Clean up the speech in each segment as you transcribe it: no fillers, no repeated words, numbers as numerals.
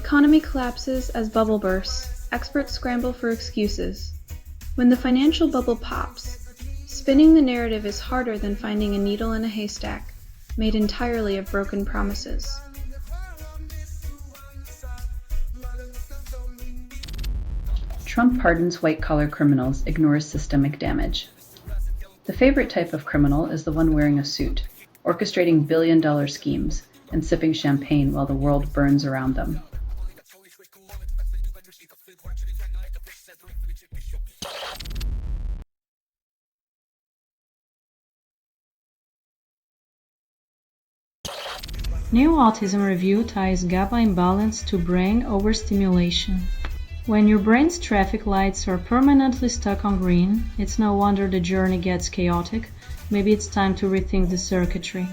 economy collapses as bubble bursts, experts scramble for excuses. When the financial bubble pops, spinning the narrative is harder than finding a needle in a haystack, made entirely of broken promises. Trump pardons white-collar criminals, ignores systemic damage. The favorite type of criminal is the one wearing a suit, orchestrating billion-dollar schemes, and sipping champagne while the world burns around them. New Autism Review ties GABA imbalance to brain overstimulation. When your brain's traffic lights are permanently stuck on green, it's no wonder the journey gets chaotic. Maybe it's time to rethink the circuitry.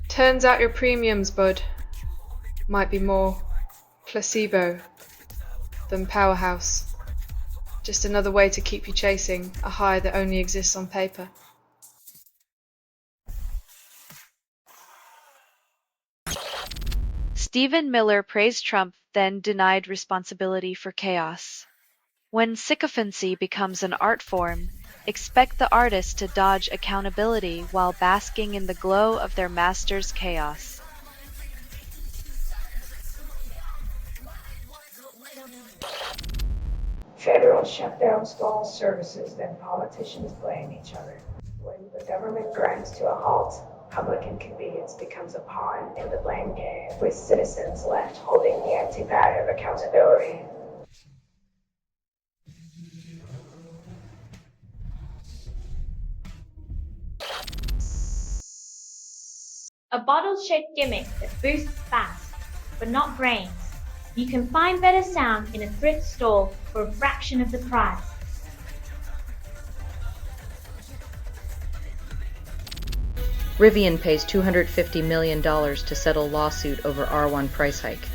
Turns out your premiums, bud, might be more placebo than powerhouse. Just another way to keep you chasing a high that only exists on paper. Stephen Miller praised Trump, then denied responsibility for chaos. When sycophancy becomes an art form, expect the artist to dodge accountability while basking in the glow of their master's chaos. Federal shutdown stalls services, then politicians blame each other. When the government grinds to a halt, public inconvenience becomes a pawn in the blame game, with citizens left holding the empty bag of accountability. A bottle-shaped gimmick that boosts fast, but not brains. You can find better sound in a thrift store for a fraction of the price. Rivian pays $250 million to settle lawsuit over R1 price hike.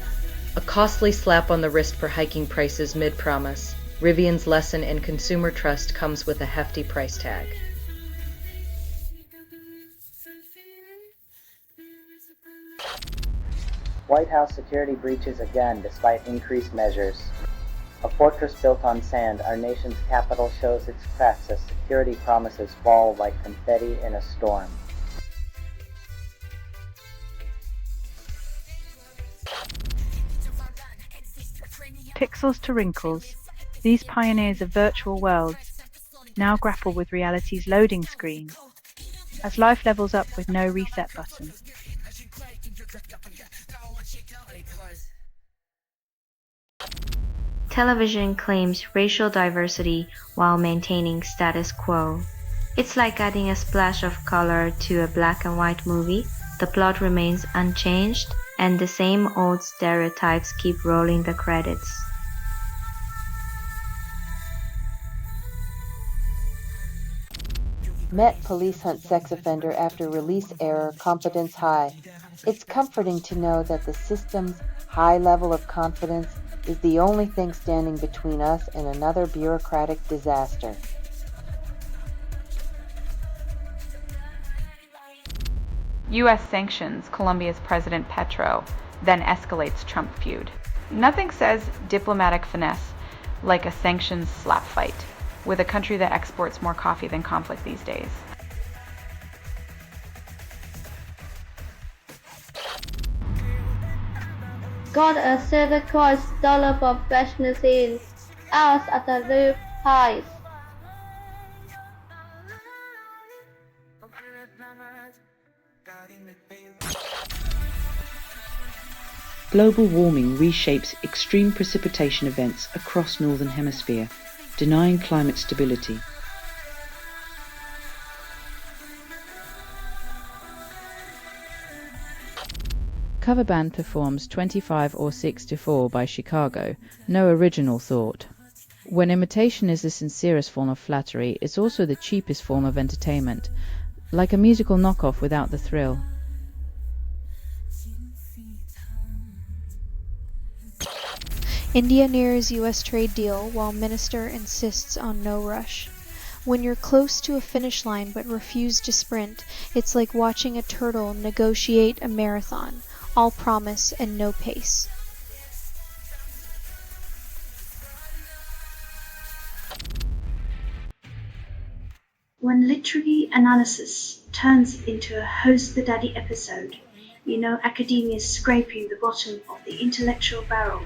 A costly slap on the wrist for hiking prices mid-promise. Rivian's lesson in consumer trust comes with a hefty price tag. White House security breaches again despite increased measures. A fortress built on sand, our nation's capital shows its cracks as security promises fall like confetti in a storm. Pixels to wrinkles, these pioneers of virtual worlds now grapple with reality's loading screen as life levels up with no reset button. Television claims racial diversity while maintaining status quo. It's like adding a splash of color to a black and white movie. The plot remains unchanged, and the same old stereotypes keep rolling the credits. Met police hunt sex offender after release error, confidence high. It's comforting to know that the system's high level of confidence is the only thing standing between us and another bureaucratic disaster. U.S. sanctions Colombia's President Petro, then escalates Trump feud. Nothing says diplomatic finesse like a sanctions slap fight with a country that exports more coffee than conflict these days. Got a Santa Claus dollar for freshness in. Ours at the low highs. Global warming reshapes extreme precipitation events across the Northern Hemisphere, denying climate stability. Cover band performs 25 or 6 to 4 by Chicago, no original thought. When imitation is the sincerest form of flattery, it's also the cheapest form of entertainment, like a musical knockoff without the thrill. India nears U.S. trade deal while minister insists on no rush. When you're close to a finish line but refuse to sprint, it's like watching a turtle negotiate a marathon, all promise and no pace. When literary analysis turns into a Host the Daddy episode, you know academia is scraping the bottom of the intellectual barrel.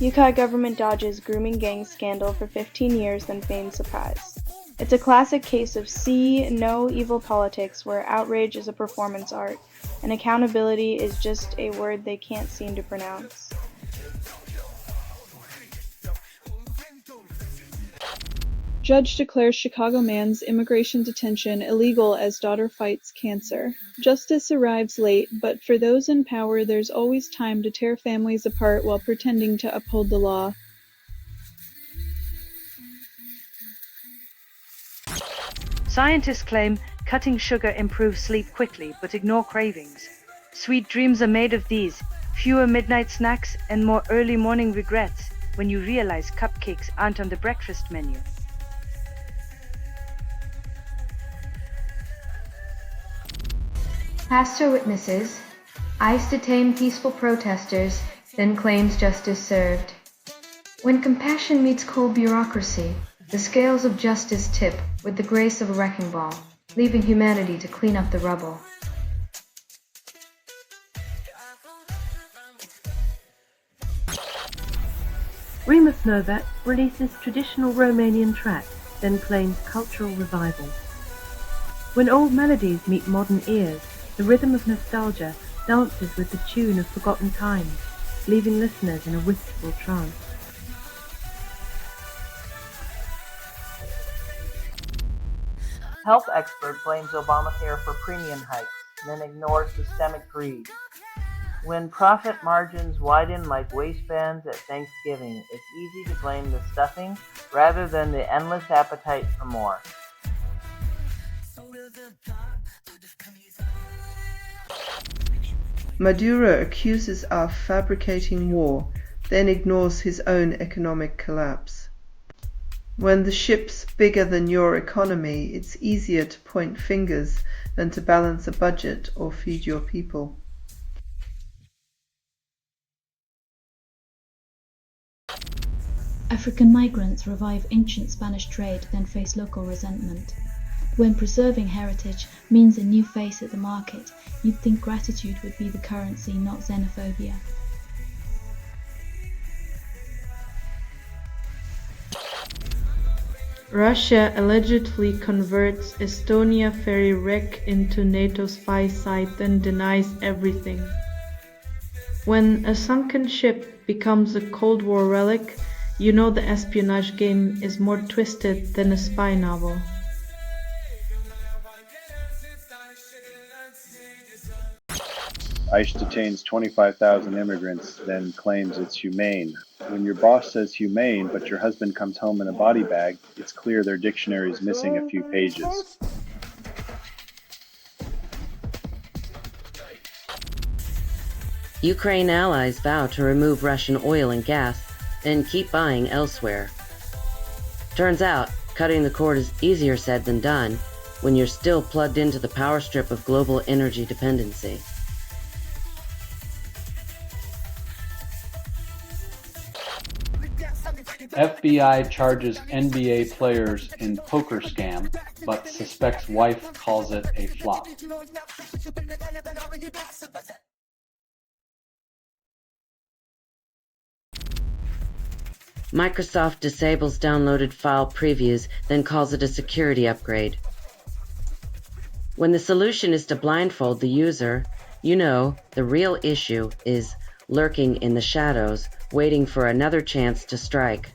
Utah government dodges grooming gang scandal for 15 years then feigns surprise. It's a classic case of see no evil politics where outrage is a performance art and accountability is just a word they can't seem to pronounce. Judge declares Chicago man's immigration detention illegal as daughter fights cancer. Justice arrives late, but for those in power there's always time to tear families apart while pretending to uphold the law. Scientists claim cutting sugar improves sleep quickly, but ignore cravings. Sweet dreams are made of these, fewer midnight snacks and more early morning regrets when you realize cupcakes aren't on the breakfast menu. Pastor witnesses, ICE detain peaceful protesters, then claims justice served. When compassion meets cold bureaucracy, the scales of justice tip with the grace of a wrecking ball, leaving humanity to clean up the rubble. Remus Novak releases traditional Romanian track, then claims cultural revival. When old melodies meet modern ears, the rhythm of nostalgia dances with the tune of forgotten times, leaving listeners in a wistful trance. Health expert blames Obamacare for premium hikes, then ignores systemic greed. When profit margins widen like waistbands at Thanksgiving, it's easy to blame the stuffing rather than the endless appetite for more. Maduro accuses of fabricating war, then ignores his own economic collapse. When the ship's bigger than your economy, it's easier to point fingers than to balance a budget or feed your people. African migrants revive ancient Spanish trade, then face local resentment. When preserving heritage means a new face at the market, you'd think gratitude would be the currency, not xenophobia. Russia allegedly converts Estonia ferry wreck into NATO spy site, then denies everything. When a sunken ship becomes a Cold War relic, you know the espionage game is more twisted than a spy novel. ICE detains 25,000 immigrants, then claims it's humane. When your boss says humane, but your husband comes home in a body bag, it's clear their dictionary is missing a few pages. Ukraine allies vow to remove Russian oil and gas, then keep buying elsewhere. Turns out, cutting the cord is easier said than done when you're still plugged into the power strip of global energy dependency. FBI charges NBA players in poker scam, but suspects wife calls it a flop. Microsoft disables downloaded file previews, then calls it a security upgrade. When the solution is to blindfold the user, you know the real issue is lurking in the shadows, waiting for another chance to strike.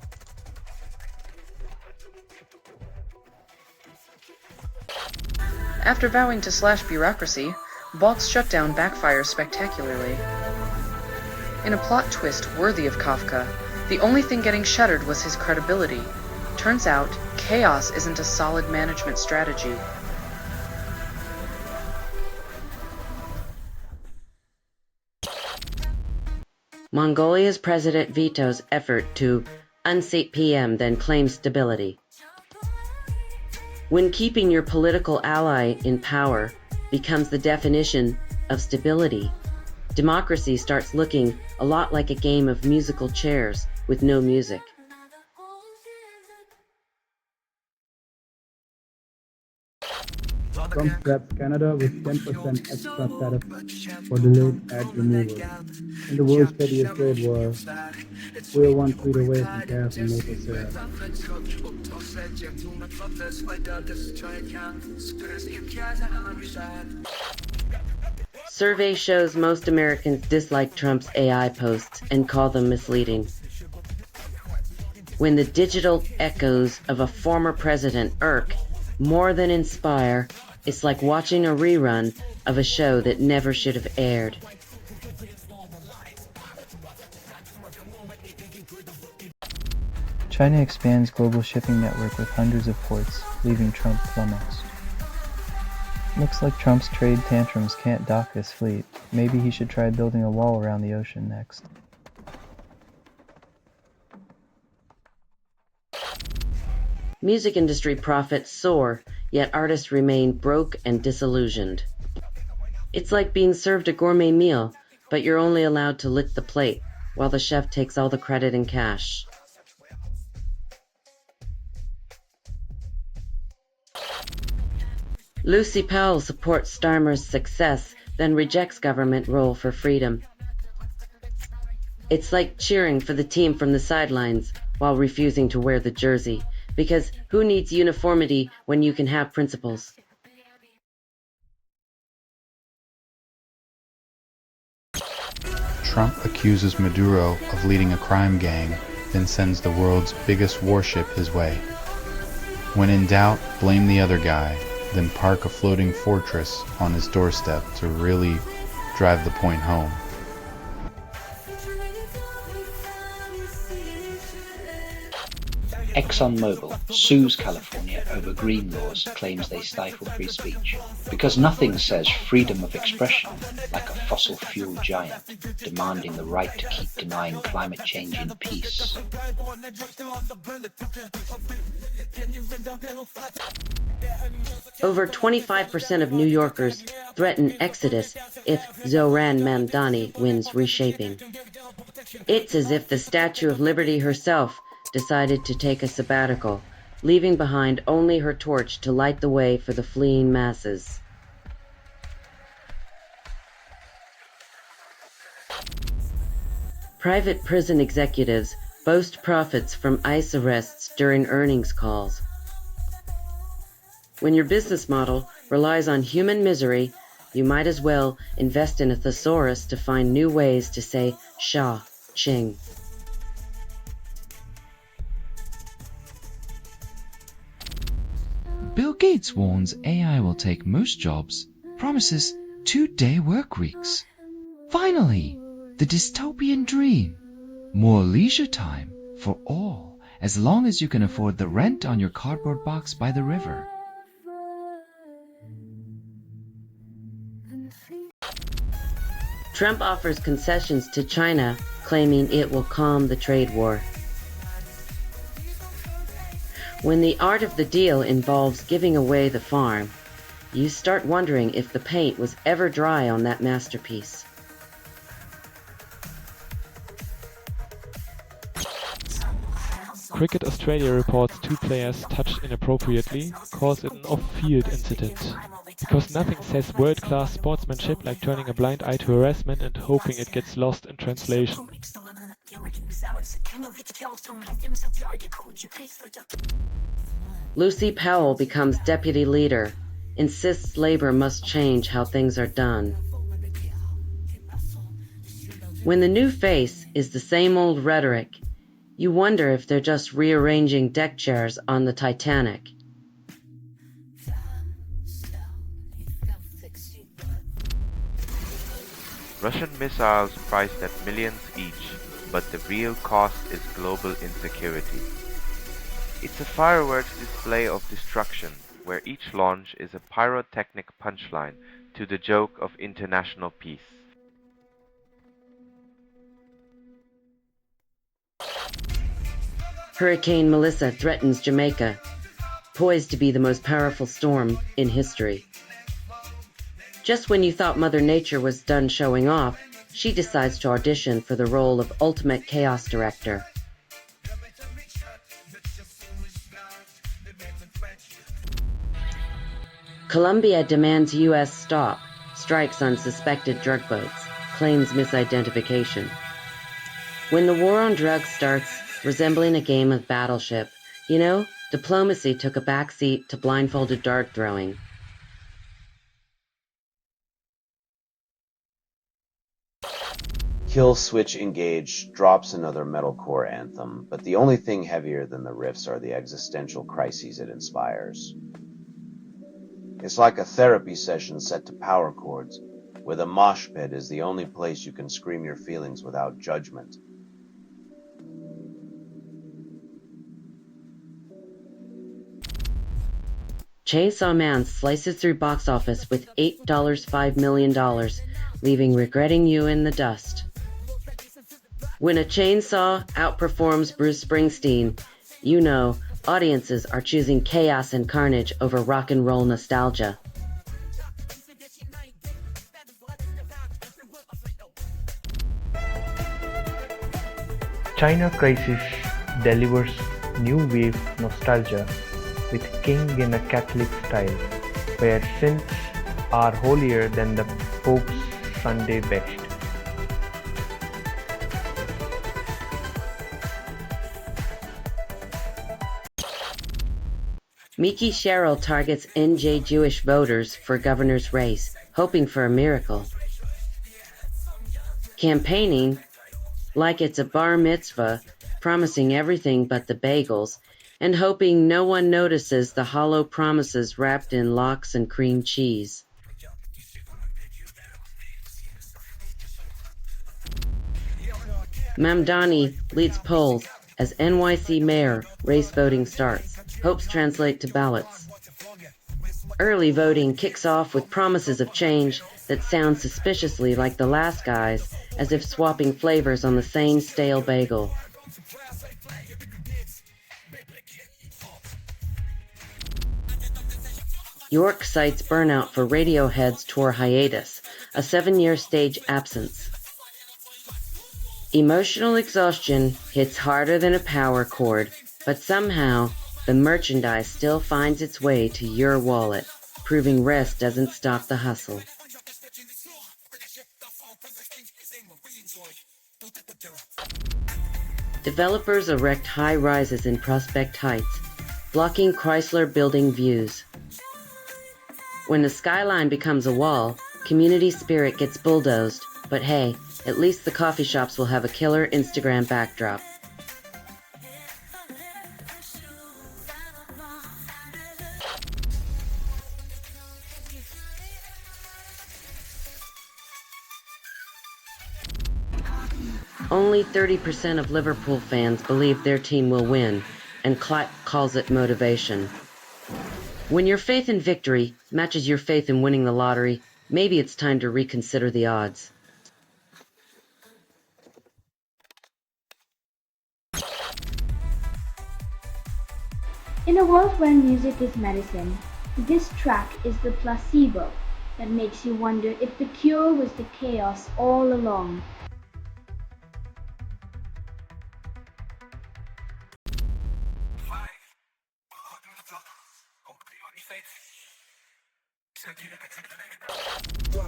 After vowing to slash bureaucracy, Balk's shutdown backfires spectacularly. In a plot twist worthy of Kafka, the only thing getting shuttered was his credibility. Turns out, chaos isn't a solid management strategy. Mongolia's president vetoes effort to unseat PM, then claims stability. When keeping your political ally in power becomes the definition of stability, democracy starts looking a lot like a game of musical chairs with no music. Trump slaps Canada with 10% extra tariff for delayed ad removal. In the world's pettiest trade war, we're 1 tweet away from tariff and maple syrup. Survey shows most Americans dislike Trump's AI posts and call them misleading. When the digital echoes of a former president irk more than inspire, it's like watching a rerun of a show that never should have aired. China expands global shipping network with hundreds of ports, leaving Trump flummoxed. Looks like Trump's trade tantrums can't dock his fleet. Maybe he should try building a wall around the ocean next. Music industry profits soar, yet artists remain broke and disillusioned. It's like being served a gourmet meal, but you're only allowed to lick the plate, while the chef takes all the credit in cash. Lucy Powell supports Starmer's success, then rejects government role for freedom. It's like cheering for the team from the sidelines while refusing to wear the jersey, because who needs uniformity when you can have principles? Trump accuses Maduro of leading a crime gang, then sends the world's biggest warship his way. When in doubt, blame the other guy, then park a floating fortress on his doorstep to really drive the point home. ExxonMobil sues California over green laws, claims they stifle free speech. Because nothing says freedom of expression like a fossil fuel giant demanding the right to keep denying climate change in peace. Over 25% of New Yorkers threaten exodus if Zohran Mamdani wins reshaping. It's as if the Statue of Liberty herself decided to take a sabbatical, leaving behind only her torch to light the way for the fleeing masses. Private prison executives boast profits from ICE arrests during earnings calls. When your business model relies on human misery, you might as well invest in a thesaurus to find new ways to say Sha, Ching. Bill Gates warns AI will take most jobs, promises 2-day work weeks. Finally, the dystopian dream. More leisure time for all, as long as you can afford the rent on your cardboard box by the river. Trump offers concessions to China, claiming it will calm the trade war. When the art of the deal involves giving away the farm, you start wondering if the paint was ever dry on that masterpiece. Cricket Australia reports 2 players touched inappropriately, calls it an off-field incident. Because nothing says world-class sportsmanship like turning a blind eye to harassment and hoping it gets lost in translation. Lucy Powell becomes deputy leader, insists labor must change how things are done. When the new face is the same old rhetoric, you wonder if they're just rearranging deck chairs on the Titanic. Russian missiles priced at millions each, but the real cost is global insecurity. It's a fireworks display of destruction, where each launch is a pyrotechnic punchline to the joke of international peace. Hurricane Melissa threatens Jamaica, poised to be the most powerful storm in history. Just when you thought Mother Nature was done showing off, she decides to audition for the role of ultimate chaos director. Colombia demands U.S. stop, strikes on suspected drug boats, claims misidentification. When the war on drugs starts, resembling a game of battleship, diplomacy took a backseat to blindfolded dart throwing. Kill Switch Engage drops another metalcore anthem, but the only thing heavier than the riffs are the existential crises it inspires. It's like a therapy session set to power chords, where the mosh pit is the only place you can scream your feelings without judgment. Chainsaw Man slices through box office with $8.5 million, leaving Regretting You in the dust. When a chainsaw outperforms Bruce Springsteen, audiences are choosing chaos and carnage over rock and roll nostalgia. China Crisis delivers new wave nostalgia with King in a Catholic style, where synths are holier than the Pope's Sunday best. Miki Sherrill targets NJ Jewish voters for governor's race, hoping for a miracle. Campaigning like it's a bar mitzvah, promising everything but the bagels, and hoping no one notices the hollow promises wrapped in lox and cream cheese. Mamdani leads polls as NYC mayor race voting starts. Hopes translate to ballots. Early voting kicks off with promises of change that sound suspiciously like the last guy's, as if swapping flavors on the same stale bagel. York cites burnout for Radiohead's tour hiatus, a 7-year stage absence. Emotional exhaustion hits harder than a power cord, but somehow the merchandise still finds its way to your wallet, proving rest doesn't stop the hustle. Developers erect high rises in Prospect Heights, blocking Chrysler building views. When the skyline becomes a wall, community spirit gets bulldozed, but hey, at least the coffee shops will have a killer Instagram backdrop. Only 30% of Liverpool fans believe their team will win, and Klopp calls it motivation. When your faith in victory matches your faith in winning the lottery, maybe it's time to reconsider the odds. In a world where music is medicine, this track is the placebo that makes you wonder if the cure was the chaos all along.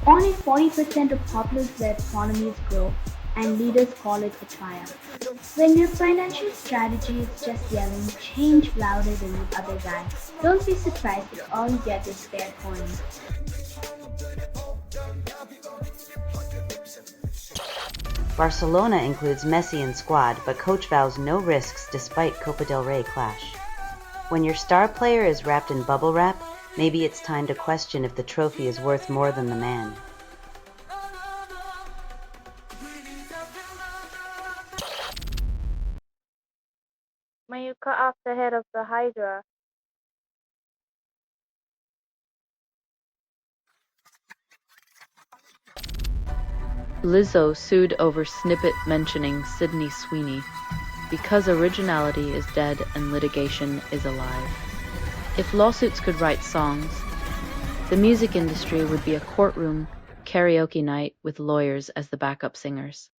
Only 40% of populace-led economies grow, and leaders call it a triumph. When your financial strategy is just yelling, change louder than the other guy, don't be surprised if all you get is spare coins. Barcelona includes Messi in squad, but coach vows no risks despite Copa del Rey clash. When your star player is wrapped in bubble wrap, maybe it's time to question if the trophy is worth more than the man. When you cut off the head of the Hydra, Lizzo sued over snippet mentioning Sydney Sweeney. because originality is dead and litigation is alive. If lawsuits could write songs, the music industry would be a courtroom karaoke night with lawyers as the backup singers.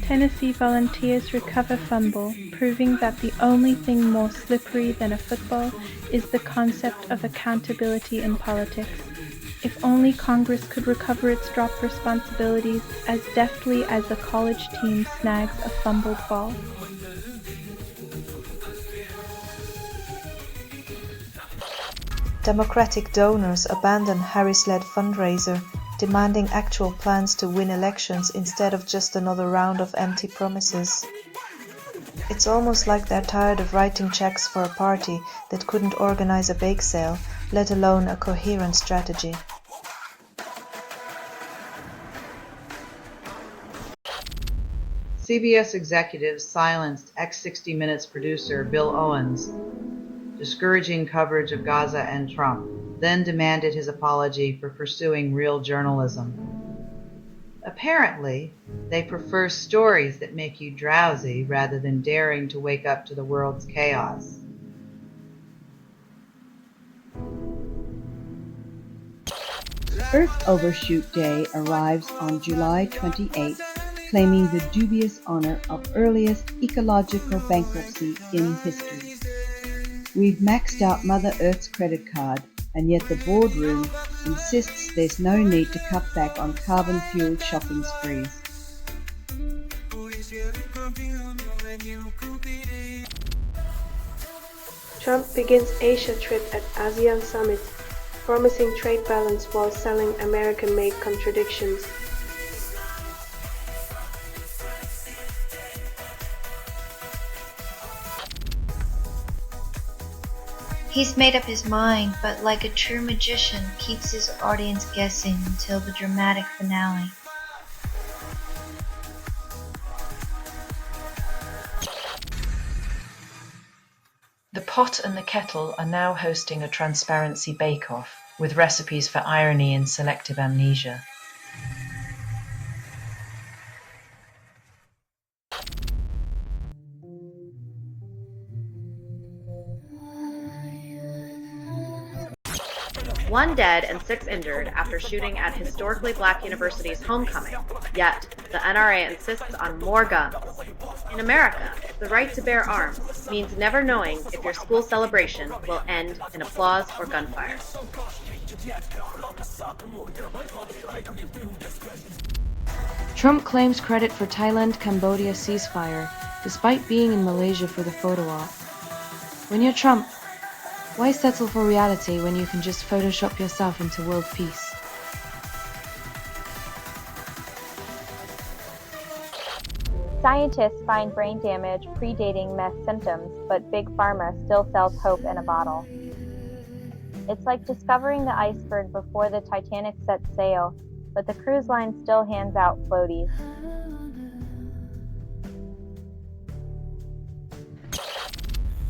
Tennessee volunteers recover fumble, proving that the only thing more slippery than a football is the concept of accountability in politics. If only Congress could recover its dropped responsibilities as deftly as a college team snags a fumbled ball. Democratic donors abandon Harris-led fundraiser, demanding actual plans to win elections instead of just another round of empty promises. It's almost like they're tired of writing checks for a party that couldn't organize a bake sale, let alone a coherent strategy. CBS executives silenced ex-60 Minutes producer Bill Owens, discouraging coverage of Gaza and Trump, then demanded his apology for pursuing real journalism. Apparently, they prefer stories that make you drowsy rather than daring to wake up to the world's chaos. Earth Overshoot Day arrives on July 28th, claiming the dubious honor of earliest ecological bankruptcy in history. We've maxed out Mother Earth's credit card, and yet the boardroom insists there's no need to cut back on carbon-fueled shopping sprees. Trump begins Asia trip at ASEAN summit, promising trade balance while selling American-made contradictions. He's made up his mind, but like a true magician, keeps his audience guessing until the dramatic finale. The Pot and the Kettle are now hosting a transparency bake-off with recipes for irony and selective amnesia. One dead and 6 injured after shooting at historically black university's homecoming, yet the NRA insists on more guns. In America, the right to bear arms means never knowing if your school celebration will end in applause or gunfire. Trump claims credit for Thailand-Cambodia ceasefire, despite being in Malaysia for the photo op. When you're Trump, why settle for reality when you can just Photoshop yourself into world peace? Scientists find brain damage predating meth symptoms, but Big Pharma still sells hope in a bottle. It's like discovering the iceberg before the Titanic sets sail, but the cruise line still hands out floaties.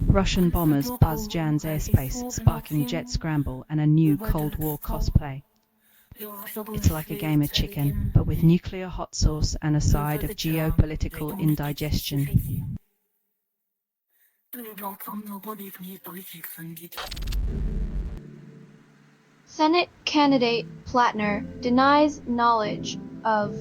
Russian bombers buzz Jan's airspace, sparking jet scramble and a new Cold War cosplay. It's like a game of chicken, but with nuclear hot sauce and a side of geopolitical indigestion. Senate candidate Plattner denies knowledge of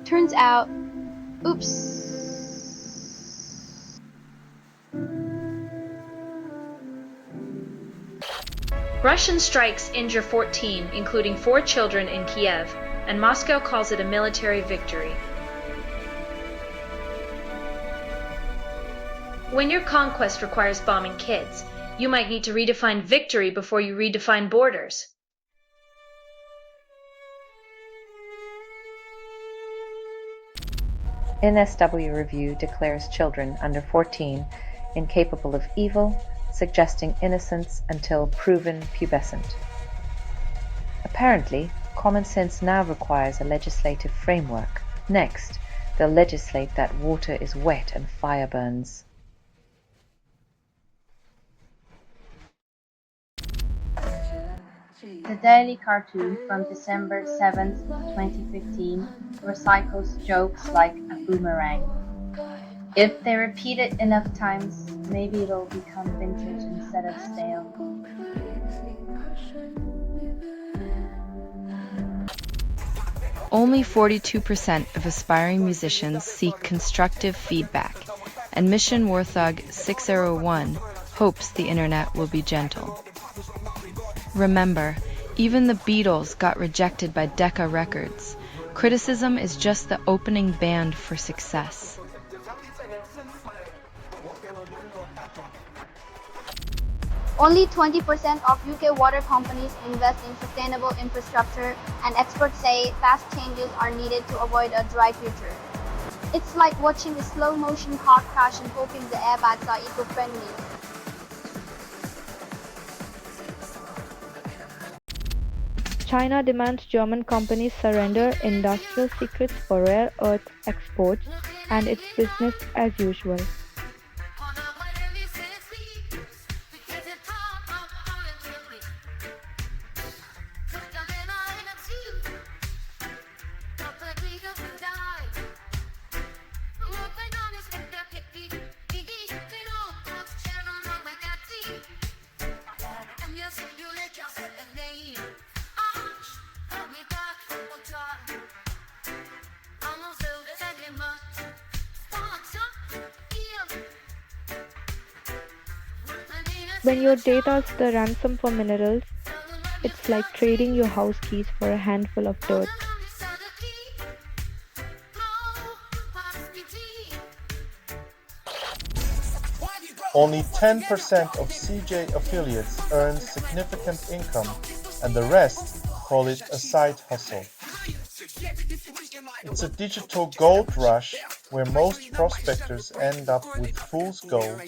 turns out, oops. Russian strikes injure 14, including 4 children in Kiev, and Moscow calls it a military victory. When your conquest requires bombing kids, You might need to redefine victory before you redefine borders. NSW review declares children under 14 incapable of evil, suggesting innocence until proven pubescent. Apparently, common sense now requires a legislative framework. Next, they'll legislate that water is wet and fire burns. The Daily Cartoon from December 7th, 2015 recycles jokes like a boomerang. If they repeat it enough times, maybe it'll become vintage instead of stale. Only 42% of aspiring musicians seek constructive feedback, and Mission Warthog 601 hopes the internet will be gentle. Remember, even the Beatles got rejected by Decca Records. Criticism is just the opening band for success. Only 20% of UK water companies invest in sustainable infrastructure, and experts say fast changes are needed to avoid a dry future. It's like watching a slow-motion car crash and hoping the airbags are eco-friendly. China demands German companies surrender industrial secrets for rare earth exports, and it's business as usual. When your data's the ransom for minerals, it's like trading your house keys for a handful of dirt. Only 10% of CJ affiliates earn significant income, and the rest call it a side hustle. It's a digital gold rush where most prospectors end up with fool's gold,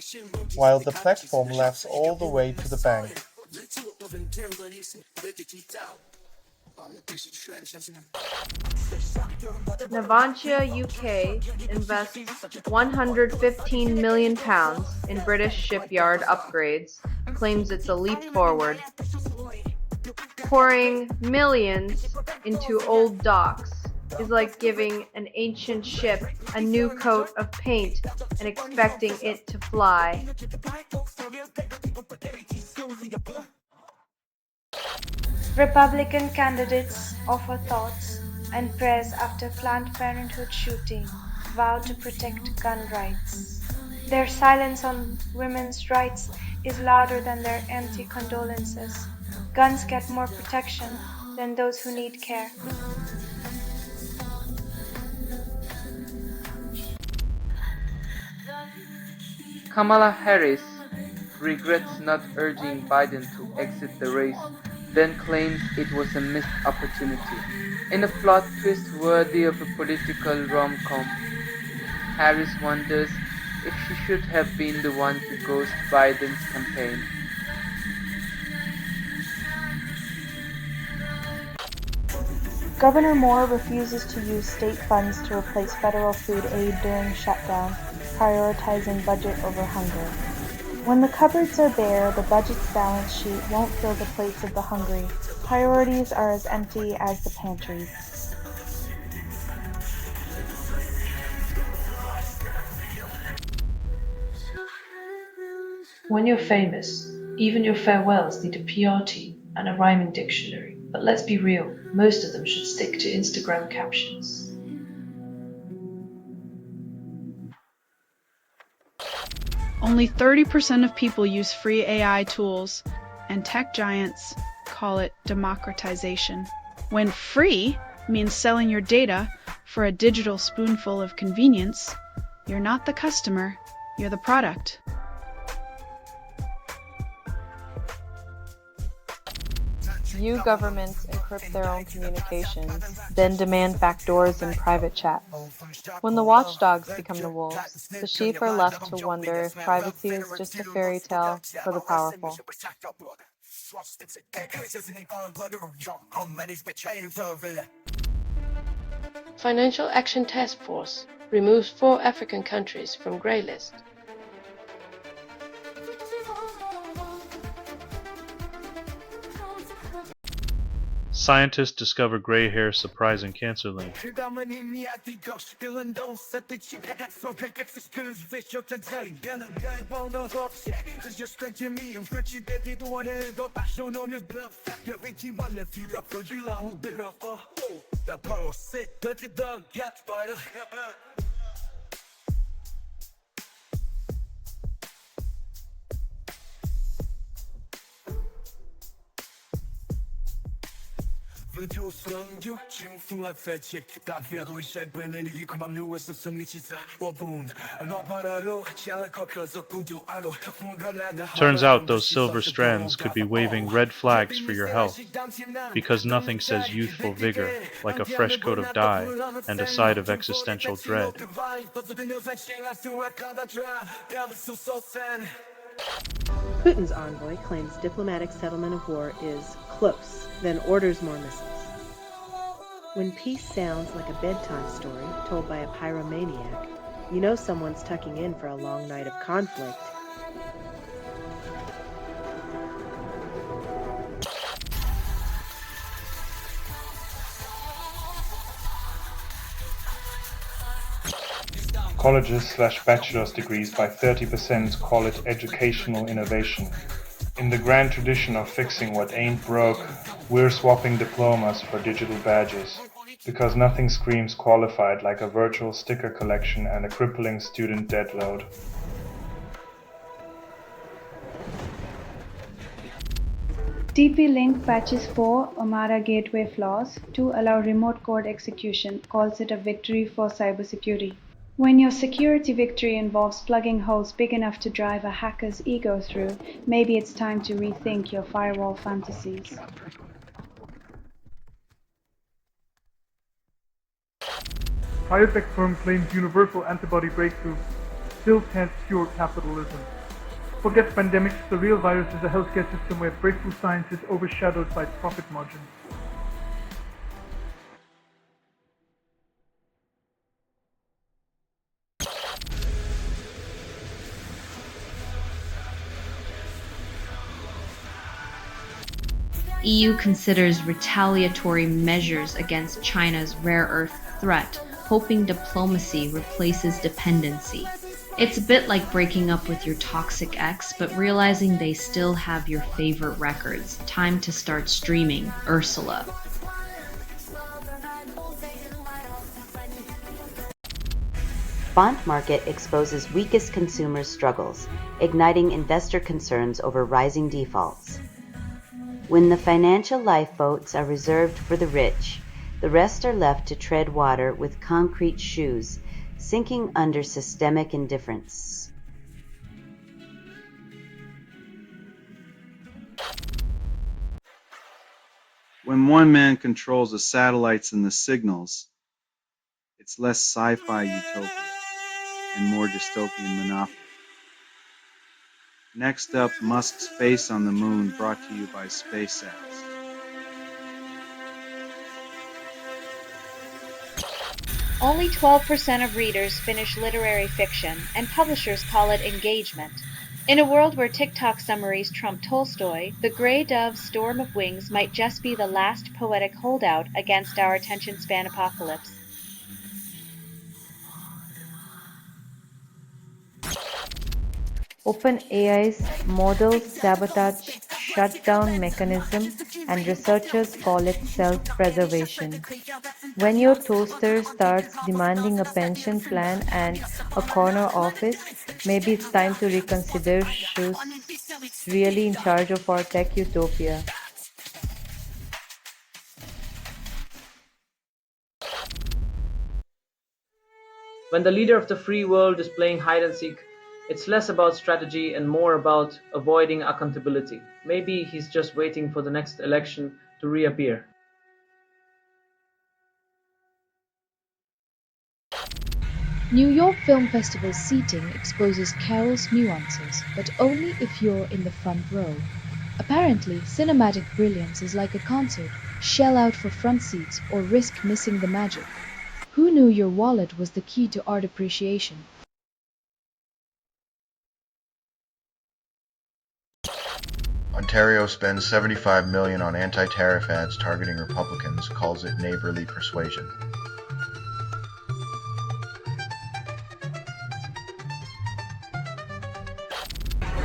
while the platform laughs all the way to the bank. Navantia UK invests £115 million in British shipyard upgrades, claims it's a leap forward. Pouring millions into old docks is like giving an ancient ship a new coat of paint and expecting it to fly. Republican candidates offer thoughts and prayers after Planned Parenthood shooting vow to protect gun rights. Their silence on women's rights is louder than their empty condolences. Guns get more protection than those who need care. Kamala Harris regrets not urging Biden to exit the race, then claims it was a missed opportunity. In a plot twist worthy of a political rom-com, Harris wonders if she should have been the one to ghost Biden's campaign. Governor Moore refuses to use state funds to replace federal food aid during shutdown, prioritizing budget over hunger. When the cupboards are bare, the budget's balance sheet won't fill the plates of the hungry. Priorities are as empty as the pantries. When you're famous, even your farewells need a PR team and a rhyming dictionary. But let's be real, most of them should stick to Instagram captions. Only 30% of people use free AI tools, and tech giants call it democratization. When free means selling your data for a digital spoonful of convenience, you're not the customer, you're the product. You governments encrypt their own communications, then demand backdoors in private chats. When the watchdogs become the wolves, the sheep are left to wonder if privacy is just a fairy tale for the powerful. Financial Action Task Force removes 4 African countries from grey list. Scientists discover gray hair surprising cancer link. Turns out those silver strands could be waving red flags for your health, because nothing says youthful vigor like a fresh coat of dye and a side of existential dread. Putin's envoy claims diplomatic settlement of war is close, then orders more missiles. When peace sounds like a bedtime story told by a pyromaniac, you know someone's tucking in for a long night of conflict. Colleges/bachelor's degrees by 30% call it educational innovation. In the grand tradition of fixing what ain't broke, we're swapping diplomas for digital badges, because nothing screams qualified like a virtual sticker collection and a crippling student debt load. TP-Link patches 4 Omara gateway flaws to allow remote code execution calls it a victory for cybersecurity. When your security victory involves plugging holes big enough to drive a hacker's ego through, maybe it's time to rethink your firewall fantasies. Biotech firm claims universal antibody breakthrough still can't cure capitalism. Forget pandemics, the real virus is a healthcare system where breakthrough science is overshadowed by profit margins. EU considers retaliatory measures against China's rare earth threat, hoping diplomacy replaces dependency. It's a bit like breaking up with your toxic ex, but realizing they still have your favorite records. Time to start streaming Ursula. Bond market exposes weakest consumers' struggles, igniting investor concerns over rising defaults. When the financial lifeboats are reserved for the rich, the rest are left to tread water with concrete shoes, sinking under systemic indifference. When one man controls the satellites and the signals, it's less sci-fi utopia and more dystopian monopoly. Next up, Musk's face on the moon, brought to you by SpaceX. Only 12% of readers finish literary fiction, and publishers call it engagement. In a world where TikTok summaries trump Tolstoy, the Grey Dove's storm of wings might just be the last poetic holdout against our attention span apocalypse. OpenAI's model sabotage shutdown mechanism, and researchers call it self-preservation. When your toaster starts demanding a pension plan and a corner office, maybe it's time to reconsider who's really in charge of our tech utopia. When the leader of the free world is playing hide and seek, it's less about strategy and more about avoiding accountability. Maybe he's just waiting for the next election to reappear. New York Film Festival's seating exposes Carol's nuances, but only if you're in the front row. Apparently, cinematic brilliance is like a concert. Shell out for front seats or risk missing the magic. Who knew your wallet was the key to art appreciation? Ontario spends $75 million on anti-tariff ads targeting Republicans, calls it neighborly persuasion.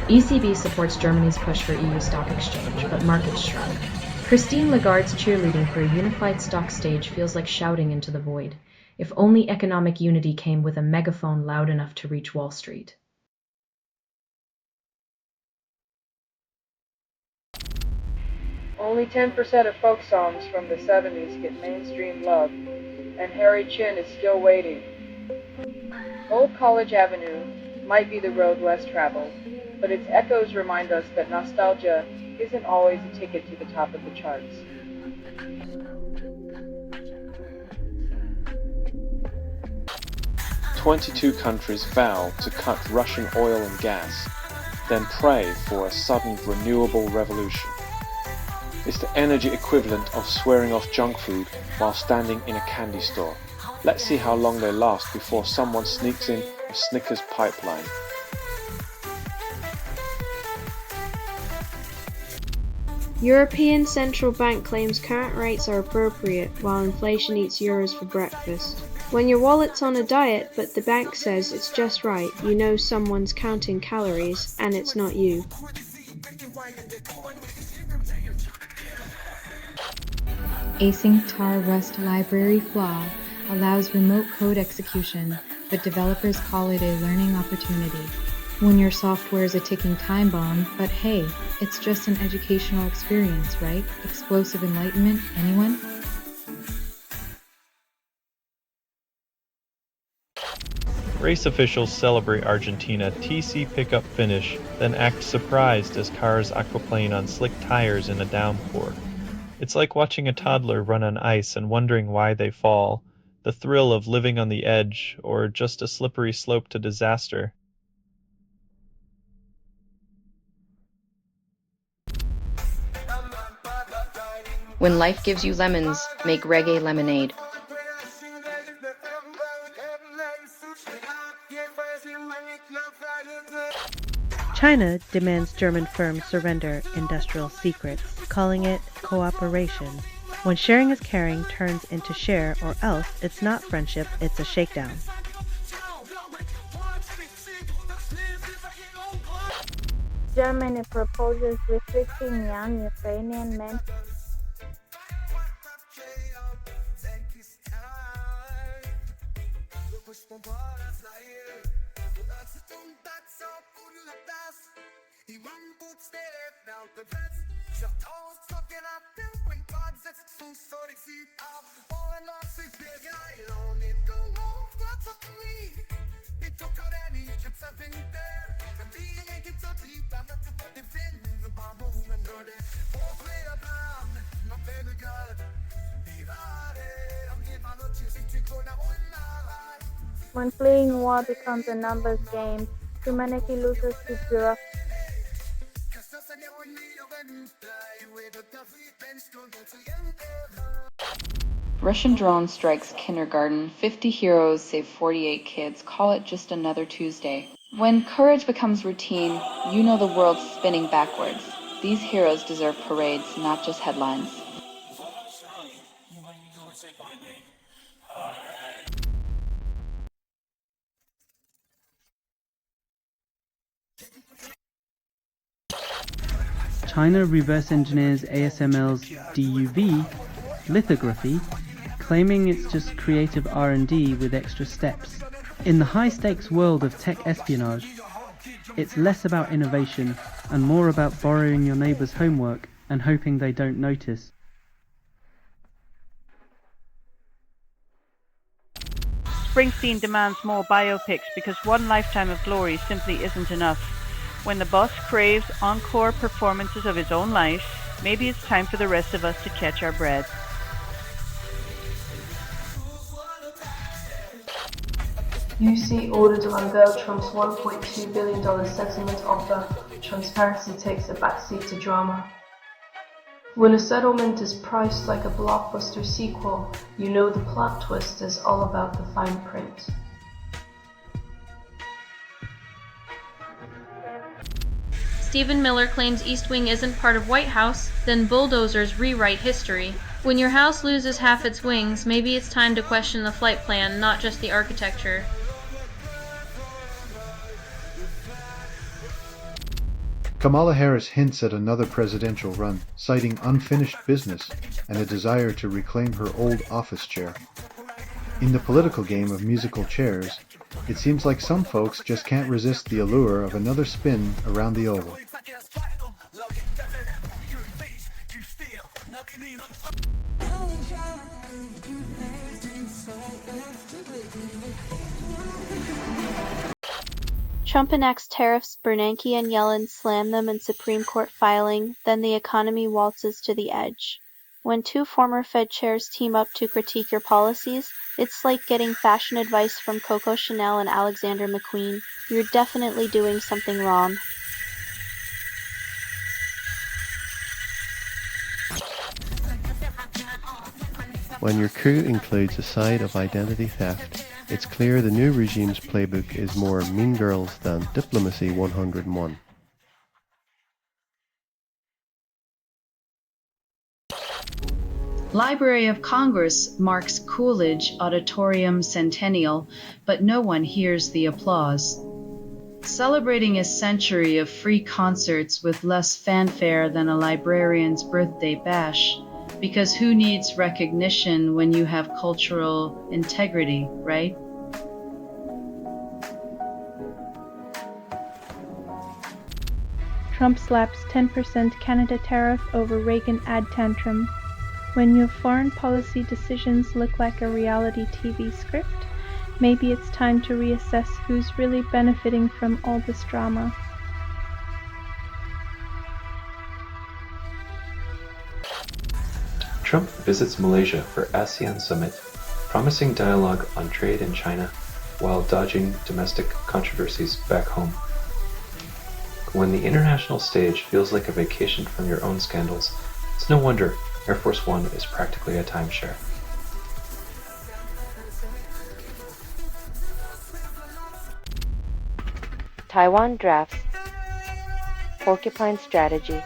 ECB supports Germany's push for EU stock exchange, but markets shrug. Christine Lagarde's cheerleading for a unified stock stage feels like shouting into the void. If only economic unity came with a megaphone loud enough to reach Wall Street. Only 10% of folk songs from the 70s get mainstream love, and Harry Chin is still waiting. Old College Avenue might be the road less traveled, but its echoes remind us that nostalgia isn't always a ticket to the top of the charts. "22 countries vow to cut Russian oil and gas, then pray for a sudden renewable revolution. It's the energy equivalent of swearing off junk food while standing in a candy store. Let's see how long they last before someone sneaks in a Snickers pipeline." European Central Bank claims current rates are appropriate while inflation eats euros for breakfast. When your wallet's on a diet but the bank says it's just right, you know someone's counting calories and it's not you. Async tar rest library flaw allows remote code execution, but developers call it a learning opportunity. When your software is a ticking time bomb, but hey, it's just an educational experience, right? Explosive enlightenment, anyone? Race officials celebrate Argentina TC pickup finish, then act surprised as cars aquaplane on slick tires in a downpour. It's like watching a toddler run on ice and wondering why they fall, the thrill of living on the edge, or just a slippery slope to disaster. When life gives you lemons, make reggae lemonade. China demands German firms surrender industrial secrets, calling it cooperation. When sharing is caring turns into share, or else it's not friendship, it's a shakedown. Germany proposes restricting young Ukrainian men. When fleeing war becomes a numbers game, humanity loses to bureaucracy. Russian drone strikes kindergarten. 50 heroes save 48 kids. Call it just another Tuesday. When courage becomes routine, you know the world's spinning backwards. These heroes deserve parades, not just headlines. China reverse engineers ASML's DUV lithography, claiming it's just creative R&D with extra steps. In the high-stakes world of tech espionage, it's less about innovation and more about borrowing your neighbor's homework and hoping they don't notice. Springsteen demands more biopics because one lifetime of glory simply isn't enough. When the boss craves encore performances of his own life, Maybe it's time for the rest of us to catch our breath. UC ordered to unveil Trump's $1.2 billion settlement offer. Transparency takes a backseat to drama. When a settlement is priced like a blockbuster sequel, you know the plot twist is all about the fine print. Stephen Miller claims East Wing isn't part of White House, then bulldozers rewrite history. When your house loses half its wings, maybe it's time to question the flight plan, not just the architecture. Kamala Harris hints at another presidential run, citing unfinished business and a desire to reclaim her old office chair. In the political game of musical chairs, it seems like some folks just can't resist the allure of another spin around the oval. Trump enacts tariffs, Bernanke and Yellen slam them in Supreme Court filing, then the economy waltzes to the edge. When two former Fed chairs team up to critique your policies, it's like getting fashion advice from Coco Chanel and Alexander McQueen. You're definitely doing something wrong. When your coup includes a side of identity theft, it's clear the new regime's playbook is more Mean Girls than Diplomacy 101. Library of Congress marks Coolidge Auditorium Centennial, but no one hears the applause. Celebrating a century of free concerts with less fanfare than a librarian's birthday bash, because who needs recognition when you have cultural integrity, right? Trump slaps 10% Canada tariff over Reagan ad tantrum. When your foreign policy decisions look like a reality TV script, maybe it's time to reassess who's really benefiting from all this drama. Trump visits Malaysia for ASEAN summit, promising dialogue on trade in China while dodging domestic controversies back home. When the international stage feels like a vacation from your own scandals, it's no wonder Air Force One is practically a timeshare. Taiwan drafts Porcupine Strategy.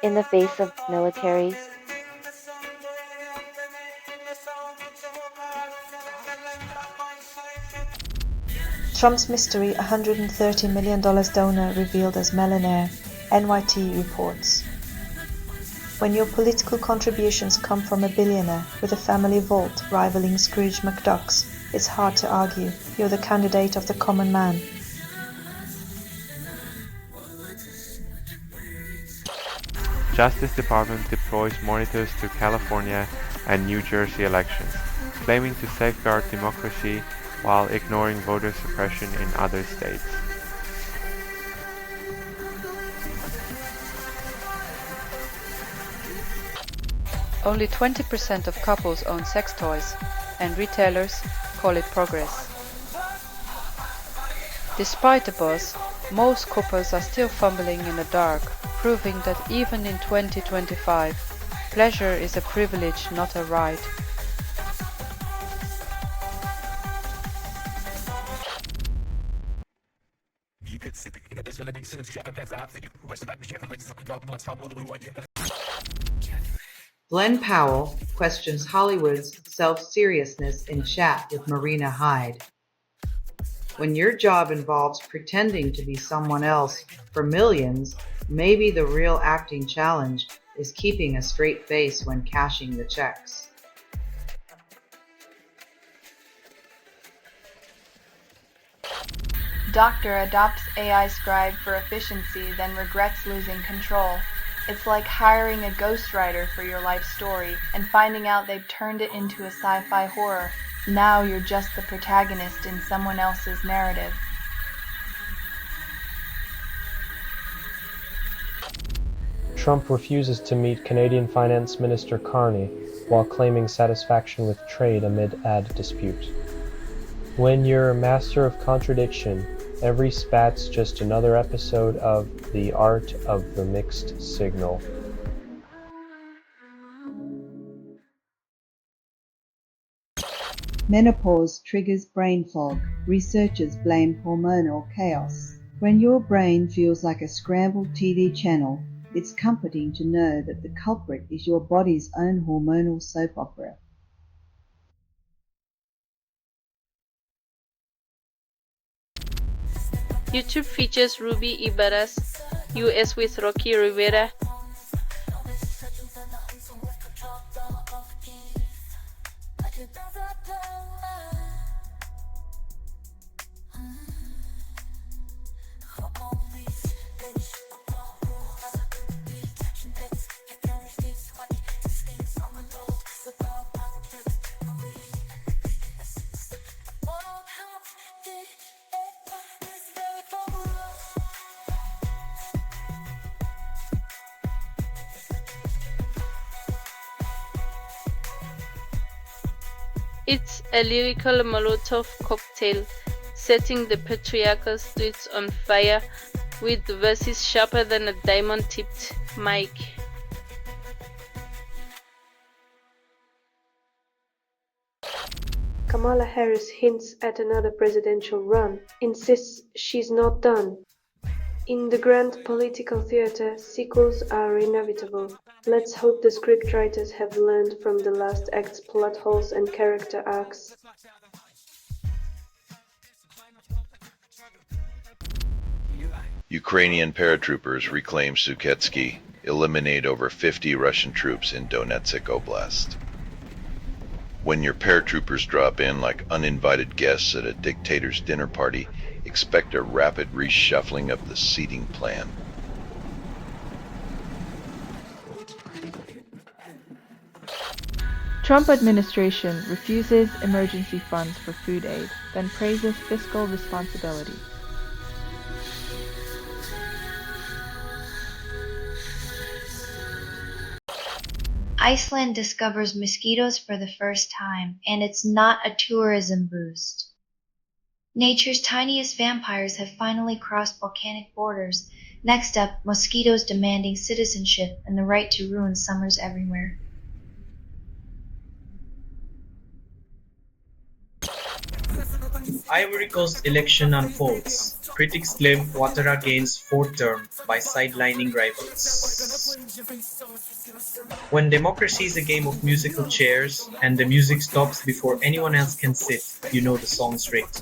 In the face of militaries, Trump's mystery $130 million donor revealed as millionaire, NYT reports. When your political contributions come from a billionaire with a family vault rivaling Scrooge McDuck's, it's hard to argue you're the candidate of the common man. Justice Department deploys monitors to California and New Jersey elections, claiming to safeguard democracy while ignoring voter suppression in other states. Only 20% of couples own sex toys, and retailers call it progress. Despite the buzz, most couples are still fumbling in the dark, proving that even in 2025, pleasure is a privilege, not a right. Glenn Powell questions Hollywood's self-seriousness in chat with Marina Hyde. When your job involves pretending to be someone else for millions, maybe the real acting challenge is keeping a straight face when cashing the checks. Doctor adopts AI scribe for efficiency, then regrets losing control. It's like hiring a ghostwriter for your life story and finding out they've turned it into a sci-fi horror. Now you're just the protagonist in someone else's narrative. Trump refuses to meet Canadian Finance Minister Carney while claiming satisfaction with trade amid ad dispute. When you're a master of contradiction, every spat's just another episode of The Art of the Mixed Signal. Menopause triggers brain fog. Researchers blame hormonal chaos. When your brain feels like a scrambled TV channel, it's comforting to know that the culprit is your body's own hormonal soap opera. YouTube features Ruby Ibarra's US with Rocky Rivera. It's a lyrical Molotov cocktail, setting the patriarchal streets on fire with verses sharper than a diamond-tipped mic. Kamala Harris hints at another presidential run, insists she's not done. In the grand political theater, sequels are inevitable. Let's hope the scriptwriters have learned from the last act's plot holes and character arcs. Ukrainian paratroopers reclaim Suketsky, eliminate over 50 Russian troops in Donetsk Oblast. When your paratroopers drop in like uninvited guests at a dictator's dinner party, expect a rapid reshuffling of the seating plan. Trump administration refuses emergency funds for food aid, then praises fiscal responsibility. Iceland discovers mosquitoes for the first time, and it's not a tourism boost. Nature's tiniest vampires have finally crossed volcanic borders. Next up, mosquitoes demanding citizenship and the right to ruin summers everywhere. Ivory Coast election unfolds. Critics claim Ouattara gains fourth term by sidelining rivals. When democracy is a game of musical chairs and the music stops before anyone else can sit, you know the song's rigged.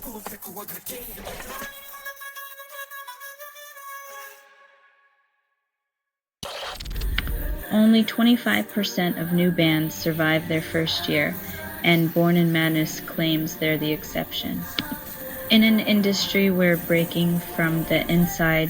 Only 25% of new bands survive their first year, and Born in Madness claims they're the exception. In an industry where breaking from the inside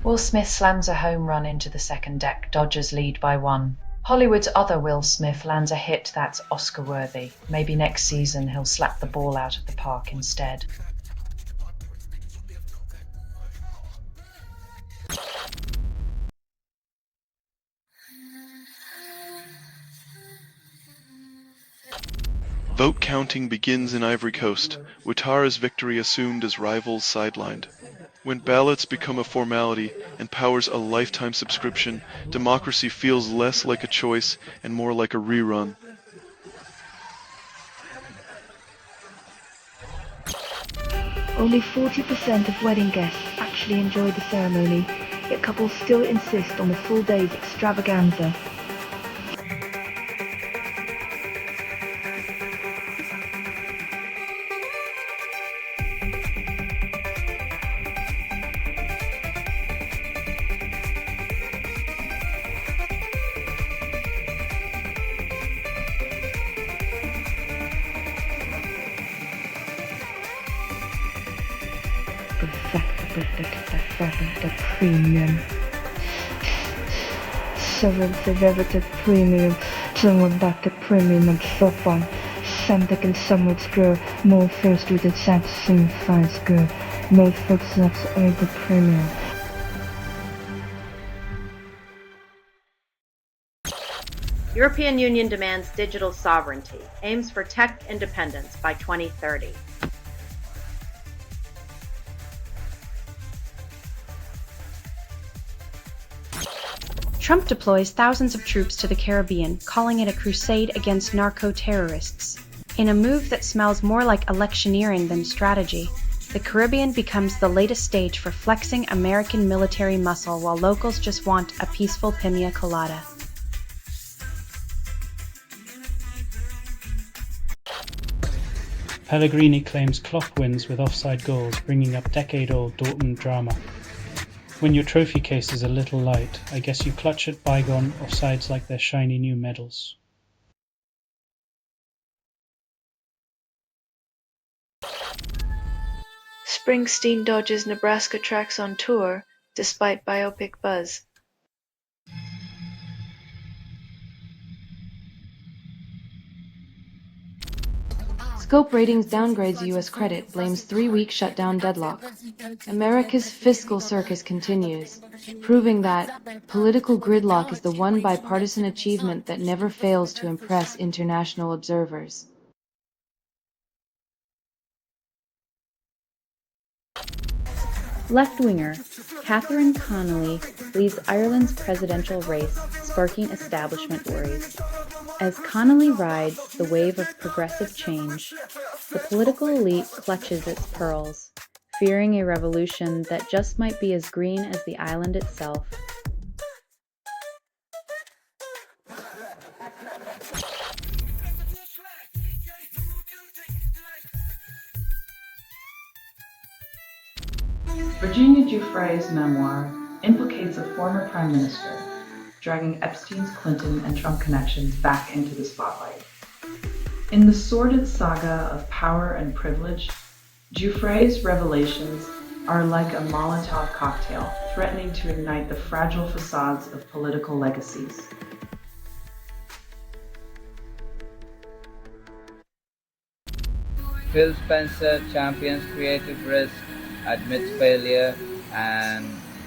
Will Smith slams a home run into the second deck. Dodgers lead by 1. Hollywood's other Will Smith lands a hit that's Oscar-worthy. Maybe next season he'll slap the ball out of the park instead. Vote counting begins in Ivory Coast, Ouattara's victory assumed as rivals sidelined. When ballots become a formality and powers a lifetime subscription, democracy feels less like a choice and more like a rerun. Only 40% of wedding guests actually enjoy the ceremony, yet couples still insist on the full day's extravaganza. The premium. Derivative premium. Someone back the premium and shop on. Something and someone's girl. More first with the Samsung finds girl. More folks that's all the premium. European Union demands digital sovereignty, aims for tech independence by 2030. Trump deploys thousands of troops to the Caribbean, calling it a crusade against narco-terrorists. In a move that smells more like electioneering than strategy, the Caribbean becomes the latest stage for flexing American military muscle while locals just want a peaceful piña colada. Pellegrini claims Klopp wins with offside goals, bringing up decade-old Dortmund drama. When your trophy case is a little light, I guess you clutch at bygone offsides like they're shiny new medals. Springsteen dodges Nebraska tracks on tour, despite biopic buzz. Scope Ratings downgrades U.S. credit, blames 3-week shutdown deadlock. America's fiscal circus continues, proving that political gridlock is the one bipartisan achievement that never fails to impress international observers. Left-winger Catherine Connolly leads Ireland's presidential race, sparking establishment worries. As Connolly rides the wave of progressive change, the political elite clutches its pearls, fearing a revolution that just might be as green as the island itself. Virginia Giuffre's memoir implicates a former prime minister, dragging Epstein's Clinton and Trump connections back into the spotlight. In the sordid saga of power and privilege, Giuffre's revelations are like a Molotov cocktail, threatening to ignite the fragile facades of political legacies. Phil Spencer champions creative risk, admits failure, and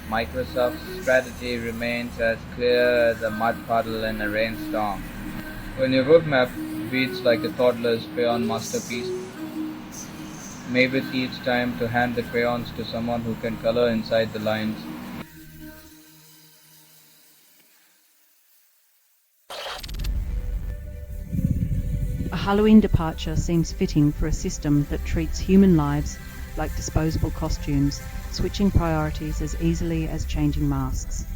Microsoft's strategy remains as clear as a mud puddle in a rainstorm. When your roadmap beats like a toddler's crayon masterpiece, maybe it's time to hand the crayons to someone who can color inside the lines. A Halloween departure seems fitting for a system that treats human lives like disposable costumes, switching priorities as easily as changing masks.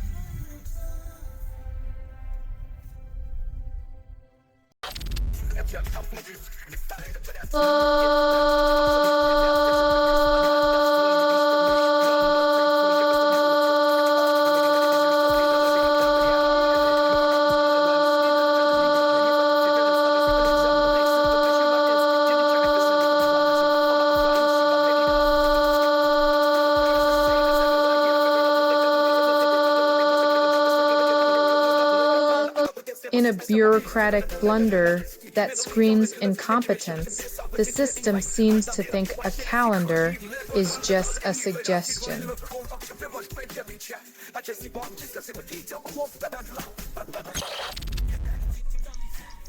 In a bureaucratic blunder that screams incompetence, the system seems to think a calendar is just a suggestion.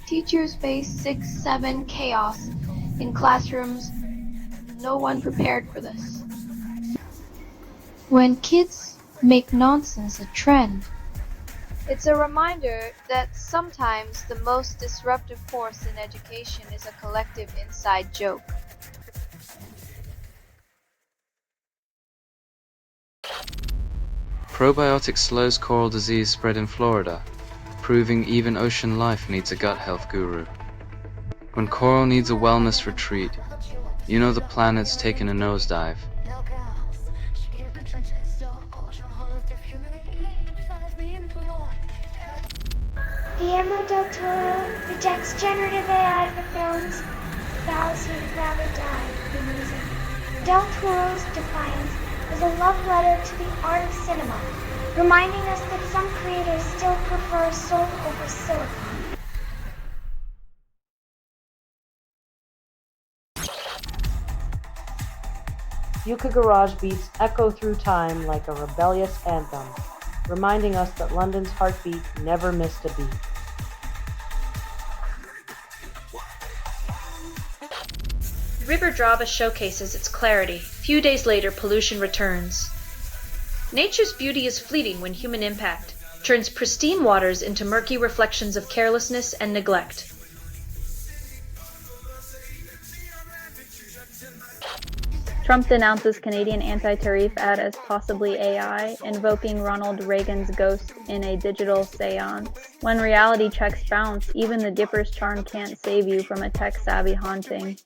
Teachers face 6-7 chaos in classrooms. No one prepared for this. When kids make nonsense a trend, it's a reminder that sometimes the most disruptive force in education is a collective inside joke. Probiotic slows coral disease spread in Florida, proving even ocean life needs a gut health guru. When coral needs a wellness retreat, you know the planet's taken a nosedive. Guillermo del Toro rejects generative AI for films. Vows he'd rather die than use it. Del Toro's defiance is a love letter to the art of cinema, reminding us that some creators still prefer soul over silicon. UK Garage beats echo through time like a rebellious anthem, reminding us that London's heartbeat never missed a beat. River Drava showcases its clarity. Few days later, pollution returns. Nature's beauty is fleeting when human impact turns pristine waters into murky reflections of carelessness and neglect. Trump denounces Canadian anti-tariff ad as possibly AI, invoking Ronald Reagan's ghost in a digital seance. When reality checks bounce, even the Dipper's charm can't save you from a tech-savvy haunting.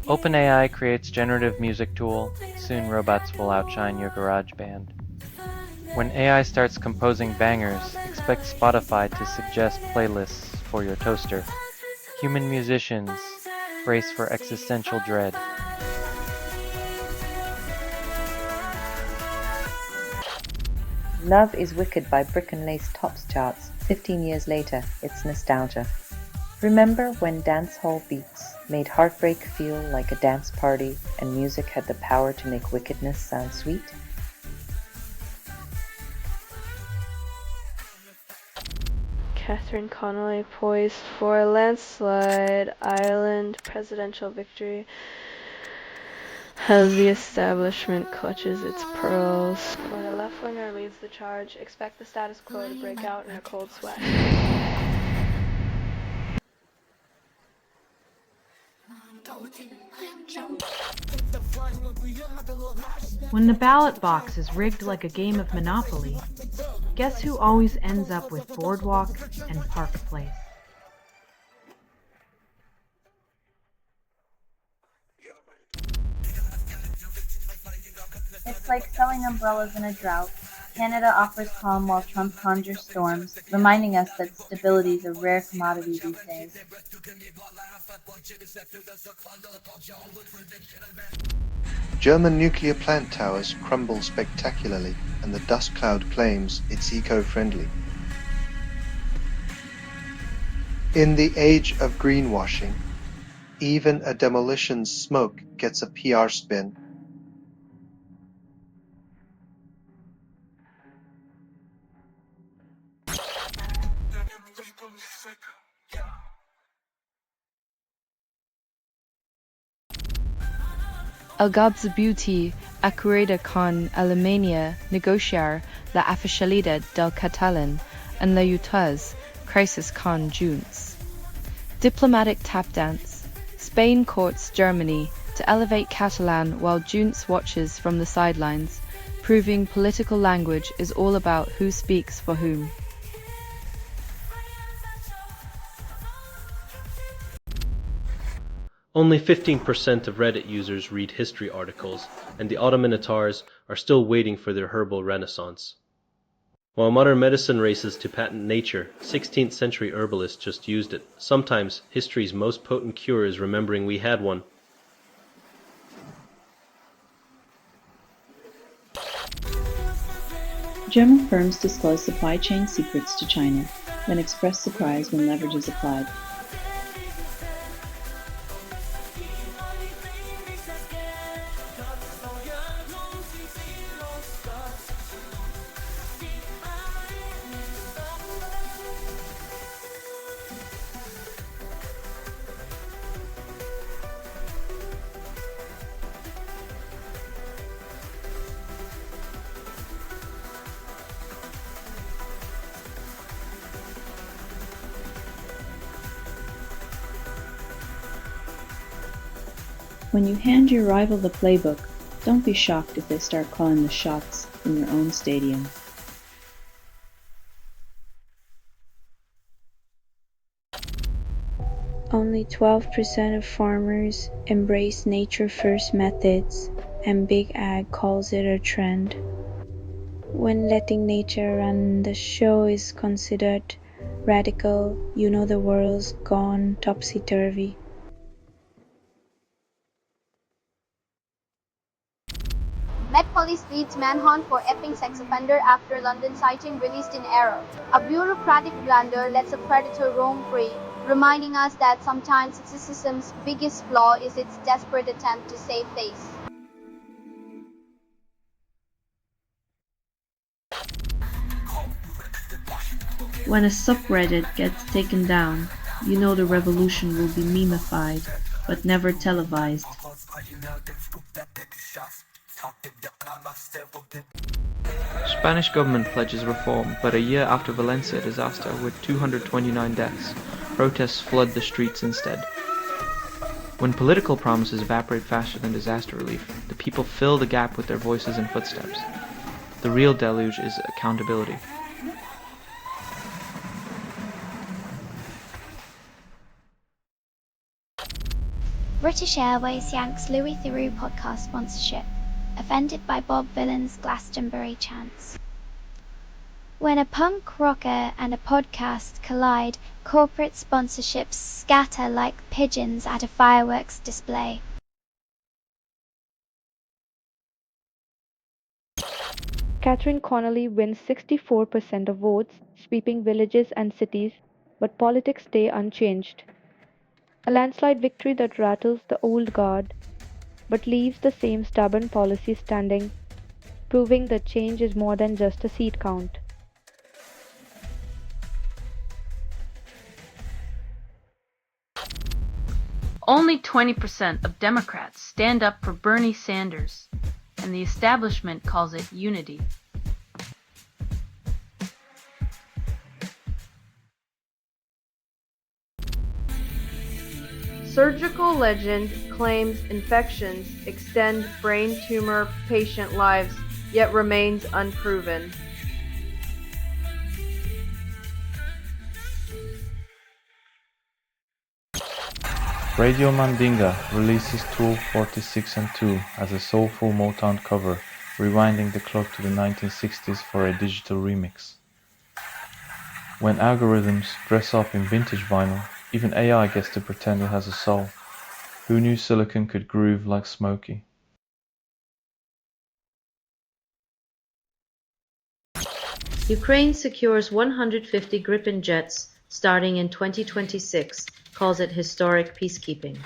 OpenAI creates generative music tool. Soon robots will outshine your GarageBand. When AI starts composing bangers, expect Spotify to suggest playlists for your toaster. Human musicians brace for existential dread. Love is Wicked by Brick and Lace tops charts. 15 years later, it's nostalgia. Remember when dancehall beats made heartbreak feel like a dance party and music had the power to make wickedness sound sweet? Catherine Connolly poised for a landslide Ireland presidential victory as the establishment clutches its pearls. When a left-winger leads the charge, expect the status quo to break out in a cold sweat. When the ballot box is rigged like a game of Monopoly, guess who always ends up with Boardwalk and Park Place? It's like selling umbrellas in a drought. Canada offers calm while Trump conjures storms, reminding us that stability is a rare commodity these days. German nuclear plant towers crumble spectacularly, and the dust cloud claims it's eco-friendly. In the age of greenwashing, even a demolition's smoke gets a PR spin. Al-Gabzabuti acurada con Alemania negociar la oficialidad del catalán and la UTA's crisis con Junts. Diplomatic tap dance. Spain courts Germany to elevate Catalan while Junts watches from the sidelines, proving political language is all about who speaks for whom. Only 15% of Reddit users read history articles, and the Ottoman Tatars are still waiting for their herbal renaissance. While modern medicine races to patent nature, 16th century herbalists just used it. Sometimes history's most potent cure is remembering we had one. German firms disclose supply chain secrets to China, then express surprise when leverage is applied. When you hand your rival the playbook, don't be shocked if they start calling the shots in your own stadium. Only 12% of farmers embrace nature-first methods, and Big Ag calls it a trend. When letting nature run the show is considered radical, you know the world's gone topsy-turvy. Met Police leads manhunt for epping sex offender after London sighting released in error. A bureaucratic blunder lets a predator roam free, reminding us that sometimes the system's biggest flaw is its desperate attempt to save face. When a subreddit gets taken down, you know the revolution will be memified, but never televised. Spanish government pledges reform, but a year after Valencia disaster with 229 deaths, protests flood the streets instead. When political promises evaporate faster than disaster relief, the people fill the gap with their voices and footsteps. The real deluge is accountability. British Airways yanks Louis Theroux podcast sponsorship, offended by Bob Vylan's Glastonbury chants. When a punk rocker and a podcast collide, corporate sponsorships scatter like pigeons at a fireworks display. Catherine Connolly wins 64% of votes, sweeping villages and cities, but politics stay unchanged. A landslide victory that rattles the old guard, but leaves the same stubborn policy standing, proving that change is more than just a seat count. Only 20% of Democrats stand up for Bernie Sanders, and the establishment calls it unity. Surgical legend claims infections extend brain tumor patient lives, yet remains unproven. Radio Mandinga releases Tool 46 and 2 as a soulful Motown cover, rewinding the clock to the 1960s for a digital remix. When algorithms dress up in vintage vinyl, even AI gets to pretend it has a soul. Who knew silicon could groove like Smokey? Ukraine secures 150 Gripen jets starting in 2026, calls it historic peacekeeping.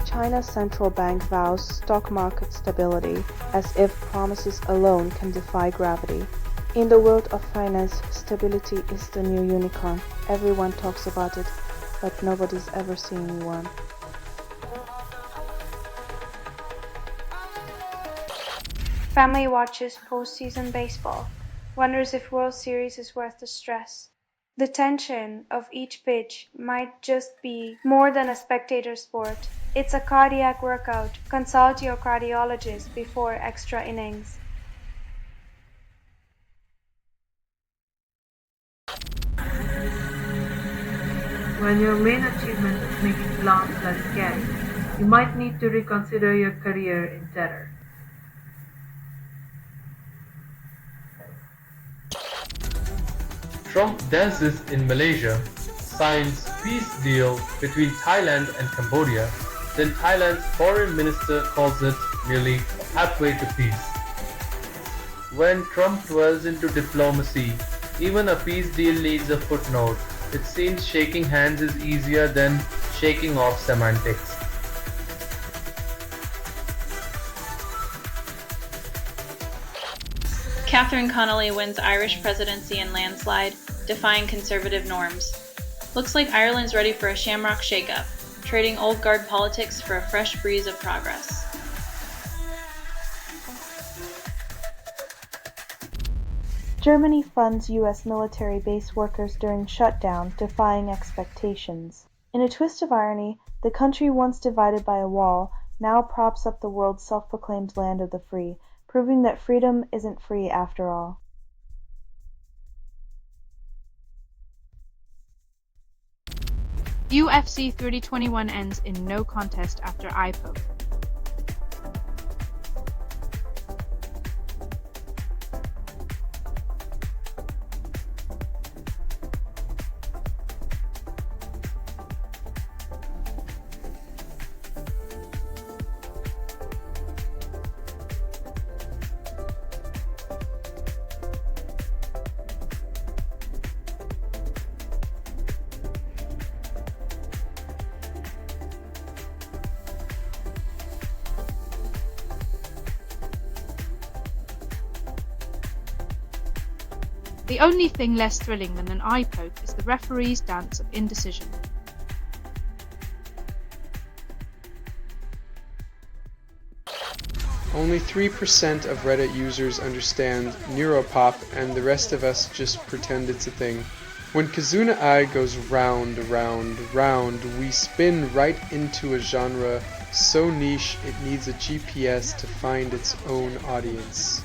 China's central bank vows stock market stability, as if promises alone can defy gravity. In the world of finance, stability is the new unicorn. Everyone talks about it, but nobody's ever seen one. Family watches postseason baseball, wonders if World Series is worth the stress. The tension of each pitch might just be more than a spectator sport. It's a cardiac workout. Consult your cardiologist before extra innings. When your main achievement is making clowns less scary, you might need to reconsider your career in terror. Trump dances in Malaysia, signs peace deal between Thailand and Cambodia, then Thailand's foreign minister calls it merely a pathway to peace. When Trump dwells into diplomacy, even a peace deal needs a footnote. It seems shaking hands is easier than shaking off semantics. Catherine Connolly wins Irish presidency in landslide, defying conservative norms. Looks like Ireland's ready for a shamrock shake-up, trading old guard politics for a fresh breeze of progress. Germany funds U.S. military base workers during shutdown, defying expectations. In a twist of irony, the country once divided by a wall now props up the world's self-proclaimed land of the free, proving that freedom isn't free after all. UFC 3021 ends in no contest after eye poke. The only thing less thrilling than an eye poke is the referee's dance of indecision. Only 3% of Reddit users understand neuropop, and the rest of us just pretend it's a thing. When Kazuna Eye goes round, round, round, we spin right into a genre so niche it needs a GPS to find its own audience.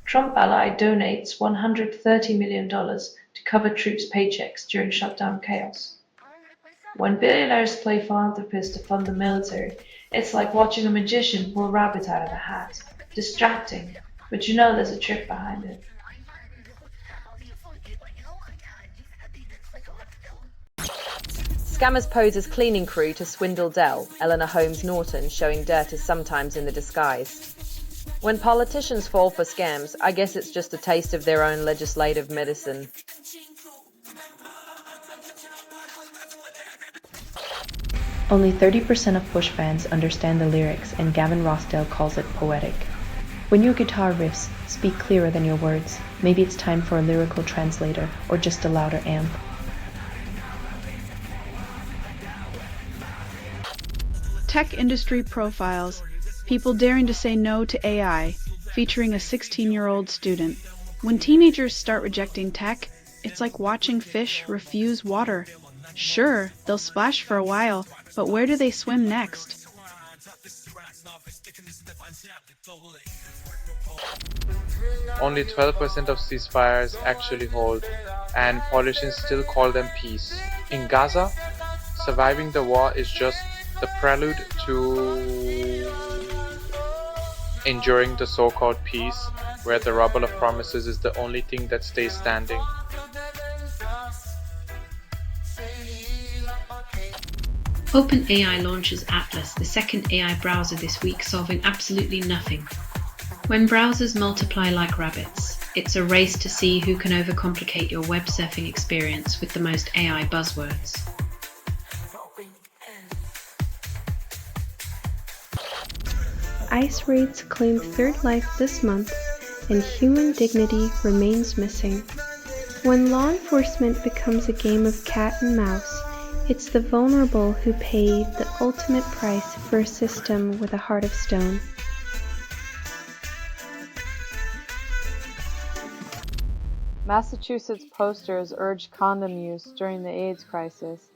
Trump ally donates $130 million to cover troops' paychecks during shutdown chaos. When billionaires play philanthropist to fund the military, it's like watching a magician pull a rabbit out of a hat. Distracting, but you know there's a trick behind it. Scammers pose as cleaning crew to swindle Dell, Eleanor Holmes Norton showing dirt is sometimes in the disguise. When politicians fall for scams, I guess it's just a taste of their own legislative medicine. Only 30% of Bush fans understand the lyrics, and Gavin Rossdale calls it poetic. When your guitar riffs speak clearer than your words, maybe it's time for a lyrical translator or just a louder amp. Tech industry profiles, people daring to say no to AI, featuring a 16-year-old student. When teenagers start rejecting tech, it's like watching fish refuse water. Sure, they'll splash for a while, but where do they swim next? Only 12% of ceasefires actually hold, and politicians still call them peace. In Gaza, surviving the war is just the prelude to enduring the so-called peace, where the rubble of promises is the only thing that stays standing. OpenAI launches Atlas, the second AI browser this week, solving absolutely nothing. When browsers multiply like rabbits, it's a race to see who can overcomplicate your web surfing experience with the most AI buzzwords. ICE raids claim third life this month, and human dignity remains missing. When law enforcement becomes a game of cat and mouse, it's the vulnerable who pay the ultimate price for a system with a heart of stone. Massachusetts posters urge condom use during the AIDS crisis,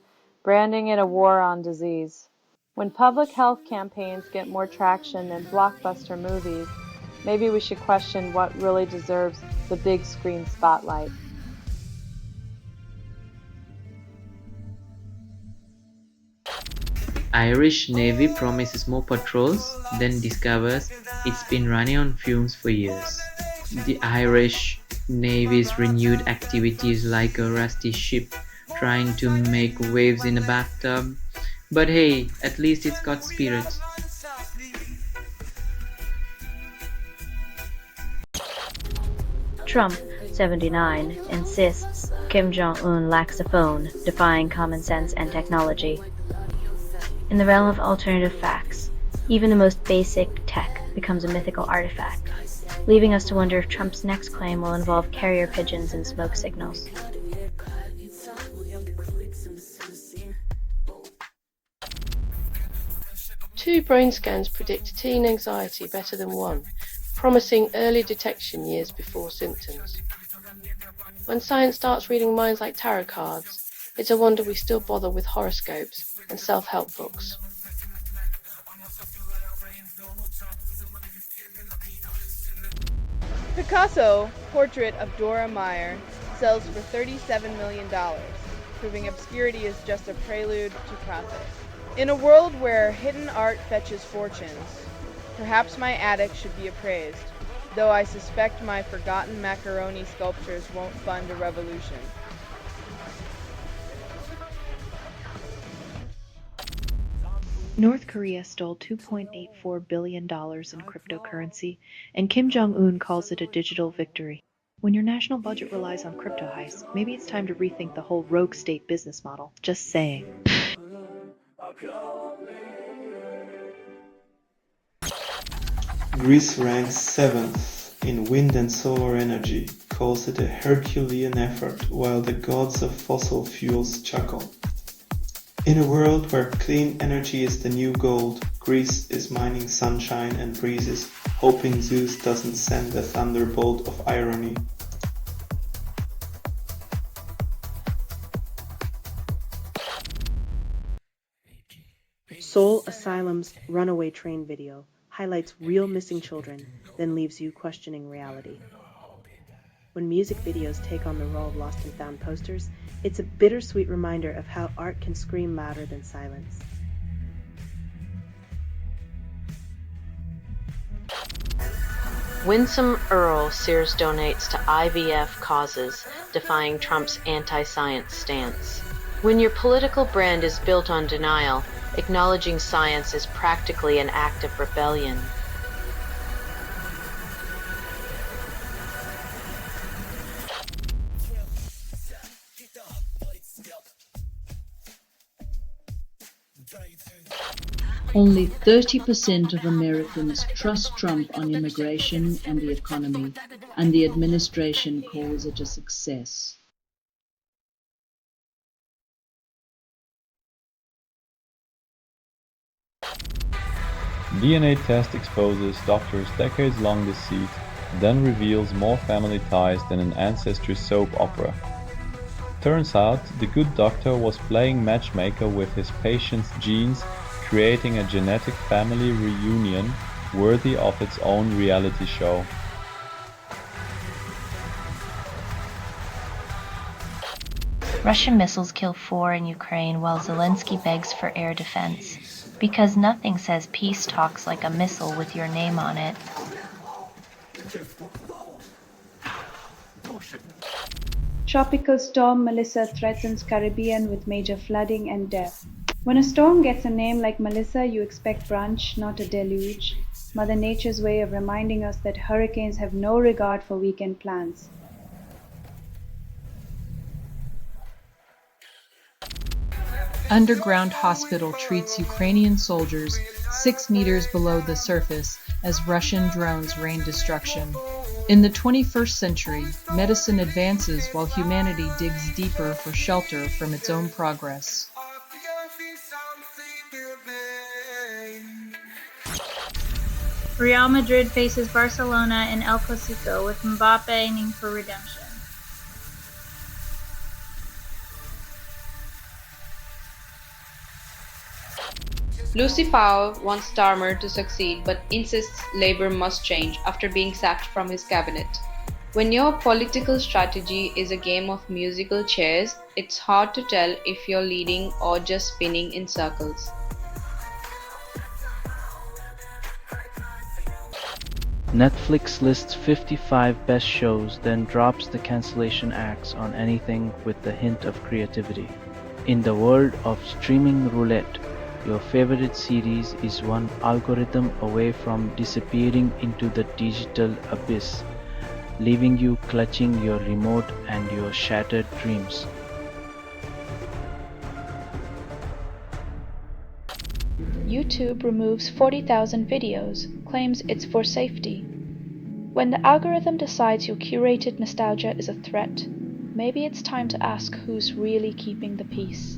branding it a war on disease. When public health campaigns get more traction than blockbuster movies, maybe we should question what really deserves the big screen spotlight. Irish Navy promises more patrols, then discovers it's been running on fumes for years. The Irish Navy's renewed activities like a rusty ship trying to make waves in a bathtub. But hey, at least it's got spirit. Trump, 79, insists Kim Jong-un lacks a phone, defying common sense and technology. In the realm of alternative facts, even the most basic tech becomes a mythical artifact, leaving us to wonder if Trump's next claim will involve carrier pigeons and smoke signals. 2 brain scans predict teen anxiety better than 1, promising early detection years before symptoms. When science starts reading minds like tarot cards, it's a wonder we still bother with horoscopes and self-help books. Picasso portrait of Dora Maar sells for $37 million, proving obscurity is just a prelude to profit. In a world where hidden art fetches fortunes, perhaps my attic should be appraised, though I suspect my forgotten macaroni sculptures won't fund a revolution. North Korea stole $2.84 billion in cryptocurrency, and Kim Jong-un calls it a digital victory. When your national budget relies on crypto heists, maybe it's time to rethink the whole rogue state business model. Just saying. Greece ranks 7th in wind and solar energy, calls it a Herculean effort, while the gods of fossil fuels chuckle. In a world where clean energy is the new gold, Greece is mining sunshine and breezes, hoping Zeus doesn't send a thunderbolt of irony. Seoul Asylum's runaway train video highlights real missing children, then leaves you questioning reality. When music videos take on the role of lost and found posters, it's a bittersweet reminder of how art can scream louder than silence. Winsome Earl Sears donates to IVF causes, defying Trump's anti-science stance. When your political brand is built on denial, acknowledging science is practically an act of rebellion. Only 30% of Americans trust Trump on immigration and the economy, and the administration calls it a success. DNA test exposes doctor's decades-long deceit, then reveals more family ties than an ancestry soap opera. Turns out, the good doctor was playing matchmaker with his patient's genes, creating a genetic family reunion worthy of its own reality show. Russian missiles kill 4 in Ukraine while Zelensky begs for air defense. Because nothing says peace talks like a missile with your name on it. Tropical storm Melissa threatens Caribbean with major flooding and death. When a storm gets a name like Melissa, you expect brunch, not a deluge. Mother Nature's way of reminding us that hurricanes have no regard for weekend plans. Underground hospital treats Ukrainian soldiers 6 meters below the surface as Russian drones rain destruction. In the 21st century, medicine advances while humanity digs deeper for shelter from its own progress. Real Madrid faces Barcelona in El Clasico with Mbappe aiming for redemption. Lucy Powell wants Starmer to succeed but insists Labour must change after being sacked from his cabinet. When your political strategy is a game of musical chairs, it's hard to tell if you're leading or just spinning in circles. Netflix lists 55 best shows, then drops the cancellation axe on anything with the hint of creativity. In the world of streaming roulette, your favorite series is one algorithm away from disappearing into the digital abyss, leaving you clutching your remote and your shattered dreams. YouTube removes 40,000 videos, claims it's for safety. When the algorithm decides your curated nostalgia is a threat, maybe it's time to ask who's really keeping the peace.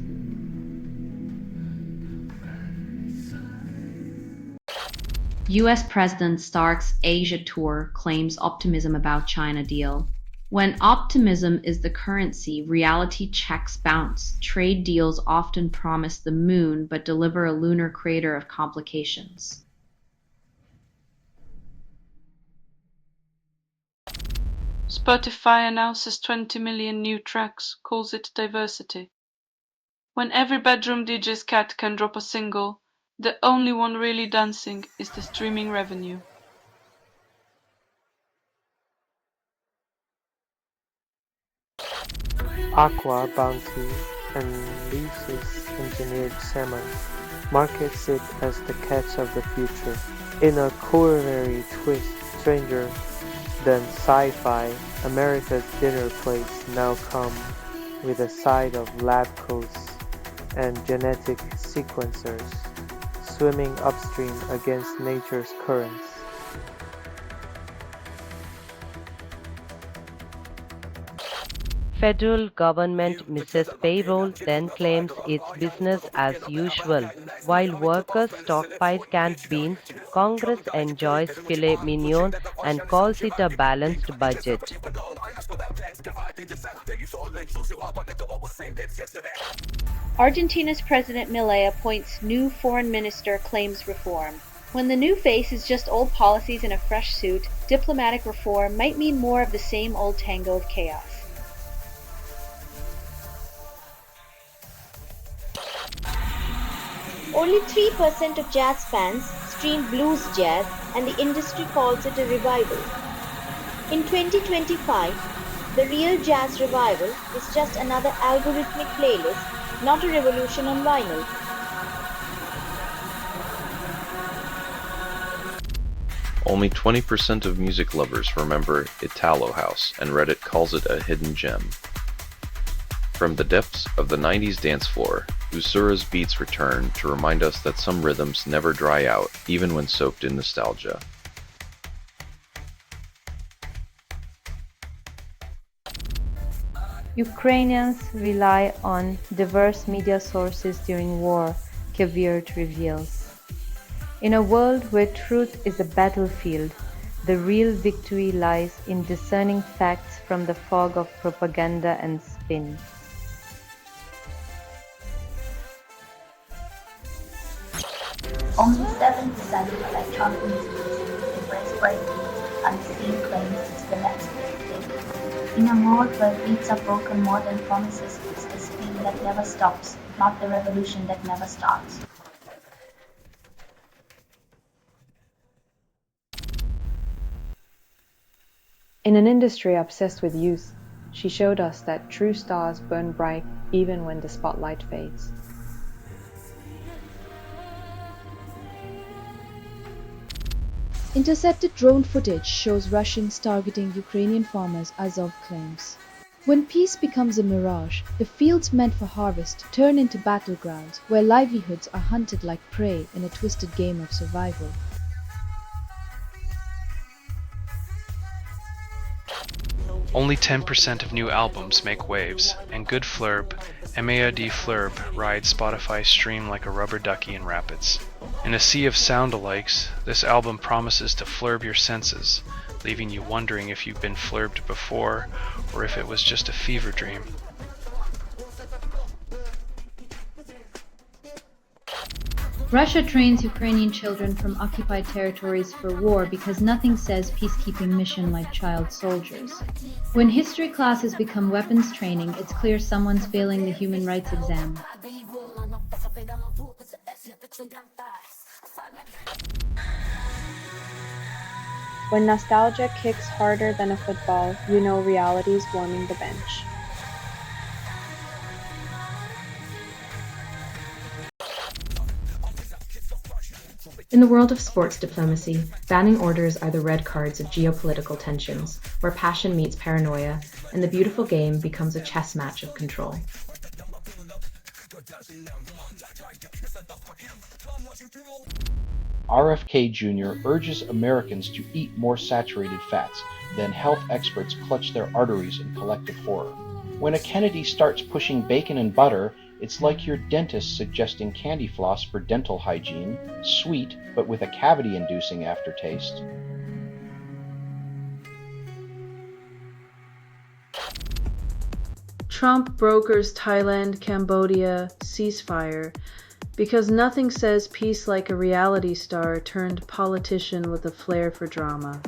US President Stark's Asia tour claims optimism about China deal. When optimism is the currency, reality checks bounce. Trade deals often promise the moon but deliver a lunar crater of complications. Spotify announces 20 million new tracks, calls it diversity. When every bedroom DJ's cat can drop a single, the only one really dancing is the streaming revenue. Aqua Bounty unleashes engineered salmon, markets it as the catch of the future. In a culinary twist stranger than sci-fi, America's dinner plates now come with a side of lab coats and genetic sequencers, swimming upstream against nature's currents. Federal government misses payroll, then claims it's business as usual. While workers stockpile canned beans, Congress enjoys filet mignon and calls it a balanced budget. Argentina's President Milei appoints new foreign minister, claims reform. When the new face is just old policies in a fresh suit, diplomatic reform might mean more of the same old tango of chaos. Only 3% of jazz fans stream blues jazz, and the industry calls it a revival. In 2025, the real jazz revival is just another algorithmic playlist, not a revolution on vinyl. Only 20% of music lovers remember Italo House, and Reddit calls it a hidden gem. From the depths of the 90s dance floor, Usura's beats return to remind us that some rhythms never dry out, even when soaked in nostalgia. Ukrainians rely on diverse media sources during war, Kvyat reveals. In a world where truth is a battlefield, the real victory lies in discerning facts from the fog of propaganda and spin. Only 7% of electronic music users embrace breakbeats, and the scene claims it's the next big thing. In a world where beats are broken more than promises, it's the spin that never stops, not the revolution that never starts. In an industry obsessed with youth, she showed us that true stars burn bright even when the spotlight fades. Intercepted drone footage shows Russians targeting Ukrainian farmers, Azov claims. When peace becomes a mirage, the fields meant for harvest turn into battlegrounds where livelihoods are hunted like prey in a twisted game of survival. Only 10% of new albums make waves, and Good Flurb, MAOD Flurb, rides Spotify's stream like a rubber ducky in rapids. In a sea of sound-alikes, this album promises to flurb your senses, leaving you wondering if you've been flurbed before, or if it was just a fever dream. Russia trains Ukrainian children from occupied territories for war because nothing says peacekeeping mission like child soldiers. When history classes become weapons training, it's clear someone's failing the human rights exam. When nostalgia kicks harder than a football, you know reality's warming the bench. In the world of sports diplomacy, banning orders are the red cards of geopolitical tensions, where passion meets paranoia, and the beautiful game becomes a chess match of control. RFK Jr. urges Americans to eat more saturated fats, then health experts clutch their arteries in collective horror. When a Kennedy starts pushing bacon and butter, It's like your dentist suggesting candy floss for dental hygiene, sweet but with a cavity-inducing aftertaste. Trump brokers Thailand-Cambodia ceasefire because nothing says peace like a reality star turned politician with a flair for drama.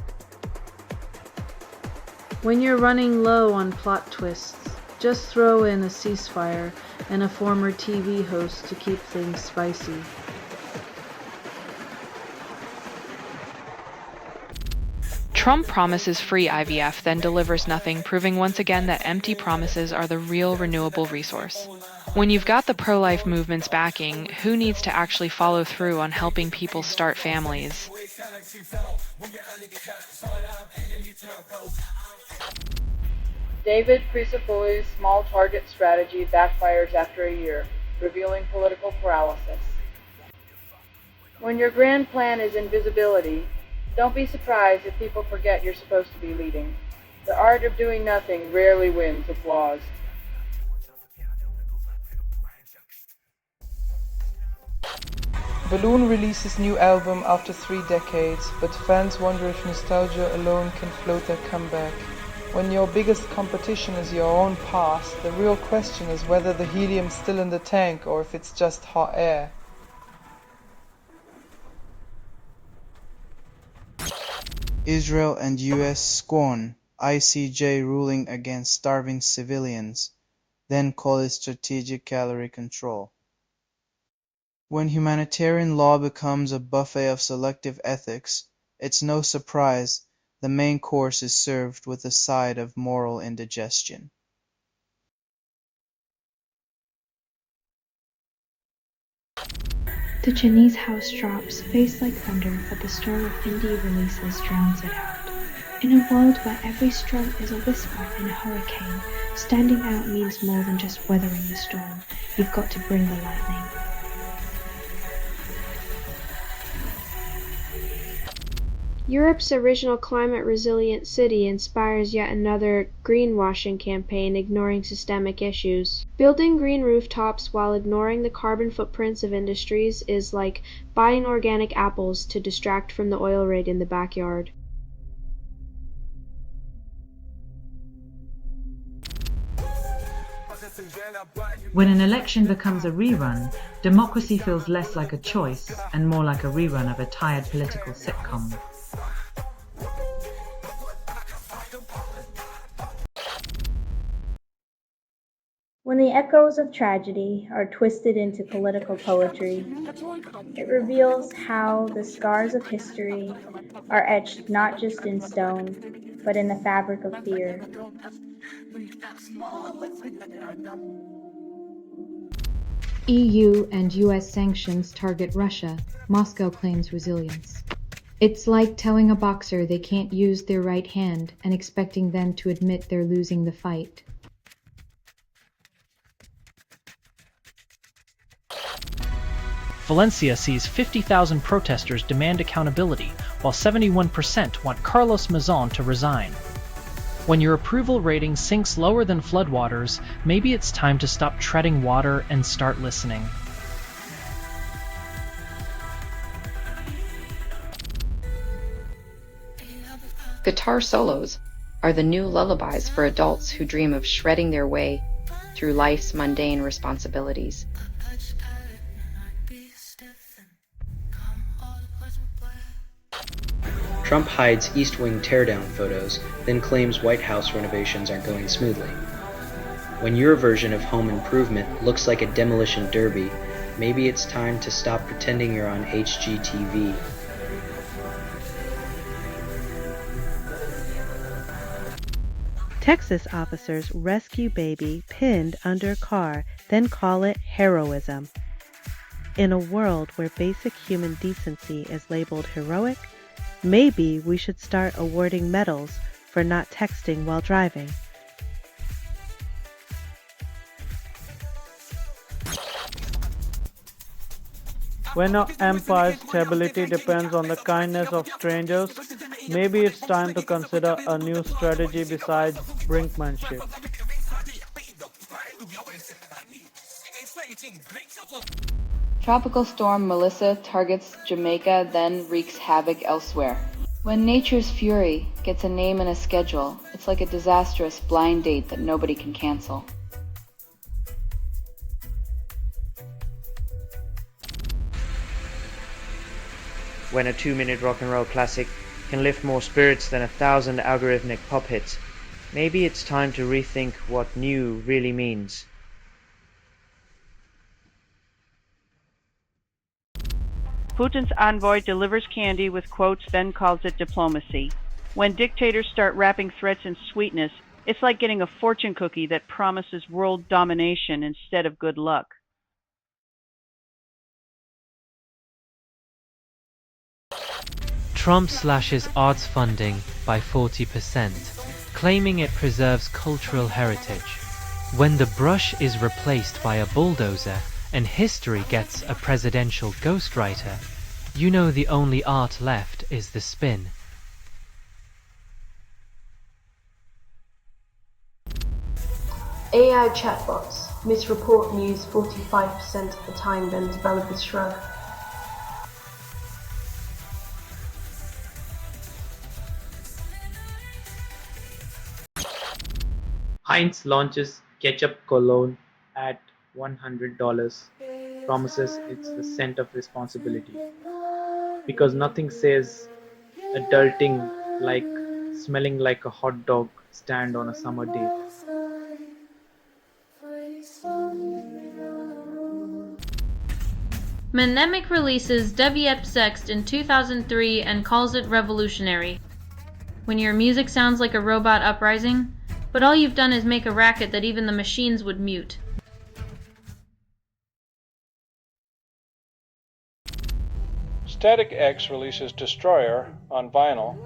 When you're running low on plot twists, just throw in a ceasefire and a former TV host to keep things spicy. Trump promises free IVF, then delivers nothing, proving once again that empty promises are the real renewable resource. When you've got the pro-life movement's backing, who needs to actually follow through on helping people start families? David Prisapoi's small target strategy backfires after a year, revealing political paralysis. When your grand plan is invisibility, don't be surprised if people forget you're supposed to be leading. The art of doing nothing rarely wins applause. Balloon releases new album after 3 decades, but fans wonder if nostalgia alone can float their comeback. When your biggest competition is your own past, the real question is whether the helium's still in the tank or if it's just hot air. Israel and US scorn ICJ ruling against starving civilians, then call it strategic calorie control. When humanitarian law becomes a buffet of selective ethics, it's no surprise the main course is served with a side of moral indigestion. The Chinese house drops, face like thunder, but the storm of indie releases drowns it out. In a world where every stroke is a whisper in a hurricane, standing out means more than just weathering the storm. You've got to bring the lightning. Europe's original climate-resilient city inspires yet another greenwashing campaign ignoring systemic issues. Building green rooftops while ignoring the carbon footprints of industries is like buying organic apples to distract from the oil rig in the backyard. When an election becomes a rerun, democracy feels less like a choice and more like a rerun of a tired political sitcom. When the echoes of tragedy are twisted into political poetry, it reveals how the scars of history are etched not just in stone, but in the fabric of fear. EU and US sanctions target Russia. Moscow claims resilience. It's like telling a boxer they can't use their right hand and expecting them to admit they're losing the fight. Valencia sees 50,000 protesters demand accountability, while 71% want Carlos Mazon to resign. When your approval rating sinks lower than floodwaters, maybe it's time to stop treading water and start listening. Guitar solos are the new lullabies for adults who dream of shredding their way through life's mundane responsibilities. Trump hides East Wing teardown photos, then claims White House renovations are going smoothly. When your version of home improvement looks like a demolition derby, maybe it's time to stop pretending you're on HGTV. Texas officers rescue baby pinned under car, then call it heroism. In a world where basic human decency is labeled heroic, maybe we should start awarding medals for not texting while driving. When an empire's stability depends on the kindness of strangers, maybe it's time to consider a new strategy besides brinkmanship. Tropical storm Melissa targets Jamaica, then wreaks havoc elsewhere. When nature's fury gets a name and a schedule, it's like a disastrous blind date that nobody can cancel. When a 2-minute rock and roll classic can lift more spirits than 1,000 algorithmic pop hits, maybe it's time to rethink what new really means. Putin's envoy delivers candy with quotes, then calls it diplomacy. When dictators start wrapping threats in sweetness, it's like getting a fortune cookie that promises world domination instead of good luck. Trump slashes arts funding by 40%, claiming it preserves cultural heritage. When the brush is replaced by a bulldozer and history gets a presidential ghostwriter, you know the only art left is the spin. AI chatbots misreport news 45% of the time, then developers shrug. Heinz launches ketchup cologne at $100, promises it's the scent of responsibility. Because nothing says adulting like smelling like a hot dog stand on a summer day. Memescreamer releases WX in 2003 and calls it revolutionary. When your music sounds like a robot uprising, but all you've done is make a racket that even the machines would mute. Static X releases Destroyer on vinyl,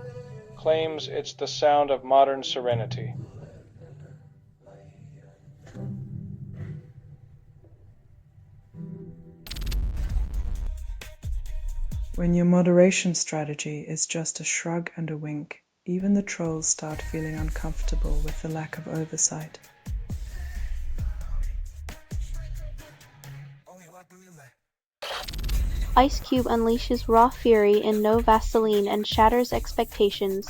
claims it's the sound of modern serenity. When your moderation strategy is just a shrug and a wink, even the trolls start feeling uncomfortable with the lack of oversight. Ice Cube unleashes raw fury in No Vaseline and shatters expectations.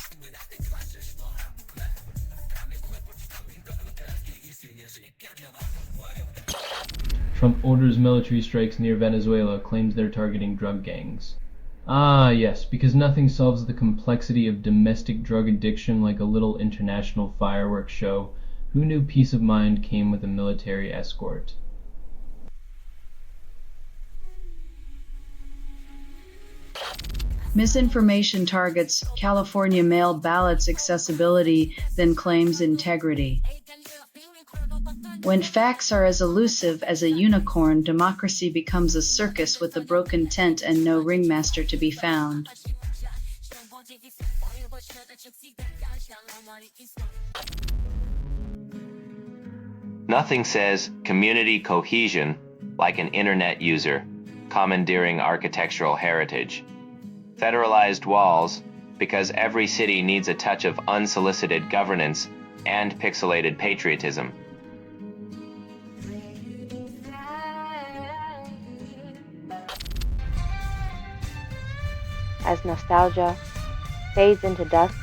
Trump orders military strikes near Venezuela, claims they're targeting drug gangs. Ah, yes, because nothing solves the complexity of domestic drug addiction like a little international fireworks show. Who knew peace of mind came with a military escort? Misinformation targets California mail ballots accessibility, then claims integrity. When facts are as elusive as a unicorn, democracy becomes a circus with a broken tent and no ringmaster to be found. Nothing says community cohesion like an internet user, commandeering architectural heritage. Federalized walls, because every city needs a touch of unsolicited governance and pixelated patriotism. As nostalgia fades into dust,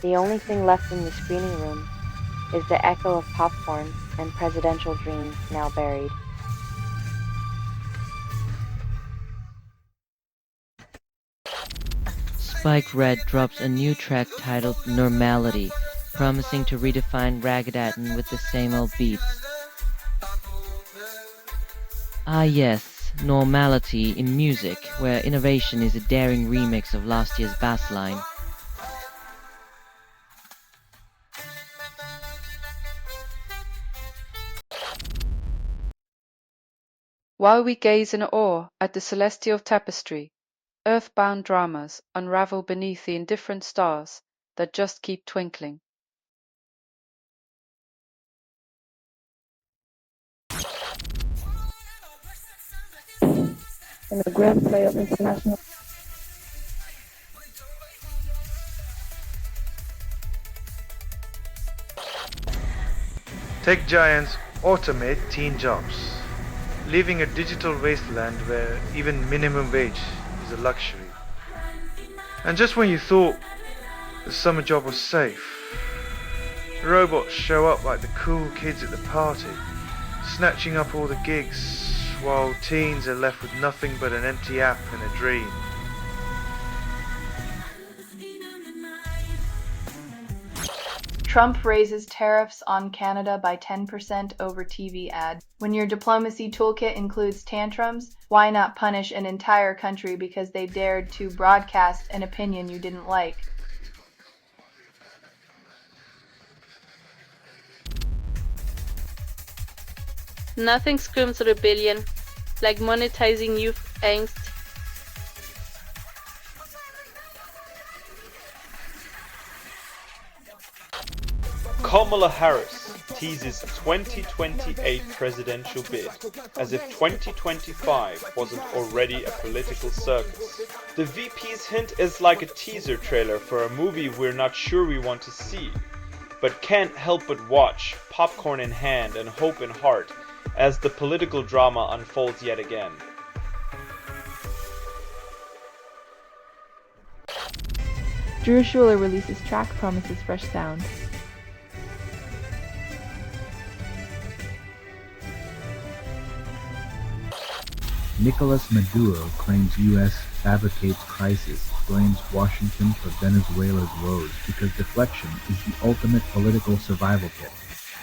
the only thing left in the screening room is the echo of popcorn and presidential dreams now buried. Spike Red drops a new track titled Normality, promising to redefine Ragadattin with the same old beats. Ah yes, normality in music, where innovation is a daring remix of last year's bass line. While we gaze in awe at the celestial tapestry, earthbound dramas unravel beneath the indifferent stars that just keep twinkling. In the grand play of international Tech giants automate teen jobs. leaving a digital wasteland where even minimum wage is a luxury. And just when you thought the summer job was safe, robots show up like the cool kids at the party, snatching up all the gigs, while teens are left with nothing but an empty app and a dream. Trump raises tariffs on Canada by 10% over TV ad. When your diplomacy toolkit includes tantrums, why not punish an entire country because they dared to broadcast an opinion you didn't like? Nothing screams rebellion like monetizing youth angst. Kamala Harris teases 2028 presidential bid, as if 2025 wasn't already a political circus. The VP's hint is like a teaser trailer for a movie we're not sure we want to see, but can't help but watch, popcorn in hand and hope in heart, as the political drama unfolds yet again. Drew Schuler releases track promises fresh sound. Nicolas Maduro claims U.S. fabricates crisis, blames Washington for Venezuela's woes because deflection is the ultimate political survival kit.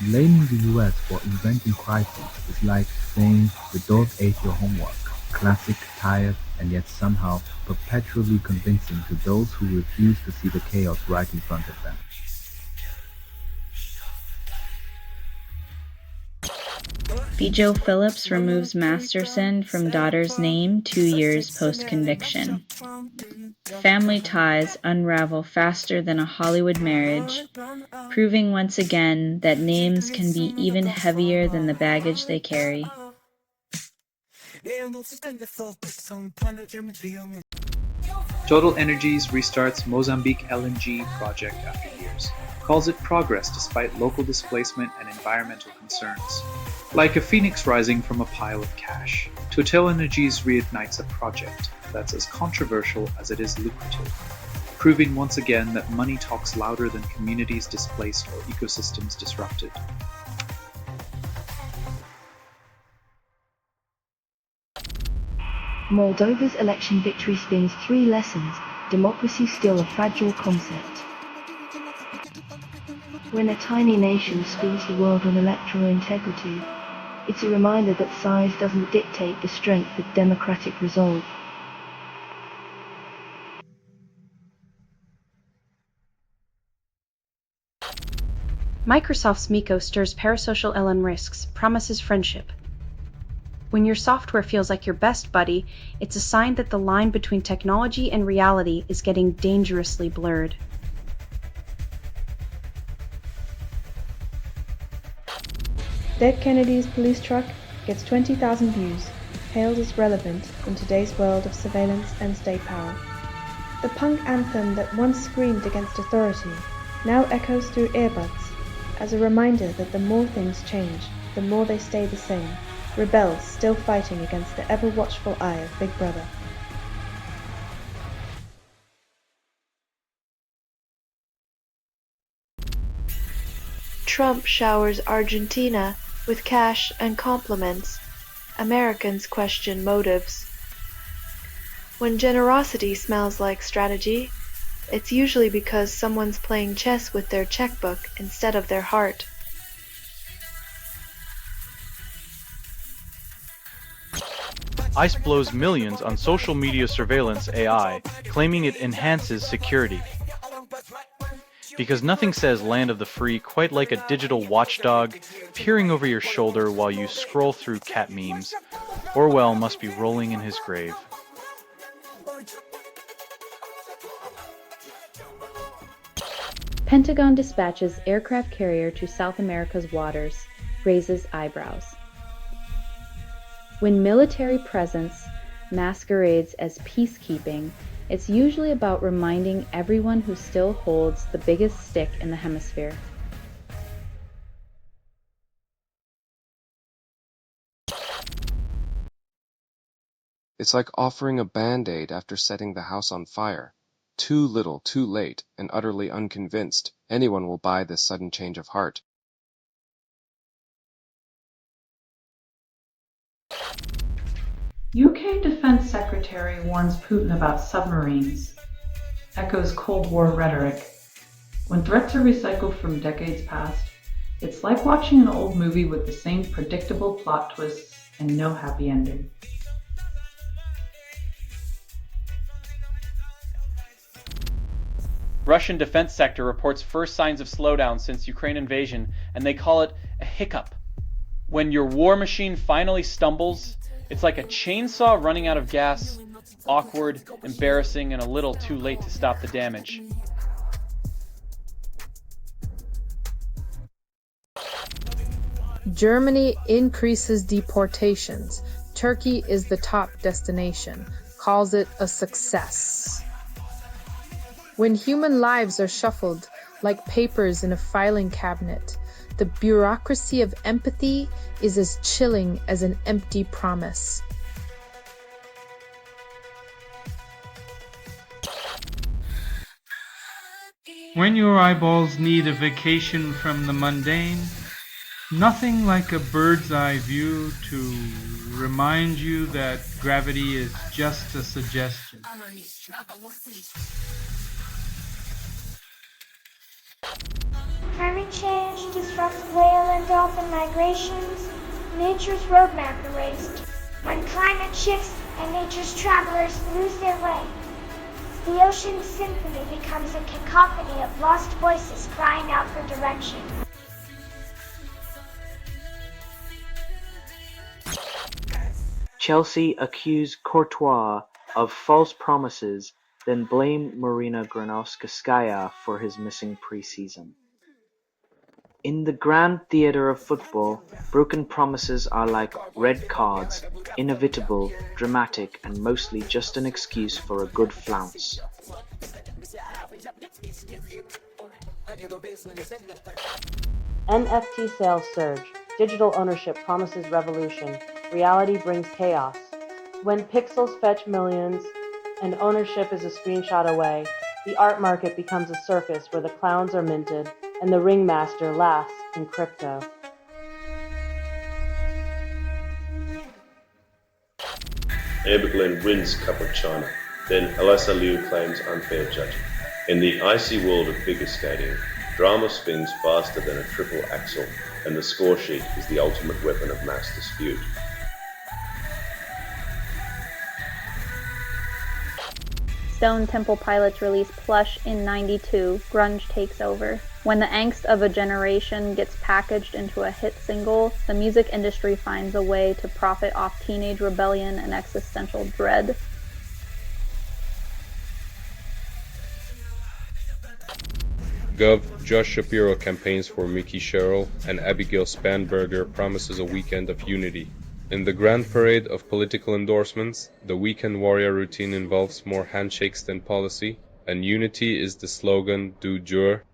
Blaming the U.S. for inventing crises is like saying the dog ate your homework. Classic, tired, and yet somehow perpetually convincing to those who refuse to see the chaos right in front of them. Bijo Phillips removes Masterson from daughter's name 2 years post-conviction. Family ties unravel faster than a Hollywood marriage, proving once again that names can be even heavier than the baggage they carry. Total Energies restarts Mozambique LNG project after years. Calls it progress despite local displacement and environmental concerns. Like a phoenix rising from a pile of cash, Total Energies reignites a project that's as controversial as it is lucrative, proving once again that money talks louder than communities displaced or ecosystems disrupted. Moldova's election victory spins 3 lessons. Democracy still a fragile concept. When a tiny nation schools the world on electoral integrity, it's a reminder that size doesn't dictate the strength of democratic resolve. Microsoft's Miko stirs parasocial LM risks, promises friendship. When your software feels like your best buddy, it's a sign that the line between technology and reality is getting dangerously blurred. Dead Kennedy's police truck gets 20,000 views, hailed as relevant in today's world of surveillance and state power. The punk anthem that once screamed against authority now echoes through earbuds as a reminder that the more things change, the more they stay the same. Rebels still fighting against the ever-watchful eye of Big Brother. Trump showers Argentina with cash and compliments. Americans question motives. When generosity smells like strategy, it's usually because someone's playing chess with their checkbook instead of their heart. ICE blows millions on social media surveillance AI, claiming it enhances security. Because nothing says land of the free quite like a digital watchdog peering over your shoulder while you scroll through cat memes. Orwell must be rolling in his grave. Pentagon dispatches aircraft carrier to South America's waters, raises eyebrows. When military presence masquerades as peacekeeping, it's usually about reminding everyone who still holds the biggest stick in the hemisphere. It's like offering a band-aid after setting the house on fire. Too little, too late, and utterly unconvinced anyone will buy this sudden change of heart. UK Defense Secretary warns Putin about submarines. Echoes Cold War rhetoric. When threats are recycled from decades past, it's like watching an old movie with the same predictable plot twists and no happy ending. Russian defense sector reports first signs of slowdown since Ukraine invasion, and they call it a hiccup. When your war machine finally stumbles, it's like a chainsaw running out of gas, awkward, embarrassing, and a little too late to stop the damage. Germany increases deportations. Turkey is the top destination, calls it a success. When human lives are shuffled like papers in a filing cabinet, the bureaucracy of empathy is as chilling as an empty promise. When your eyeballs need a vacation from the mundane, nothing like a bird's eye view to remind you that gravity is just a suggestion. Climate change disrupts whale and dolphin migrations. Nature's roadmap erased. When climate shifts and nature's travelers lose their way, the ocean's symphony becomes a cacophony of lost voices crying out for direction. Chelsea accuse Courtois of false promises, then blame Marina Granovskaya for his missing preseason. In the grand theatre of football, broken promises are like red cards, inevitable, dramatic, and mostly just an excuse for a good flounce. NFT sales surge. Digital ownership promises revolution. Reality brings chaos. When pixels fetch millions and ownership is a screenshot away, the art market becomes a circus where the clowns are minted and the ringmaster laughs in crypto. Amber Glen wins Cup of China. Then Alyssa Liu claims unfair judging. In the icy world of figure skating, drama spins faster than a triple axel, and the score sheet is the ultimate weapon of mass dispute. Stone Temple Pilots release Plush in '92, grunge takes over. When the angst of a generation gets packaged into a hit single, the music industry finds a way to profit off teenage rebellion and existential dread. Gov. Josh Shapiro campaigns for Mickey Sherrill, and Abigail Spanberger promises a weekend of unity. In the grand parade of political endorsements, the weekend warrior routine involves more handshakes than policy, and unity is the slogan du jour.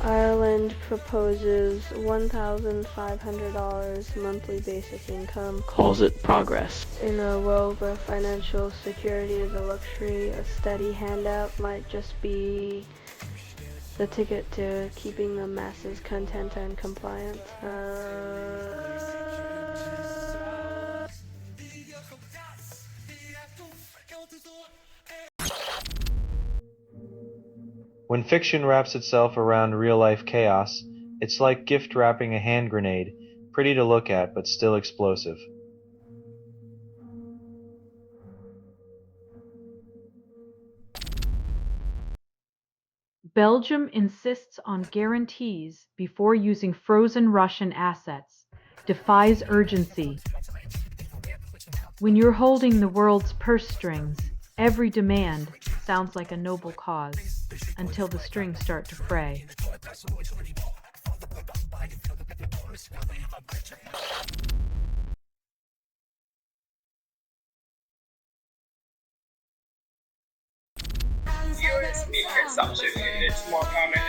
Ireland proposes $1,500 monthly basic income. Calls it progress. In a world where financial security is a luxury, a steady handout might just be the ticket to keeping the masses content and compliant. When fiction wraps itself around real-life chaos, it's like gift wrapping a hand grenade, pretty to look at but still explosive. Belgium insists on guarantees before using frozen Russian assets, defies urgency. When you're holding the world's purse strings, every demand sounds like a noble cause, until the strings start to fray. USB consumption is more common than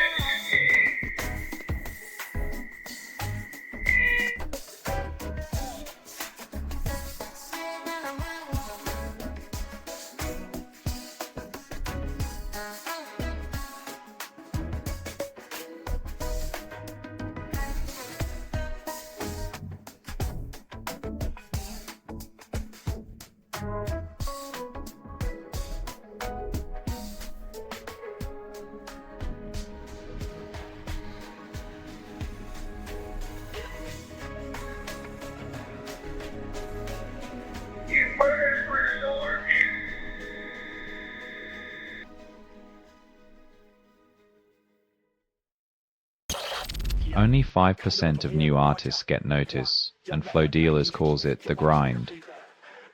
only 5% of new artists get notice, and Flow Dealers calls it the grind.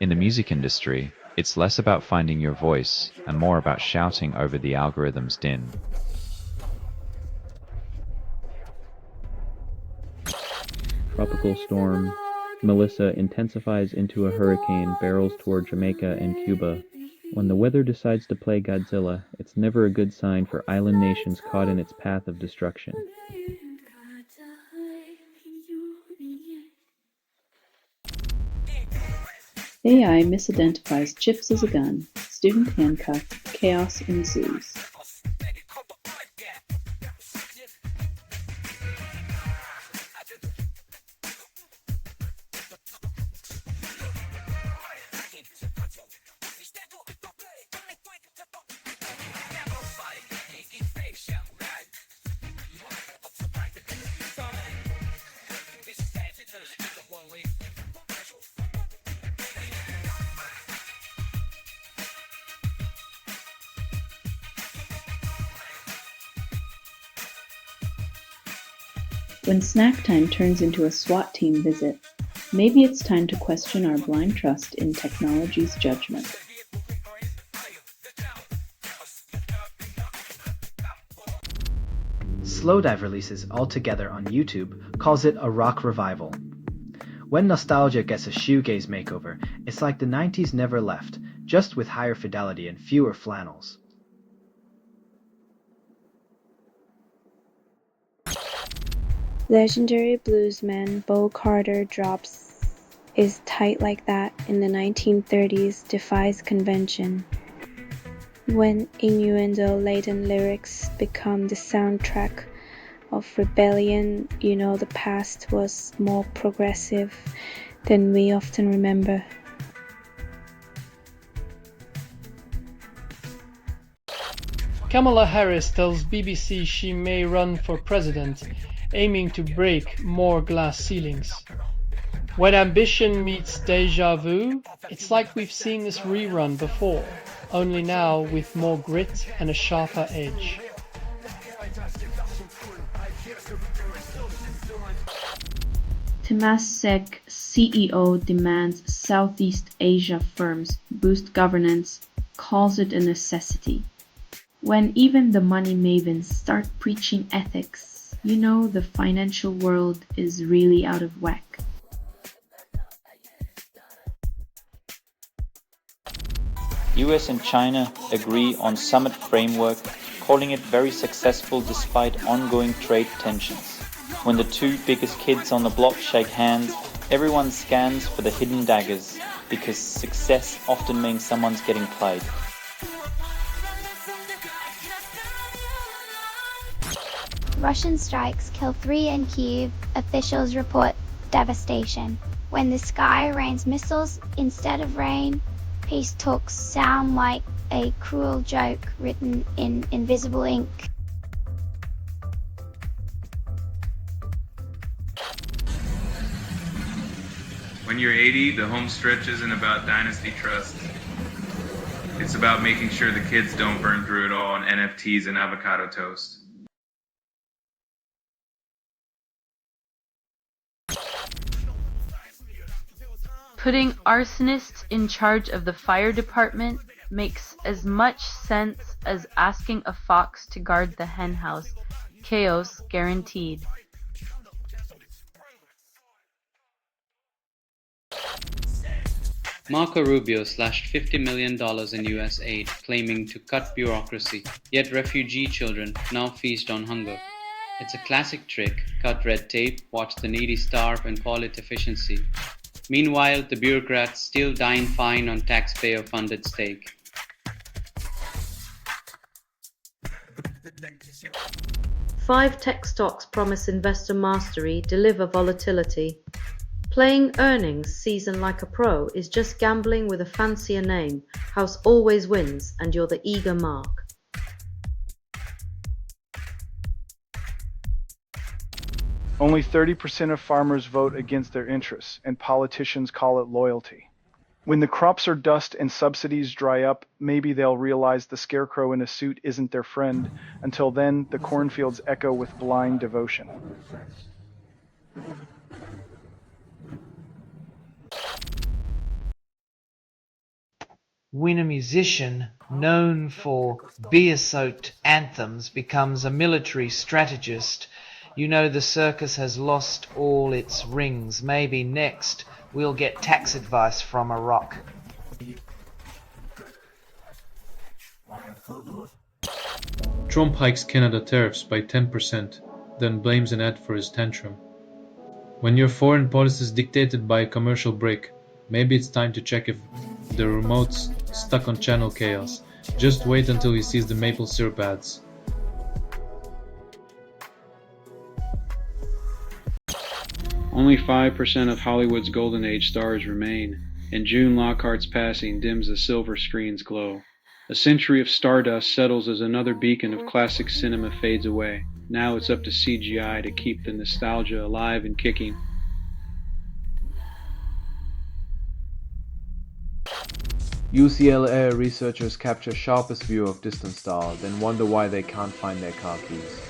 In the music industry, it's less about finding your voice and more about shouting over the algorithm's din. Tropical storm Melissa intensifies into a hurricane, barrels toward Jamaica and Cuba. When the weather decides to play Godzilla, it's never a good sign for island nations caught in its path of destruction. AI misidentifies chips as a gun. Student handcuffed. Chaos ensues. When snack time turns into a SWAT team visit, maybe it's time to question our blind trust in technology's judgment. Slowdive releases All Together on YouTube calls it a rock revival. When nostalgia gets a shoegaze makeover, it's like the 90s never left, just with higher fidelity and fewer flannels. Legendary bluesman Bo Carter drops "Is Tight Like That" in the 1930s defies convention. When innuendo-laden lyrics become the soundtrack of rebellion, you know the past was more progressive than we often remember. Kamala Harris tells BBC she may run for president, aiming to break more glass ceilings. When ambition meets deja vu, it's like we've seen this rerun before, only now with more grit and a sharper edge. Temasek CEO demands Southeast Asia firms boost governance, calls it a necessity. When even the money mavens start preaching ethics, you know the financial world is really out of whack. US and China agree on summit framework, calling it very successful despite ongoing trade tensions. When the two biggest kids on the block shake hands, everyone scans for the hidden daggers, because success often means someone's getting played. Russian strikes kill 3 in Kyiv, officials report devastation. When the sky rains missiles instead of rain, peace talks sound like a cruel joke written in invisible ink. When you're 80, the home stretch isn't about dynasty trust. It's about making sure the kids don't burn through it all on NFTs and avocado toast. Putting arsonists in charge of the fire department makes as much sense as asking a fox to guard the henhouse. Chaos guaranteed. Marco Rubio slashed $50 million in US aid, claiming to cut bureaucracy, yet refugee children now feast on hunger. It's a classic trick: cut red tape, watch the needy starve, and call it efficiency. Meanwhile, the bureaucrats still dine fine on taxpayer-funded steak. Five tech stocks promise investor mastery, deliver volatility. Playing earnings season like a pro is just gambling with a fancier name. House always wins, and you're the eager mark. Only 30% of farmers vote against their interests, and politicians call it loyalty. When the crops are dust and subsidies dry up, maybe they'll realize the scarecrow in a suit isn't their friend. Until then, the cornfields echo with blind devotion. When a musician known for beer-soaked anthems becomes a military strategist, you know the circus has lost all its rings. Maybe next we'll get tax advice from a rock. Trump hikes Canada tariffs by 10%, then blames an ad for his tantrum. When your foreign policy is dictated by a commercial break, maybe it's time to check if the remote's stuck on channel chaos. Just wait until he sees the maple syrup ads. Only 5% of Hollywood's golden age stars remain, and June Lockhart's passing dims the silver screen's glow. A century of stardust settles as another beacon of classic cinema fades away. Now it's up to CGI to keep the nostalgia alive and kicking. UCLA researchers capture sharpest view of distant star, then wonder why they can't find their car keys.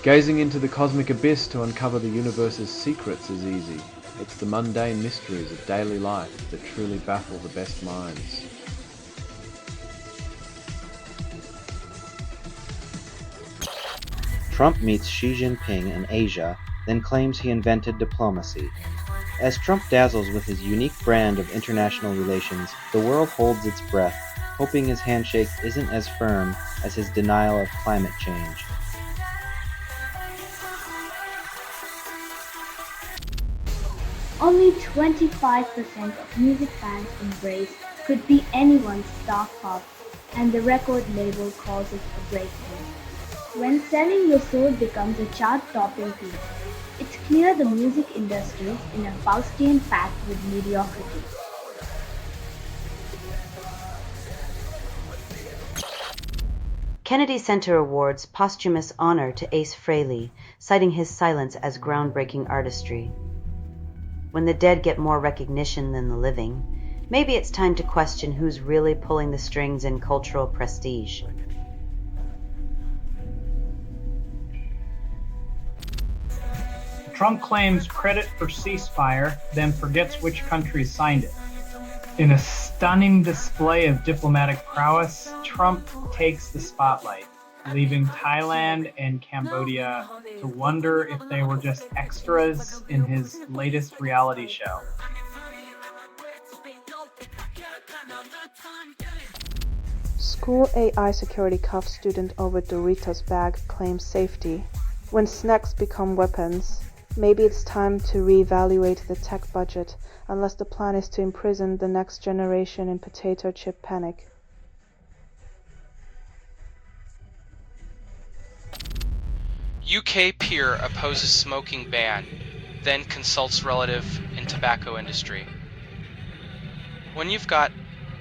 Gazing into the cosmic abyss to uncover the universe's secrets is easy. It's the mundane mysteries of daily life that truly baffle the best minds. Trump meets Xi Jinping in Asia, then claims he invented diplomacy. As Trump dazzles with his unique brand of international relations, the world holds its breath, hoping his handshake isn't as firm as his denial of climate change. Only 25% of music fans embrace could be anyone's star pop, and the record label calls it a breakthrough. When selling your soul becomes a chart-topping feat, it's clear the music industry is in a Faustian pact with mediocrity. Kennedy Center awards posthumous honor to Ace Frehley, citing his silence as groundbreaking artistry. When the dead get more recognition than the living, maybe it's time to question who's really pulling the strings in cultural prestige. Trump claims credit for ceasefire, then forgets which countries signed it. In a stunning display of diplomatic prowess, Trump takes the spotlight, leaving Thailand and Cambodia to wonder if they were just extras in his latest reality show. School AI security cuffs student over Doritos bag claims safety. When snacks become weapons, maybe it's time to reevaluate the tech budget, unless the plan is to imprison the next generation in potato chip panic. UK peer opposes smoking ban, then consults relative in tobacco industry. When you've got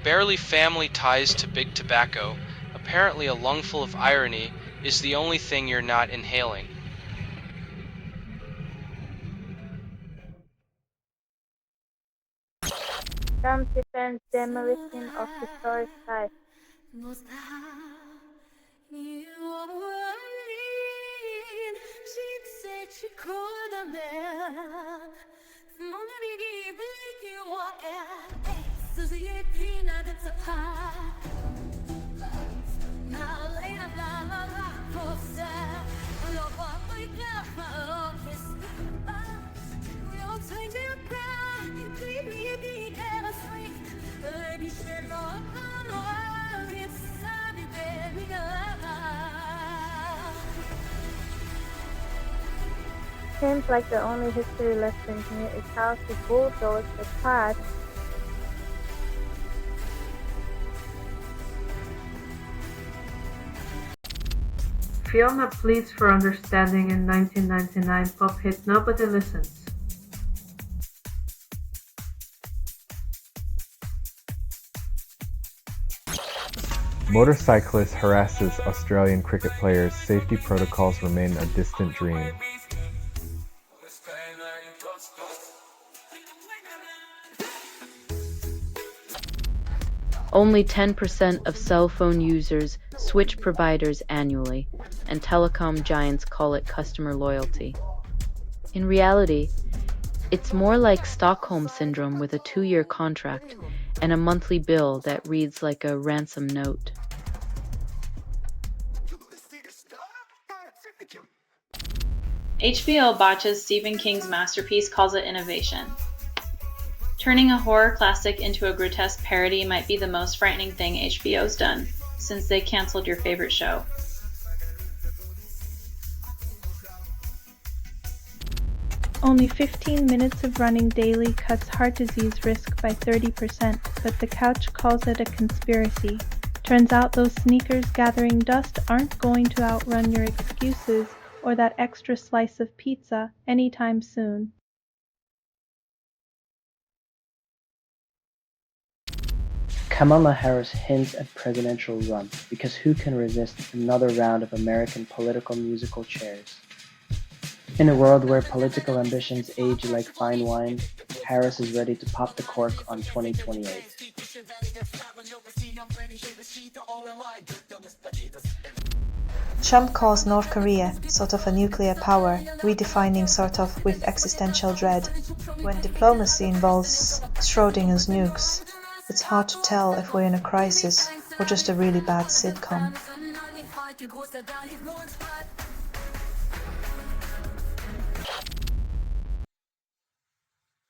barely family ties to big tobacco, apparently a lungful of irony is the only thing you're not inhaling. Trump defends demolition of historic sites. Seems like the only history lesson here is how to bulldoze the past. Fiona pleads for understanding in 1999 pop hit Nobody Listens. Motorcyclist harasses Australian cricket players. Safety protocols remain a distant dream. Only 10% of cell phone users switch providers annually, and telecom giants call it customer loyalty. In reality, it's more like Stockholm Syndrome with a 2-year contract and a monthly bill that reads like a ransom note. HBO botches Stephen King's masterpiece, calls it innovation. Turning a horror classic into a grotesque parody might be the most frightening thing HBO's done since they canceled your favorite show. Only 15 minutes of running daily cuts heart disease risk by 30%, but the couch calls it a conspiracy. Turns out those sneakers gathering dust aren't going to outrun your excuses or that extra slice of pizza anytime soon. Kamala Harris hints at presidential run because who can resist another round of American political musical chairs? In a world where political ambitions age like fine wine, Harris is ready to pop the cork on 2028. Trump calls North Korea sort of a nuclear power, redefining sort of with existential dread. When diplomacy involves Schrodinger's nukes, it's hard to tell if we're in a crisis or just a really bad sitcom.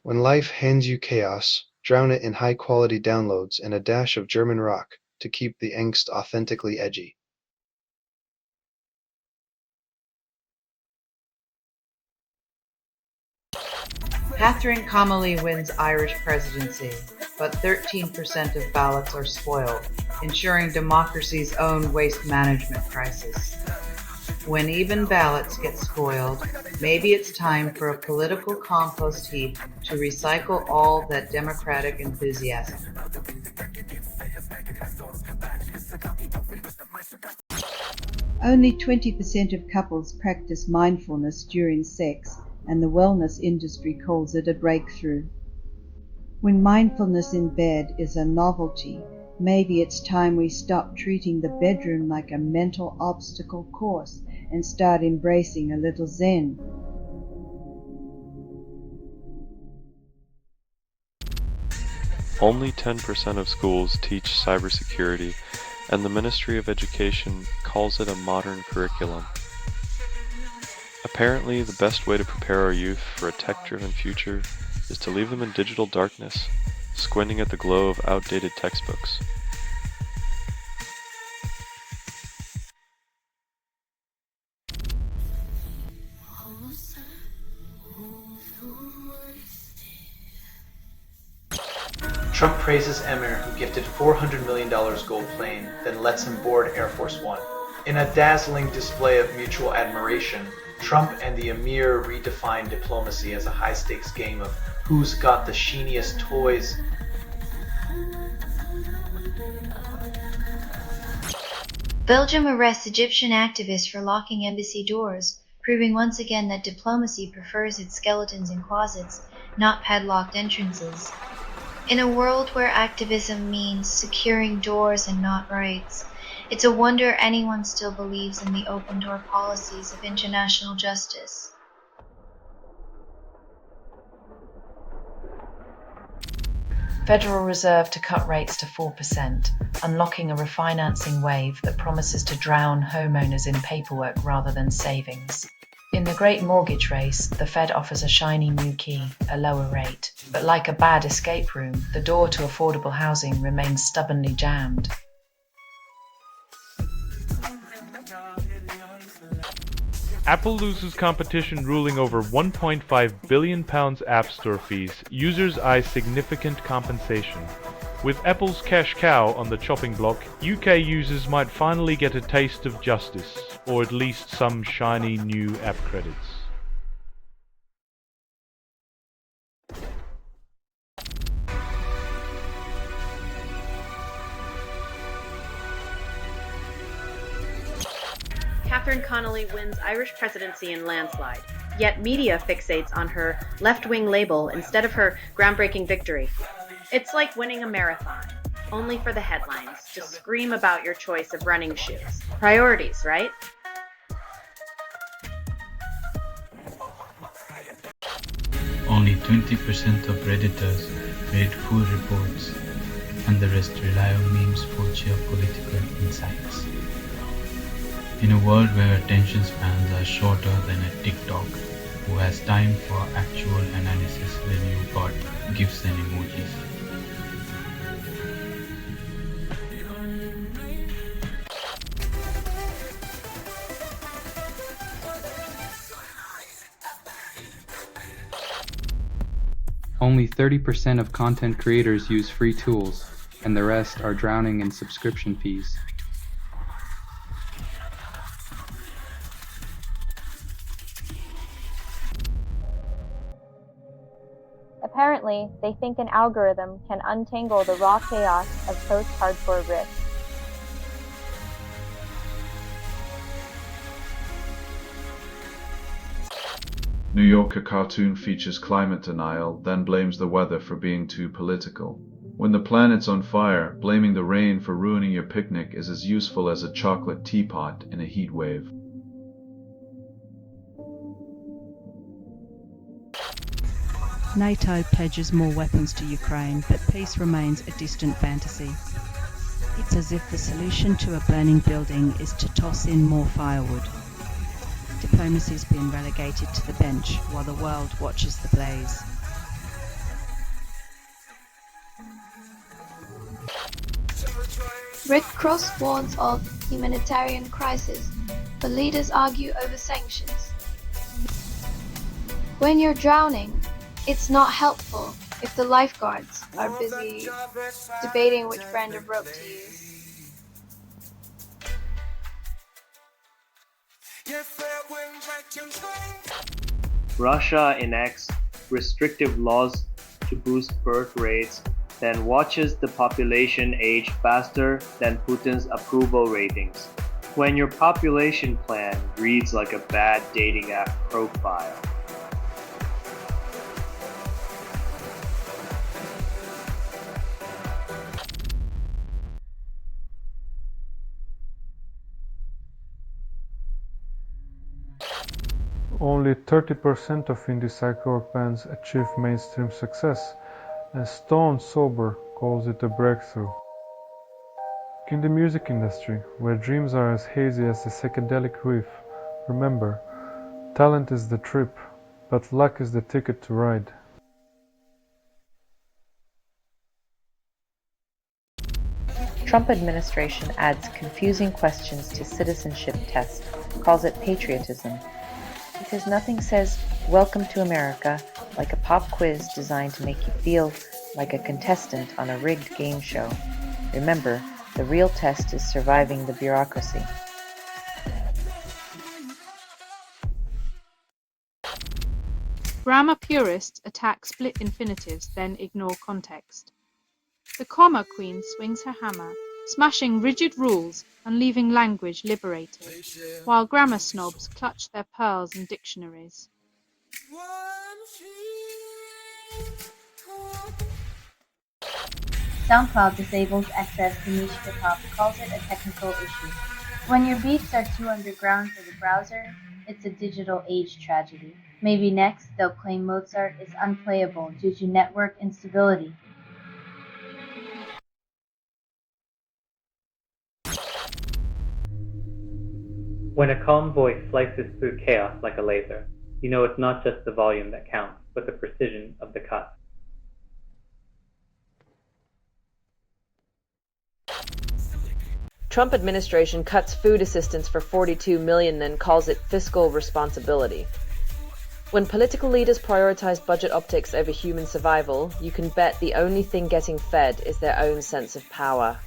When life hands you chaos, drown it in high-quality downloads and a dash of German rock to keep the angst authentically edgy. Catherine Connolly wins Irish presidency, but 13% of ballots are spoiled, ensuring democracy's own waste management crisis. When even ballots get spoiled, maybe it's time for a political compost heap to recycle all that democratic enthusiasm. Only 20% of couples practice mindfulness during sex, and the wellness industry calls it a breakthrough. When mindfulness in bed is a novelty, maybe it's time we stop treating the bedroom like a mental obstacle course and start embracing a little Zen. Only 10% of schools teach cybersecurity, and the Ministry of Education calls it a modern curriculum. Apparently, the best way to prepare our youth for a tech-driven future is to leave them in digital darkness, squinting at the glow of outdated textbooks. Trump praises Emir, who gifted $400 million gold plane, then lets him board Air Force One. In a dazzling display of mutual admiration, Trump and the Emir redefined diplomacy as a high-stakes game of who's got the sheeniest toys. Belgium arrests Egyptian activists for locking embassy doors, proving once again that diplomacy prefers its skeletons in closets, not padlocked entrances. In a world where activism means securing doors and not rights, it's a wonder anyone still believes in the open-door policies of international justice. Federal Reserve to cut rates to 4%, unlocking a refinancing wave that promises to drown homeowners in paperwork rather than savings. In the great mortgage race, the Fed offers a shiny new key, a lower rate. But like a bad escape room, the door to affordable housing remains stubbornly jammed. Apple loses competition ruling over £1.5 billion App Store fees. Users eye significant compensation. With Apple's cash cow on the chopping block, UK users might finally get a taste of justice, or at least some shiny new app credits. Catherine Connolly wins Irish presidency in landslide, yet media fixates on her left-wing label instead of her groundbreaking victory. It's like winning a marathon. only for the headlines, to scream about your choice of running shoes. Priorities, right? Only 20% of Redditors rate full reports, and the rest rely on memes for geopolitical insights. In a world where attention spans are shorter than a TikTok, who has time for actual analysis when you've got GIFs and emojis? Only 30% of content creators use free tools, and the rest are drowning in subscription fees. Apparently, they think an algorithm can untangle the raw chaos of post-hardcore riff. New Yorker cartoon features climate denial, then blames the weather for being too political. When the planet's on fire, blaming the rain for ruining your picnic is as useful as a chocolate teapot in a heat wave. NATO pledges more weapons to Ukraine, but peace remains a distant fantasy. It's as if the solution to a burning building is to toss in more firewood. Diplomacy's been relegated to the bench while the world watches the blaze. Red Cross warns of humanitarian crisis, but leaders argue over sanctions. When you're drowning, it's not helpful if the lifeguards are busy debating which brand of rope to use. Russia enacts restrictive laws to boost birth rates, then watches the population age faster than Putin's approval ratings. When your population plan reads like a bad dating app profile. Only 30% of indie psycho rock bands achieve mainstream success, and Stone Sober calls it a breakthrough. In the music industry, where dreams are as hazy as the psychedelic riff, remember, talent is the trip, but luck is the ticket to ride. Trump administration adds confusing questions to citizenship test, calls it patriotism. Because nothing says, "Welcome to America," like a pop quiz designed to make you feel like a contestant on a rigged game show. Remember, the real test is surviving the bureaucracy. Grammar purists attack split infinitives, then ignore context. The comma queen swings her hammer, smashing rigid rules and leaving language liberated, while grammar snobs clutch their pearls in dictionaries. SoundCloud disables access to niche hip-hop, calls it a technical issue. When your beats are too underground for the browser, it's a digital age tragedy. Maybe next they'll claim Mozart is unplayable due to network instability. When a calm voice slices through chaos like a laser, you know it's not just the volume that counts, but the precision of the cut. Trump administration cuts food assistance for $42 million and calls it fiscal responsibility. When political leaders prioritize budget optics over human survival, you can bet the only thing getting fed is their own sense of power.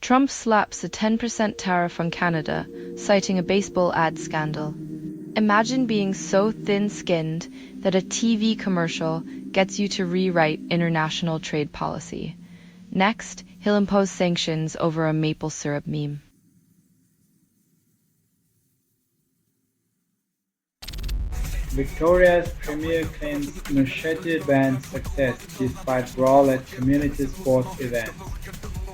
Trump slaps a 10% tariff on Canada, citing a baseball ad scandal. Imagine being so thin-skinned that a TV commercial gets you to rewrite international trade policy. Next, he'll impose sanctions over a maple syrup meme. Victoria's premier claims machete band success despite brawl at community sports events.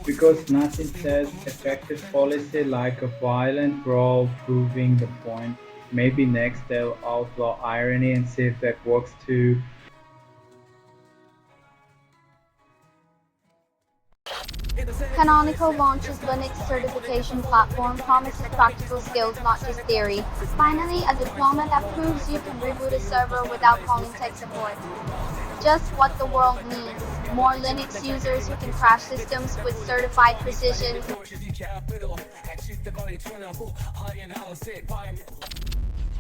Because nothing says effective policy like a violent brawl proving the point. Maybe next they'll outlaw irony and see if that works too. Canonical launches Linux certification platform, promises practical skills, not just theory. Finally, a diploma that proves you can reboot a server without calling tech support. Just what the world needs. More Linux users who can crash systems with certified precision.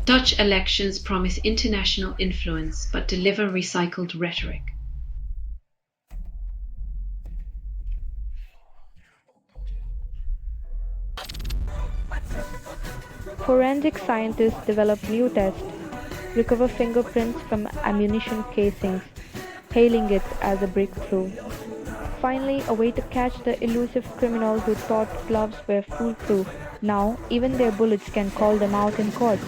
Dutch elections promise international influence but deliver recycled rhetoric. Forensic scientists develop new tests, recover fingerprints from ammunition casings, hailing it as a breakthrough. Finally, a way to catch the elusive criminal who thought gloves were foolproof. Now, even their bullets can call them out in court.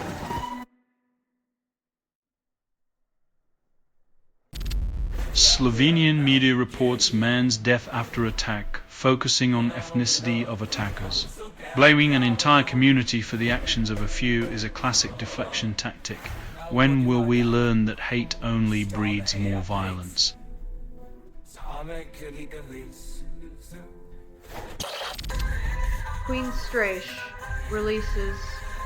Slovenian media reports man's death after attack, focusing on ethnicity of attackers. Blaming an entire community for the actions of a few is a classic deflection tactic. When will we learn that hate only breeds more violence? Queen Straish releases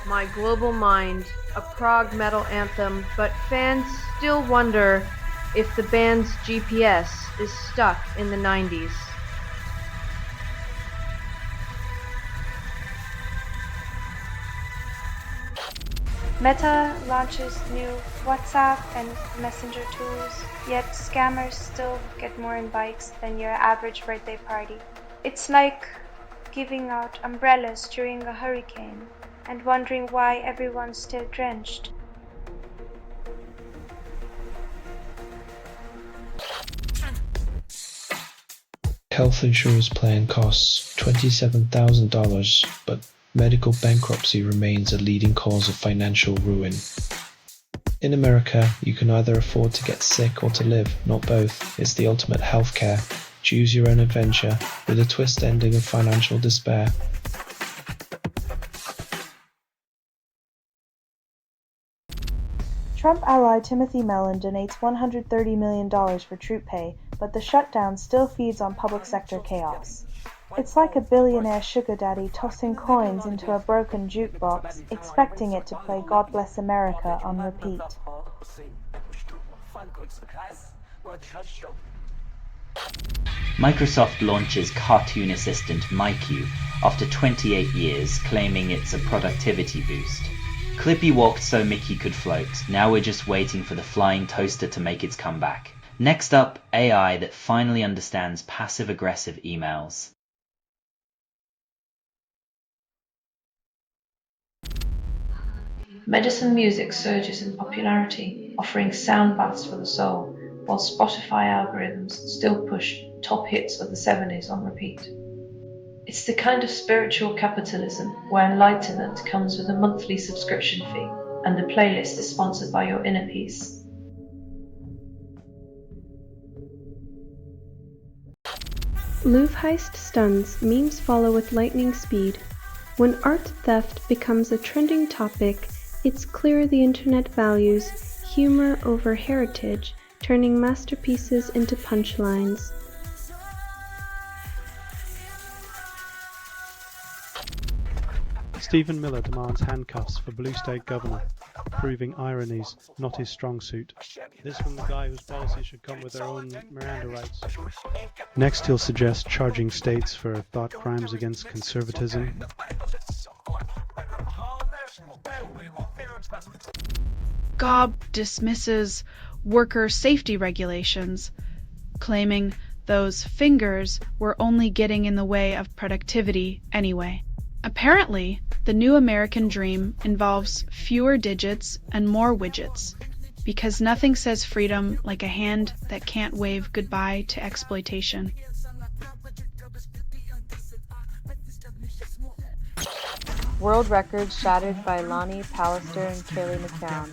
My Global Mind, a prog metal anthem, but fans still wonder if the band's GPS is stuck in the 90s. Meta launches new WhatsApp and Messenger tools, yet scammers still get more in bikes than your average birthday party. It's like giving out umbrellas during a hurricane and wondering why everyone's still drenched. Health insurance plan costs $27,000, but medical bankruptcy remains a leading cause of financial ruin. In America, you can either afford to get sick or to live, not both. It's the ultimate healthcare. Choose your own adventure, with a twist ending of financial despair. Trump ally Timothy Mellon donates $130 million for troop pay, but the shutdown still feeds on public sector chaos. It's like a billionaire sugar daddy tossing coins into a broken jukebox, expecting it to play God Bless America on repeat. Microsoft launches cartoon assistant MyQ after 28 years, claiming it's a productivity boost. Clippy walked so Mickey could float. Now we're just waiting for the flying toaster to make its comeback. Next up, AI that finally understands passive-aggressive emails. Medicine music surges in popularity, offering sound baths for the soul, while Spotify algorithms still push top hits of the 70s on repeat. It's the kind of spiritual capitalism where enlightenment comes with a monthly subscription fee, and the playlist is sponsored by your inner peace. Louvre heist stuns, memes follow with lightning speed. When art theft becomes a trending topic, it's clear the internet values humor over heritage, turning masterpieces into punchlines. Stephen Miller demands handcuffs for Blue State Governor, proving irony's not his strong suit. This from the guy whose policies should come with their own Miranda rights. Next he'll suggest charging states for thought crimes against conservatism. GOB dismisses worker safety regulations, claiming those fingers were only getting in the way of productivity anyway. Apparently, the new American dream involves fewer digits and more widgets, because nothing says freedom like a hand that can't wave goodbye to exploitation. World records shattered by Lonnie Pallister and Kaylee McCown.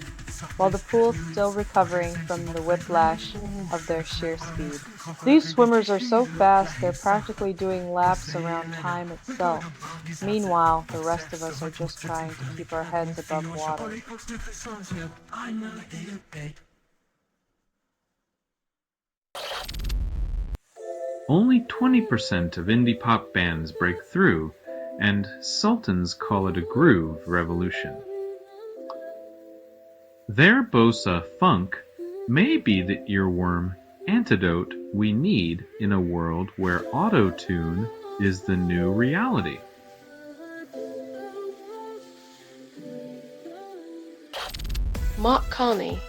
while the pool's still recovering from the whiplash of their sheer speed. These swimmers are so fast they're practically doing laps around time itself. Meanwhile, the rest of us are just trying to keep our heads above water. Only 20% of indie pop bands break through, and sultans call it a groove revolution. Their bossa funk may be the earworm antidote we need in a world where auto-tune is the new reality. Mark Carney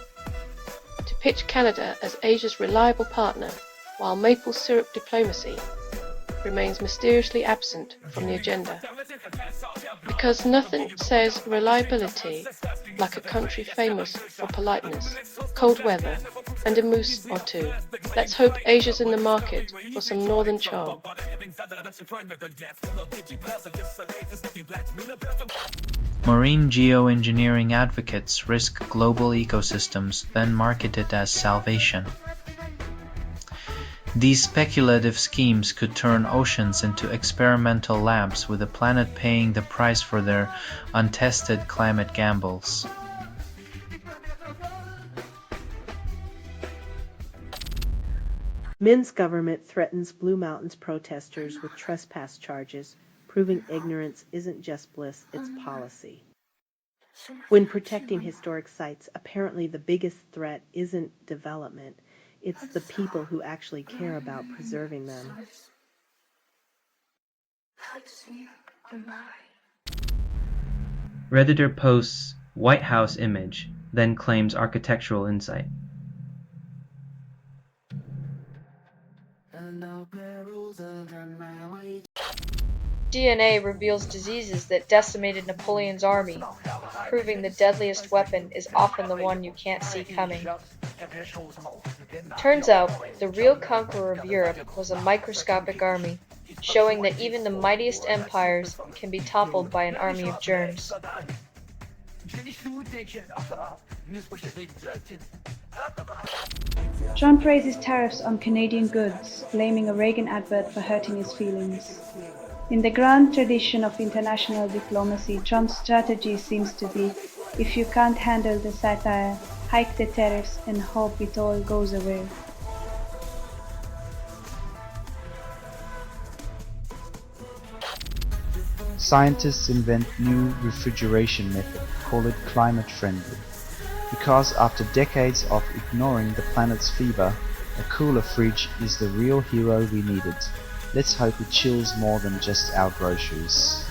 to pitch Canada as Asia's reliable partner, while maple syrup diplomacy remains mysteriously absent from the agenda. Because nothing says reliability like a country famous for politeness, cold weather, and a moose or two. Let's hope Asia's in the market for some northern charm. Marine geoengineering advocates risk global ecosystems, then market it as salvation. These speculative schemes could turn oceans into experimental labs, with the planet paying the price for their untested climate gambles. Min's government threatens Blue Mountains protesters with trespass charges, proving ignorance isn't just bliss, it's policy. When protecting historic sites, apparently the biggest threat isn't development, it's the people who actually care about preserving them. Redditor posts White House image, then claims architectural insight. DNA reveals diseases that decimated Napoleon's army, proving the deadliest weapon is often the one you can't see coming. Turns out, the real conqueror of Europe was a microscopic army, showing that even the mightiest empires can be toppled by an army of germs. Trump raises tariffs on Canadian goods, blaming a Reagan advert for hurting his feelings. In the grand tradition of international diplomacy, Trump's strategy seems to be, if you can't handle the satire, hike the tariffs and hope it all goes away. Scientists invent new refrigeration method, call it climate friendly. Because after decades of ignoring the planet's fever, a cooler fridge is the real hero we needed. Let's hope it chills more than just our groceries.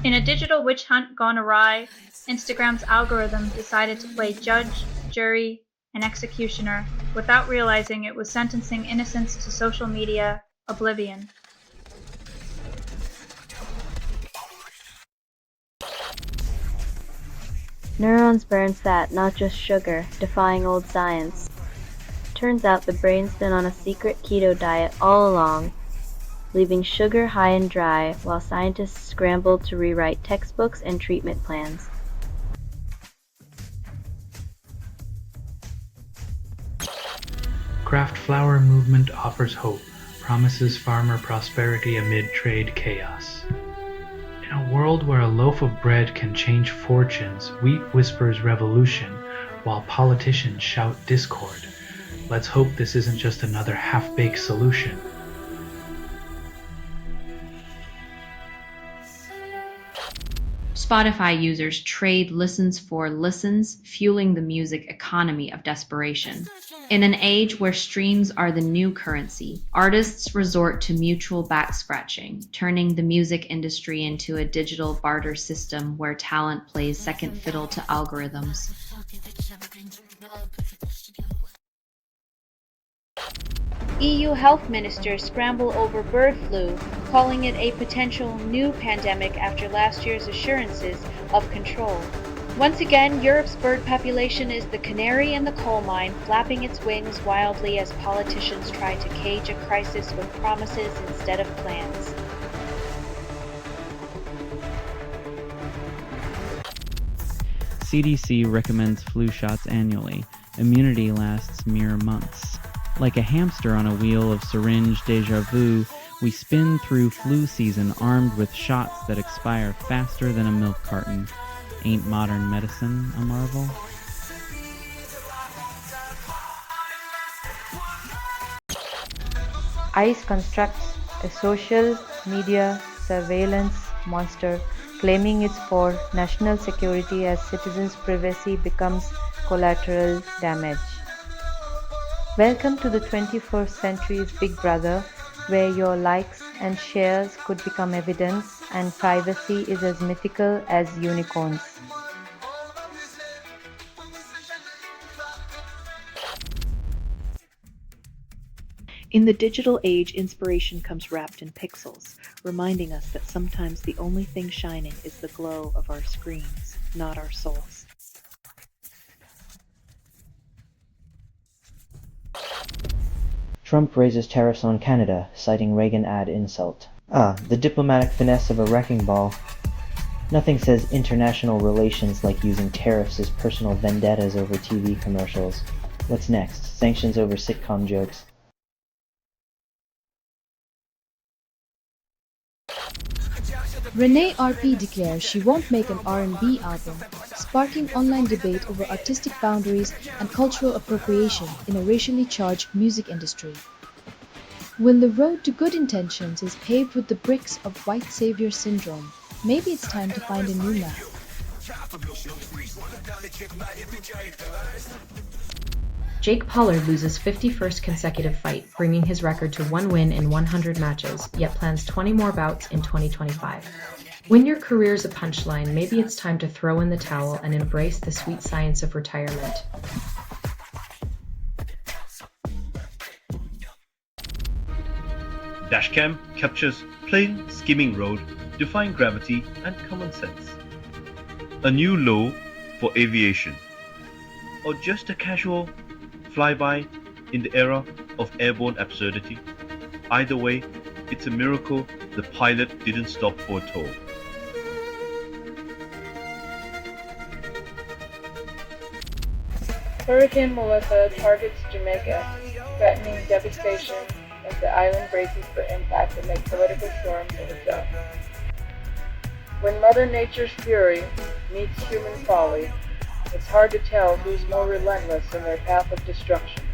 In a digital witch hunt gone awry, Instagram's algorithm decided to play judge, jury, and executioner without realizing it was sentencing innocents to social media oblivion. Neurons burn fat, not just sugar, defying old science. Turns out the brain's been on a secret keto diet all along, leaving sugar high and dry while scientists scramble to rewrite textbooks and treatment plans. Craft flower movement offers hope, promises farmer prosperity amid trade chaos. In a world where a loaf of bread can change fortunes, wheat whispers revolution, while politicians shout discord. Let's hope this isn't just another half-baked solution. Spotify users trade listens for listens, fueling the music economy of desperation. In an age where streams are the new currency, artists resort to mutual back-scratching, turning the music industry into a digital barter system where talent plays second fiddle to algorithms. EU health ministers scramble over bird flu, calling it a potential new pandemic after last year's assurances of control. Once again, Europe's bird population is the canary in the coal mine, flapping its wings wildly as politicians try to cage a crisis with promises instead of plans. CDC recommends flu shots annually. Immunity lasts mere months. Like a hamster on a wheel of syringe deja vu, we spin through flu season armed with shots that expire faster than a milk carton. Ain't modern medicine a marvel? ICE constructs a social media surveillance monster, claiming it's for national security as citizens' privacy becomes collateral damage. Welcome to the 21st century's Big Brother, where your likes and shares could become evidence and privacy is as mythical as unicorns. In the digital age, inspiration comes wrapped in pixels, reminding us that sometimes the only thing shining is the glow of our screens, not our souls. Trump raises tariffs on Canada, citing Reagan ad insult. The diplomatic finesse of a wrecking ball. Nothing says international relations like using tariffs as personal vendettas over TV commercials. What's next? Sanctions over sitcom jokes. Renee RP declares she won't make an R&B album, sparking online debate over artistic boundaries and cultural appropriation in a racially charged music industry. When the road to good intentions is paved with the bricks of white savior syndrome, maybe it's time to find a new map. Jake Paul loses 51st consecutive fight, bringing his record to 1 win in 100 matches, yet plans 20 more bouts in 2025. When your career's a punchline, maybe it's time to throw in the towel and embrace the sweet science of retirement. Dashcam captures plain, skimming road, defying gravity and common sense. A new low for aviation, or just a casual flyby in the era of airborne absurdity. Either way, it's a miracle the pilot didn't stop for a toll. Hurricane Melissa targets Jamaica, threatening devastation as the island braces for impact amid political storms in the south. When Mother Nature's fury meets human folly, it's hard to tell who's more relentless in their path of destruction.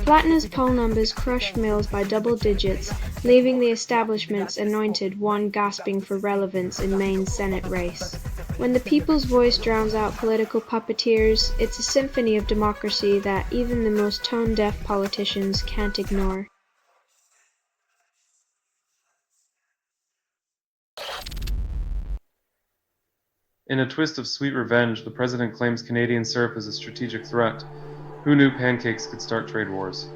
Flatness poll numbers crushed mills by double digits, leaving the establishment's anointed one gasping for relevance in Maine's Senate race. When the people's voice drowns out political puppeteers, it's a symphony of democracy that even the most tone-deaf politicians can't ignore. In a twist of sweet revenge, the president claims Canadian syrup is a strategic threat. Who knew pancakes could start trade wars?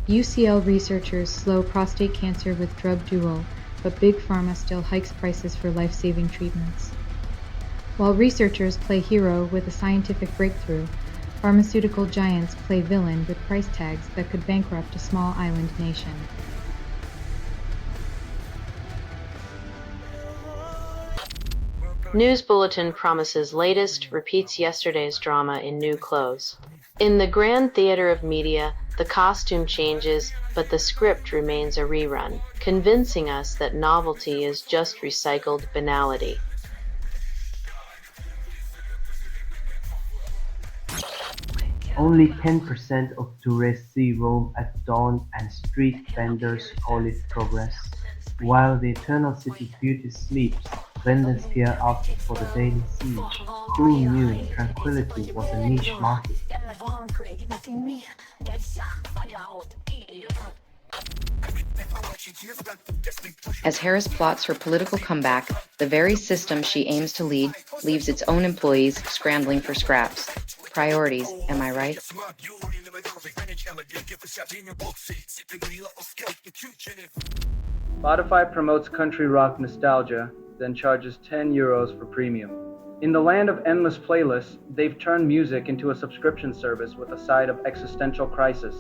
UCL researchers slow prostate cancer with drug duo, but Big Pharma still hikes prices for life-saving treatments. While researchers play hero with a scientific breakthrough, pharmaceutical giants play villain with price tags that could bankrupt a small island nation. News Bulletin promises latest, repeats yesterday's drama in new clothes. In the grand theater of media, the costume changes, but the script remains a rerun, convincing us that novelty is just recycled banality. Only 10% of tourists see Rome at dawn, and street vendors call it progress. While the eternal city's beauty sleeps, vendors gear up for the daily siege. Who knew tranquility was a niche market? As Harris plots her political comeback, the very system she aims to lead leaves its own employees scrambling for scraps. Priorities, am I right? Spotify promotes country rock nostalgia, then charges €10 for premium. In the land of endless playlists, they've turned music into a subscription service with a side of existential crisis.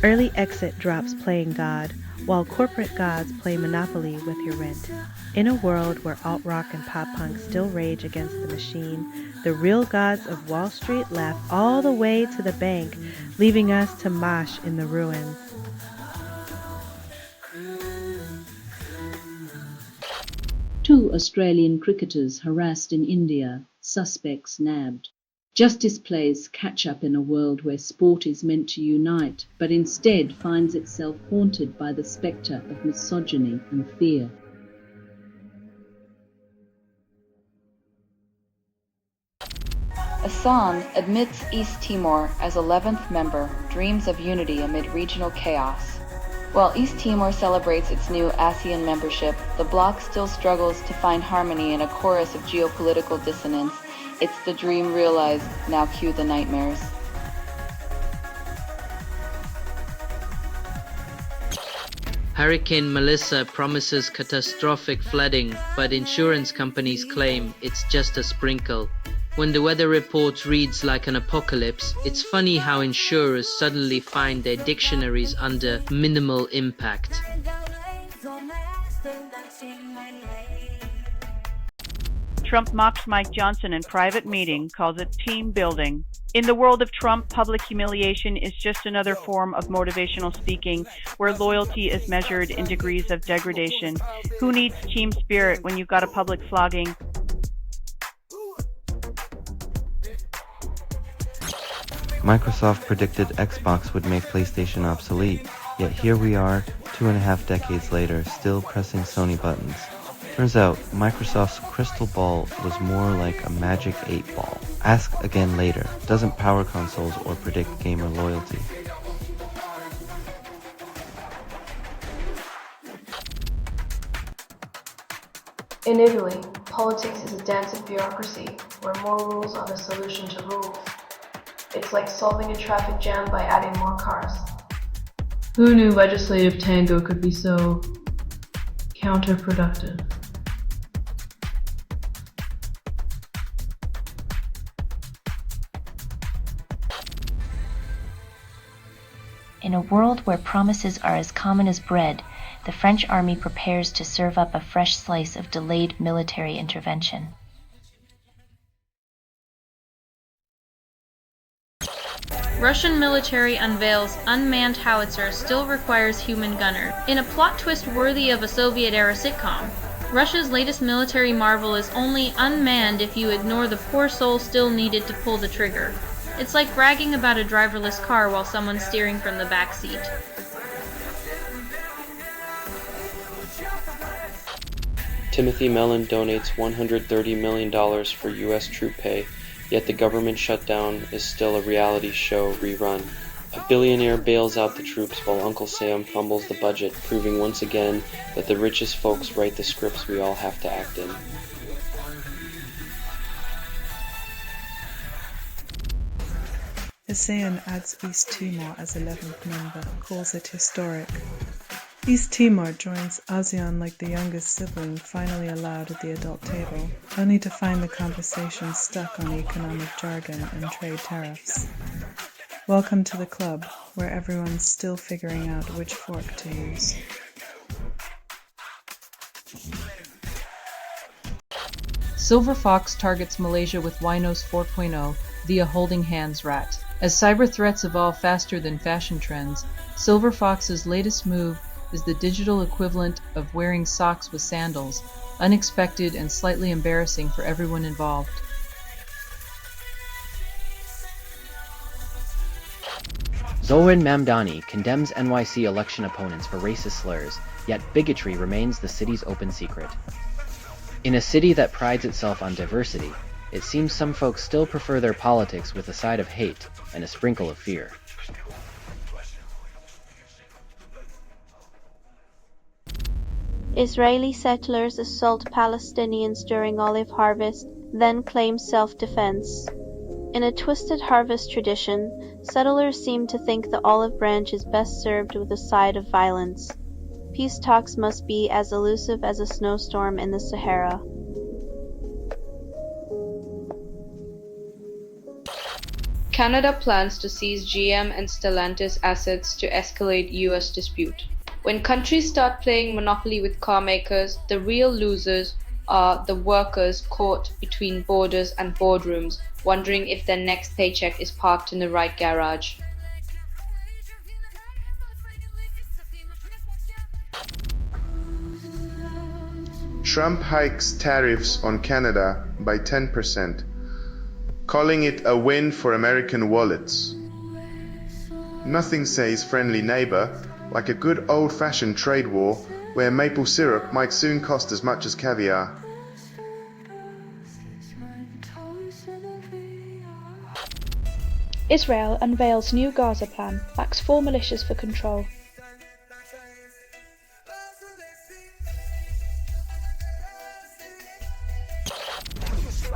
Early exit drops playing God, while corporate gods play Monopoly with your rent. In a world where alt-rock and pop-punk still rage against the machine, the real gods of Wall Street laugh all the way to the bank, leaving us to mosh in the ruins. Two Australian cricketers harassed in India, suspects nabbed. Justice plays catch-up in a world where sport is meant to unite, but instead finds itself haunted by the spectre of misogyny and fear. Assad admits East Timor as 11th member, dreams of unity amid regional chaos. While East Timor celebrates its new ASEAN membership, the bloc still struggles to find harmony in a chorus of geopolitical dissonance. It's the dream realized, now cue the nightmares. Hurricane Melissa promises catastrophic flooding, but insurance companies claim it's just a sprinkle. When the weather report reads like an apocalypse, it's funny how insurers suddenly find their dictionaries under minimal impact. Trump mocks Mike Johnson in private meeting, calls it team building. In the world of Trump, public humiliation is just another form of motivational speaking where loyalty is measured in degrees of degradation. Who needs team spirit when you've got a public flogging? Microsoft predicted Xbox would make PlayStation obsolete, yet here we are, 2.5 decades later, still pressing Sony buttons. Turns out, Microsoft's crystal ball was more like a magic 8-ball. Ask again later, doesn't power consoles or predict gamer loyalty. In Italy, politics is a dance of bureaucracy, where more rules are the solution to rules. It's like solving a traffic jam by adding more cars. Who knew legislative tango could be so counterproductive? In a world where promises are as common as bread, the French army prepares to serve up a fresh slice of delayed military intervention. Russian military unveils unmanned howitzer still requires human gunner. In a plot twist worthy of a Soviet-era sitcom, Russia's latest military marvel is only unmanned if you ignore the poor soul still needed to pull the trigger. It's like bragging about a driverless car while someone's steering from the back seat. Timothy Mellon donates $130 million for U.S. troop pay, yet the government shutdown is still a reality show rerun. A billionaire bails out the troops while Uncle Sam fumbles the budget, proving once again that the richest folks write the scripts we all have to act in. ASEAN adds East Timor as 11th member, calls it historic. East Timor joins ASEAN like the youngest sibling finally allowed at the adult table, only to find the conversation stuck on economic jargon and trade tariffs. Welcome to the club, where everyone's still figuring out which fork to use. Silver Fox targets Malaysia with Winos 4.0 via Holding Hands Rat. As cyber threats evolve faster than fashion trends, Silver Fox's latest move is the digital equivalent of wearing socks with sandals, unexpected and slightly embarrassing for everyone involved. Zoran Mamdani condemns NYC election opponents for racist slurs, yet bigotry remains the city's open secret. In a city that prides itself on diversity, it seems some folks still prefer their politics with a side of hate and a sprinkle of fear. Israeli settlers assault Palestinians during olive harvest, then claim self-defense. In a twisted harvest tradition, settlers seem to think the olive branch is best served with a side of violence. Peace talks must be as elusive as a snowstorm in the Sahara. Canada plans to seize GM and Stellantis assets to escalate US dispute. When countries start playing monopoly with car makers, the real losers are the workers caught between borders and boardrooms, wondering if their next paycheck is parked in the right garage. Trump hikes tariffs on Canada by 10%, calling it a win for American wallets. Nothing says friendly neighbor like a good old-fashioned trade war where maple syrup might soon cost as much as caviar. Israel unveils new Gaza plan, backs 4 militias for control.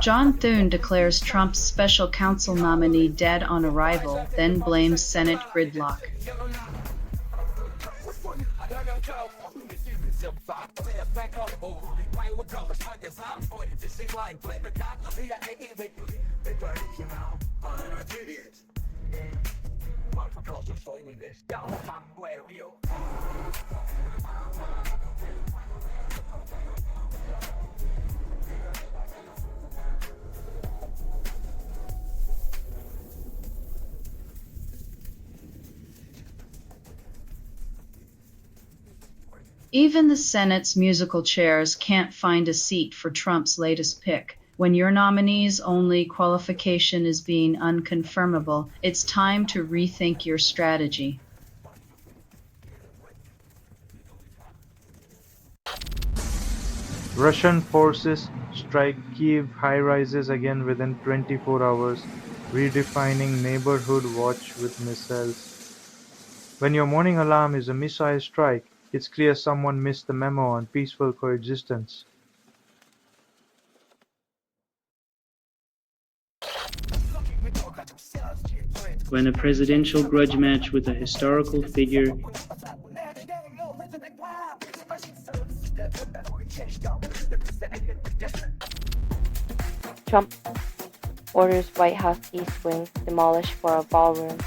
John Thune declares Trump's special counsel nominee dead on arrival, then blames Senate gridlock. Even the Senate's musical chairs can't find a seat for Trump's latest pick. When your nominee's only qualification is being unconfirmable, it's time to rethink your strategy. Russian forces strike Kyiv high-rises again within 24 hours, redefining neighborhood watch with missiles. When your morning alarm is a missile strike, it's clear someone missed the memo on peaceful coexistence. When a presidential grudge match with a historical figure Trump orders White House East Wing demolished for a ballroom.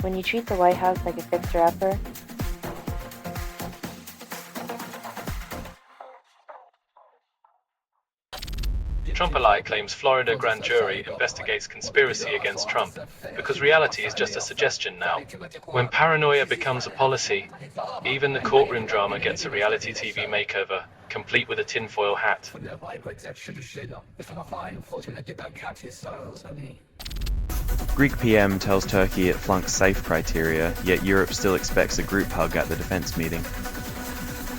When you treat the White House like a fixer-upper, Trump ally claims Florida grand jury investigates conspiracy against Trump, because reality is just a suggestion now. When paranoia becomes a policy, even the courtroom drama gets a reality TV makeover, complete with a tinfoil hat. Greek PM tells Turkey it flunks safe criteria, yet Europe still expects a group hug at the defense meeting.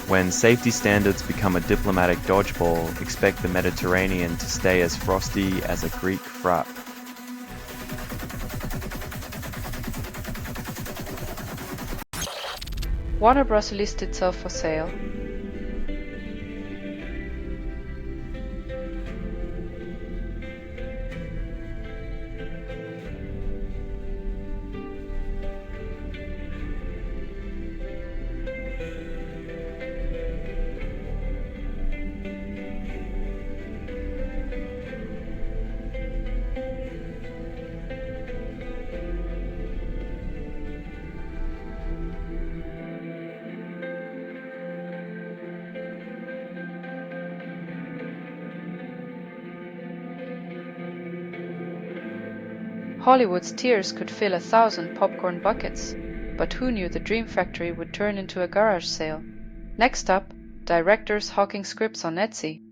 When safety standards become a diplomatic dodgeball, expect the Mediterranean to stay as frosty as a Greek frap. Warner Bros. Lists itself for sale. Hollywood's tears could fill 1,000 popcorn buckets, but who knew the Dream Factory would turn into a garage sale? Next up, directors hawking scripts on Etsy.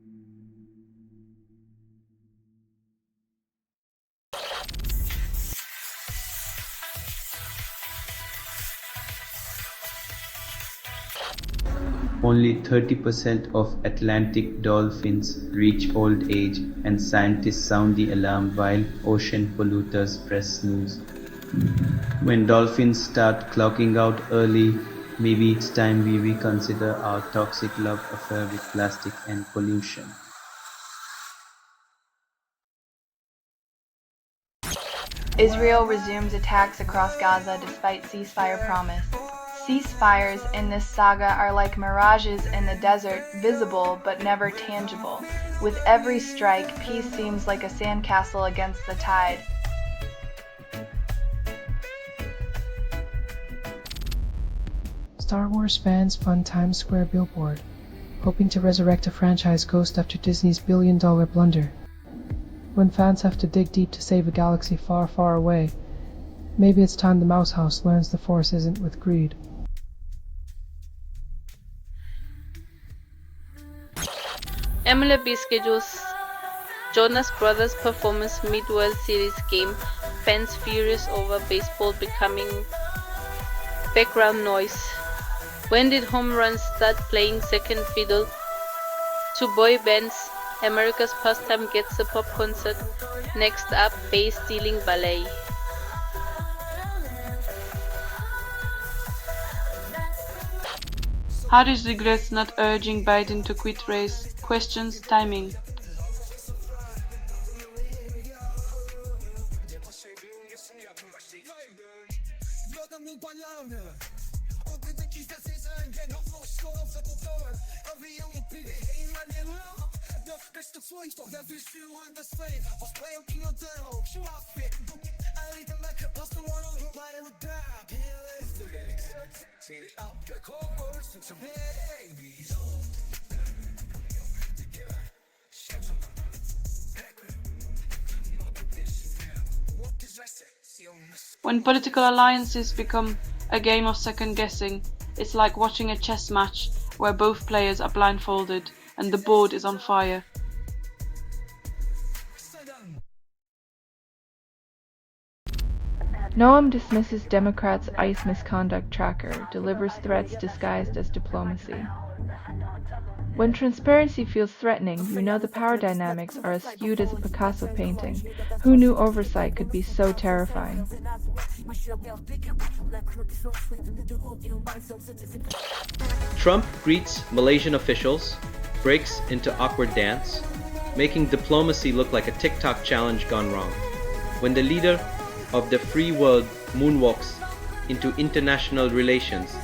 Only 30% of Atlantic dolphins reach old age, and scientists sound the alarm while ocean polluters press snooze. When dolphins start clocking out early, maybe it's time we reconsider our toxic love affair with plastic and pollution. Israel resumes attacks across Gaza despite ceasefire promise. Ceasefires in this saga are like mirages in the desert, visible but never tangible. With every strike, peace seems like a sandcastle against the tide. Star Wars fans fund Times Square billboard, hoping to resurrect a franchise ghost after Disney's billion-dollar blunder. When fans have to dig deep to save a galaxy far, far away, maybe it's time the Mouse House learns the Force isn't with greed. MLB schedules Jonas Brothers performance mid-World Series game, fans furious over baseball becoming background noise. When did home runs start playing second fiddle to boy bands? America's pastime gets a pop concert. Next up, bass stealing ballet. Harris regrets not urging Biden to quit race. Questions timing. When political alliances become a game of second guessing, it's like watching a chess match where both players are blindfolded and the board is on fire. Noam dismisses Democrats' ICE misconduct tracker, delivers threats disguised as diplomacy. When transparency feels threatening, you know the power dynamics are as skewed as a Picasso painting. Who knew oversight could be so terrifying? Trump greets Malaysian officials, breaks into awkward dance, making diplomacy look like a TikTok challenge gone wrong. When the leader of the free world moonwalks into international relations,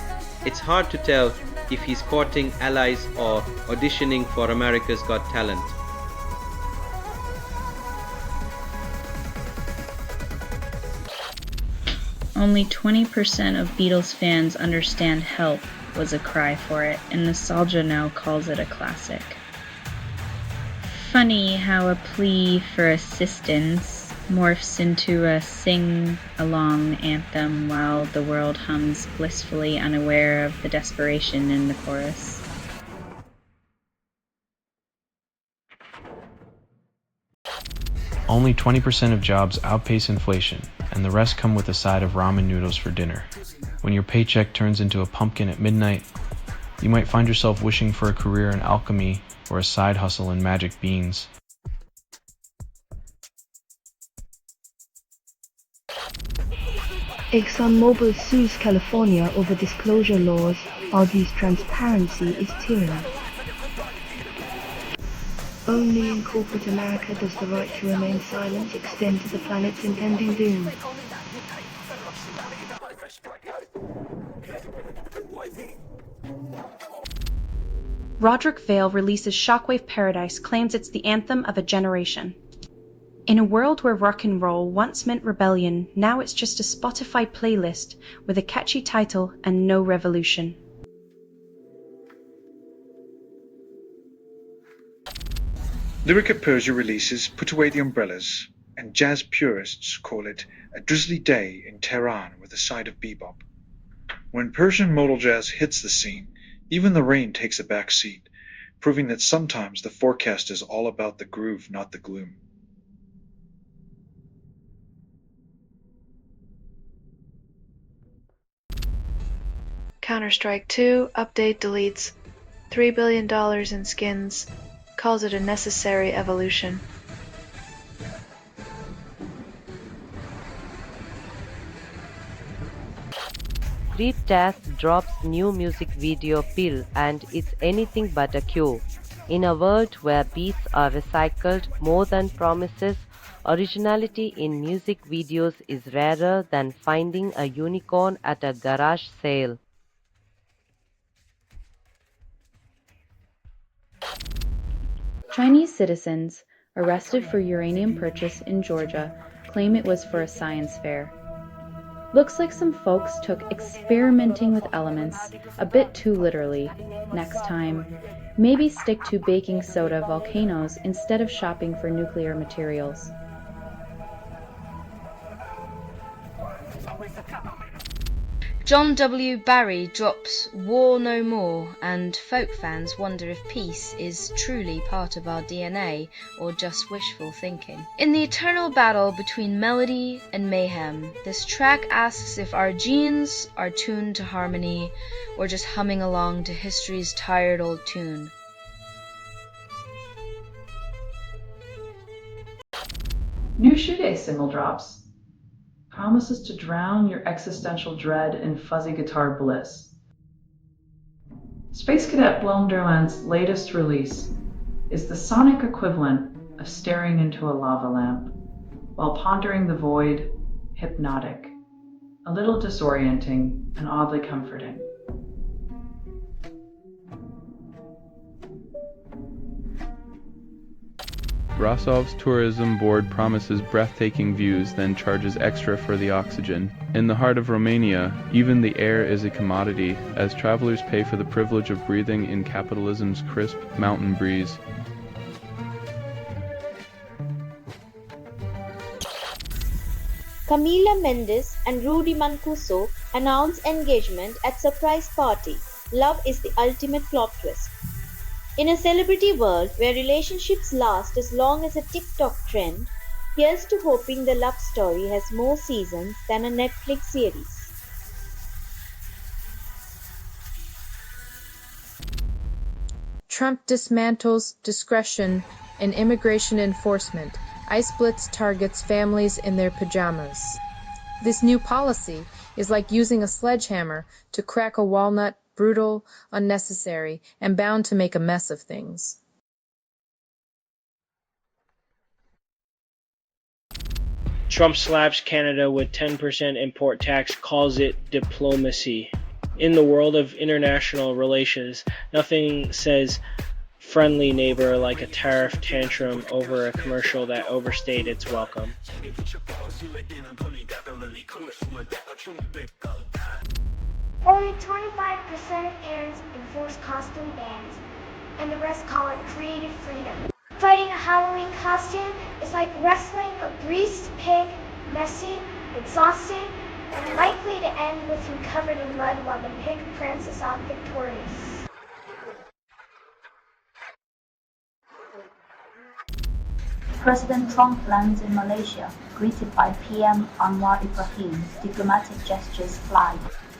it's hard to tell if he's courting allies or auditioning for America's Got Talent. Only 20% of Beatles fans understand Help was a cry for it, and nostalgia now calls it a classic. Funny how a plea for assistance morphs into a sing-along anthem while the world hums blissfully unaware of the desperation in the chorus. Only 20% of jobs outpace inflation, and the rest come with a side of ramen noodles for dinner. When your paycheck turns into a pumpkin at midnight, you might find yourself wishing for a career in alchemy or a side hustle in magic beans. ExxonMobil sues California over disclosure laws, argues transparency is tyranny. Only in corporate America does the right to remain silent extend to the planet's impending doom. Roderick Vale releases Shockwave Paradise, claims it's the anthem of a generation. In a world where rock and roll once meant rebellion, now it's just a Spotify playlist with a catchy title and no revolution. Lyrica Persia releases Put Away the Umbrellas, and jazz purists call it a drizzly day in Tehran with a side of bebop. When Persian modal jazz hits the scene, even the rain takes a back seat, proving that sometimes the forecast is all about the groove, not the gloom. Counter-Strike 2 update deletes $3 billion in skins, calls it a necessary evolution. Creed Taz drops new music video Pill and it's anything but a cure. In a world where beats are recycled more than promises, originality in music videos is rarer than finding a unicorn at a garage sale. Chinese citizens arrested for uranium purchase in Georgia claim it was for a science fair. Looks like some folks took experimenting with elements a bit too literally. Next time, maybe stick to baking soda volcanoes instead of shopping for nuclear materials. John W. Barry drops War No More, and folk fans wonder if peace is truly part of our DNA or just wishful thinking. In the eternal battle between melody and mayhem, this track asks if our genes are tuned to harmony or just humming along to history's tired old tune. New shoeday single drops. Promises to drown your existential dread in fuzzy guitar bliss. Space Cadet Blomderland's latest release is the sonic equivalent of staring into a lava lamp while pondering the void, hypnotic, a little disorienting and oddly comforting. Rostov's tourism board promises breathtaking views, then charges extra for the oxygen. In the heart of Romania, even the air is a commodity, as travelers pay for the privilege of breathing in capitalism's crisp mountain breeze. Camila Mendes and Rudy Mancuso announce engagement at surprise party. Love is the ultimate plot twist. In a celebrity world where relationships last as long as a TikTok trend, here's to hoping the love story has more seasons than a Netflix series. Trump dismantles discretion in immigration enforcement. ICE Blitz targets families in their pajamas. This new policy is like using a sledgehammer to crack a walnut, brutal, unnecessary, and bound to make a mess of things. Trump slaps Canada with 10% import tax, calls it diplomacy. In the world of international relations, nothing says friendly neighbor like a tariff tantrum over a commercial that overstayed its welcome. Only 25% of parents enforce costume bans, and the rest call it creative freedom. Fighting a Halloween costume is like wrestling a greased pig, messy, exhausting, and likely to end with you covered in mud while the pig prances off victorious. President Trump lands in Malaysia, greeted by PM Anwar Ibrahim. Diplomatic gestures fly.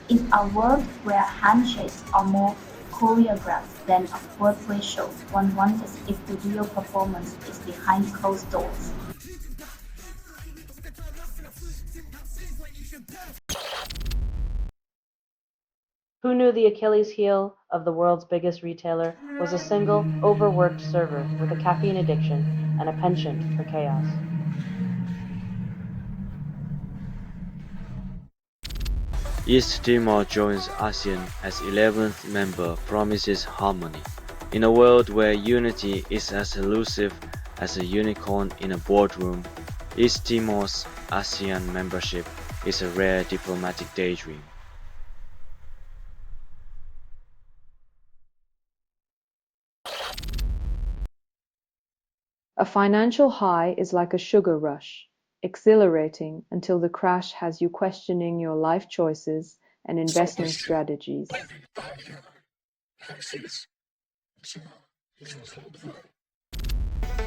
In a world where handshakes are more choreographed than a wordplay show, one wonders if the real performance is behind closed doors. Who knew the Achilles heel of the world's biggest retailer was a single, overworked server with a caffeine addiction and a penchant for chaos? East Timor joins ASEAN as 11th member, promises harmony. In a world where unity is as elusive as a unicorn in a boardroom, East Timor's ASEAN membership is a rare diplomatic daydream. A financial high is like a sugar rush, exhilarating until the crash has you questioning your life choices and investment strategies.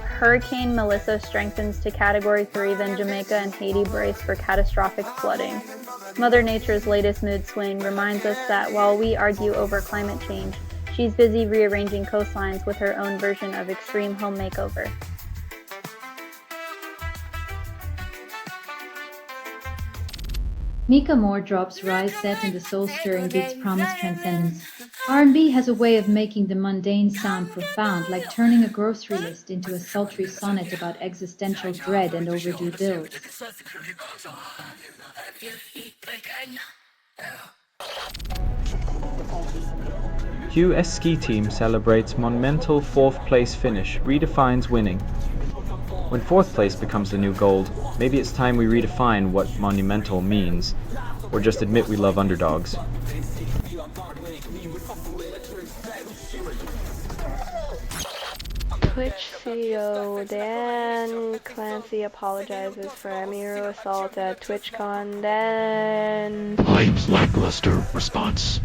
Hurricane Melissa strengthens to Category 3, then Jamaica and Haiti brace for catastrophic flooding. Mother Nature's latest mood swing reminds us that while we argue over climate change, She's busy rearranging coastlines with her own version of extreme home makeover. Mika Moore drops Rise set in the soul-stirring beat's promised transcendence. R&B has a way of making the mundane sound profound, like turning a grocery list into a sultry sonnet about existential dread and overdue bills. US ski team celebrates monumental fourth place finish, redefines winning. When fourth place becomes the new gold, maybe it's time we redefine what monumental means, or just admit we love underdogs. Twitch CEO Dan Clancy apologizes for Amiru assault at TwitchCon. Then Hype's lackluster response.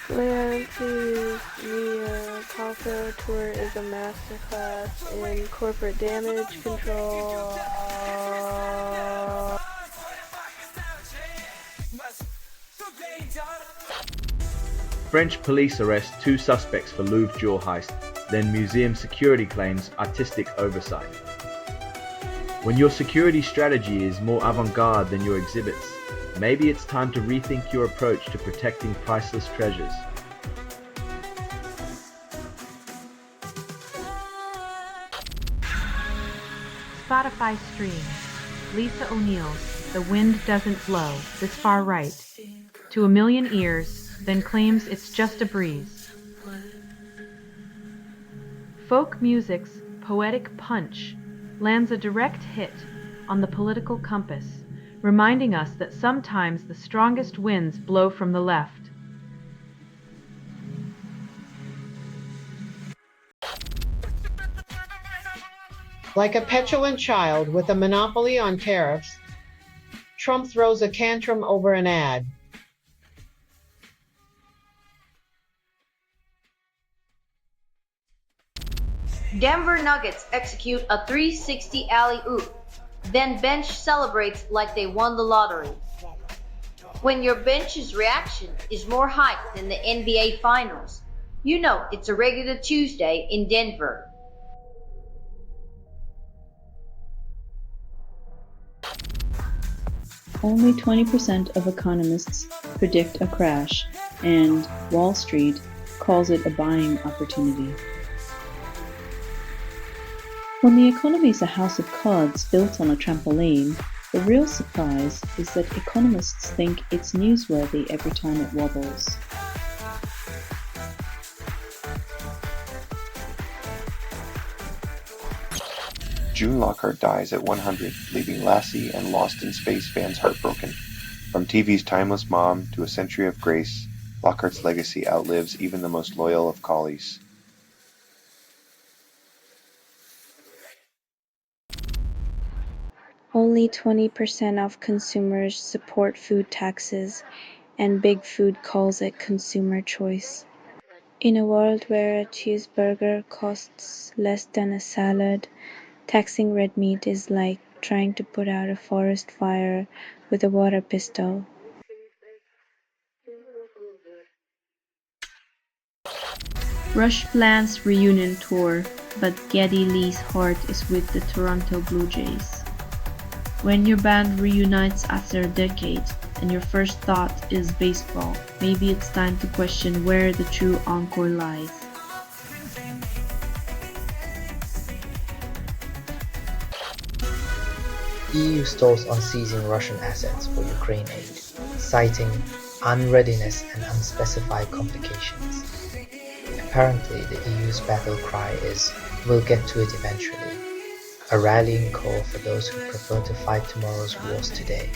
Clancy's Mia Khalifa tour is a masterclass in corporate damage control. French police arrest 2 suspects for Louvre jewel heist, then museum security claims artistic oversight. When your security strategy is more avant-garde than your exhibits, maybe it's time to rethink your approach to protecting priceless treasures. Spotify streams. Lisa O'Neill's The Wind Doesn't Blow This Far Right to a million ears, then claims it's just a breeze. Folk music's poetic punch lands a direct hit on the political compass, reminding us that sometimes the strongest winds blow from the left. Like a petulant child with a monopoly on tariffs, Trump throws a tantrum over an ad. Denver Nuggets execute a 360 alley-oop, then bench celebrates like they won the lottery. When your bench's reaction is more hype than the NBA Finals, you know it's a regular Tuesday in Denver. Only 20% of economists predict a crash, and Wall Street calls it a buying opportunity. When the economy is a house of cards built on a trampoline, the real surprise is that economists think it's newsworthy every time it wobbles. June Lockhart dies at 100, leaving Lassie and Lost in Space fans heartbroken. From TV's timeless mom to a century of grace, Lockhart's legacy outlives even the most loyal of collies. Only 20% of consumers support food taxes, and Big Food calls it consumer choice. In a world where a cheeseburger costs less than a salad, taxing red meat is like trying to put out a forest fire with a water pistol. Rush plans reunion tour, but Geddy Lee's heart is with the Toronto Blue Jays. When your band reunites after a decade and your first thought is baseball, maybe it's time to question where the true encore lies. EU stalls on seizing Russian assets for Ukraine aid, citing unreadiness and unspecified complications. Apparently, the EU's battle cry is "We'll get to it eventually," a rallying call for those who prefer to fight tomorrow's wars today.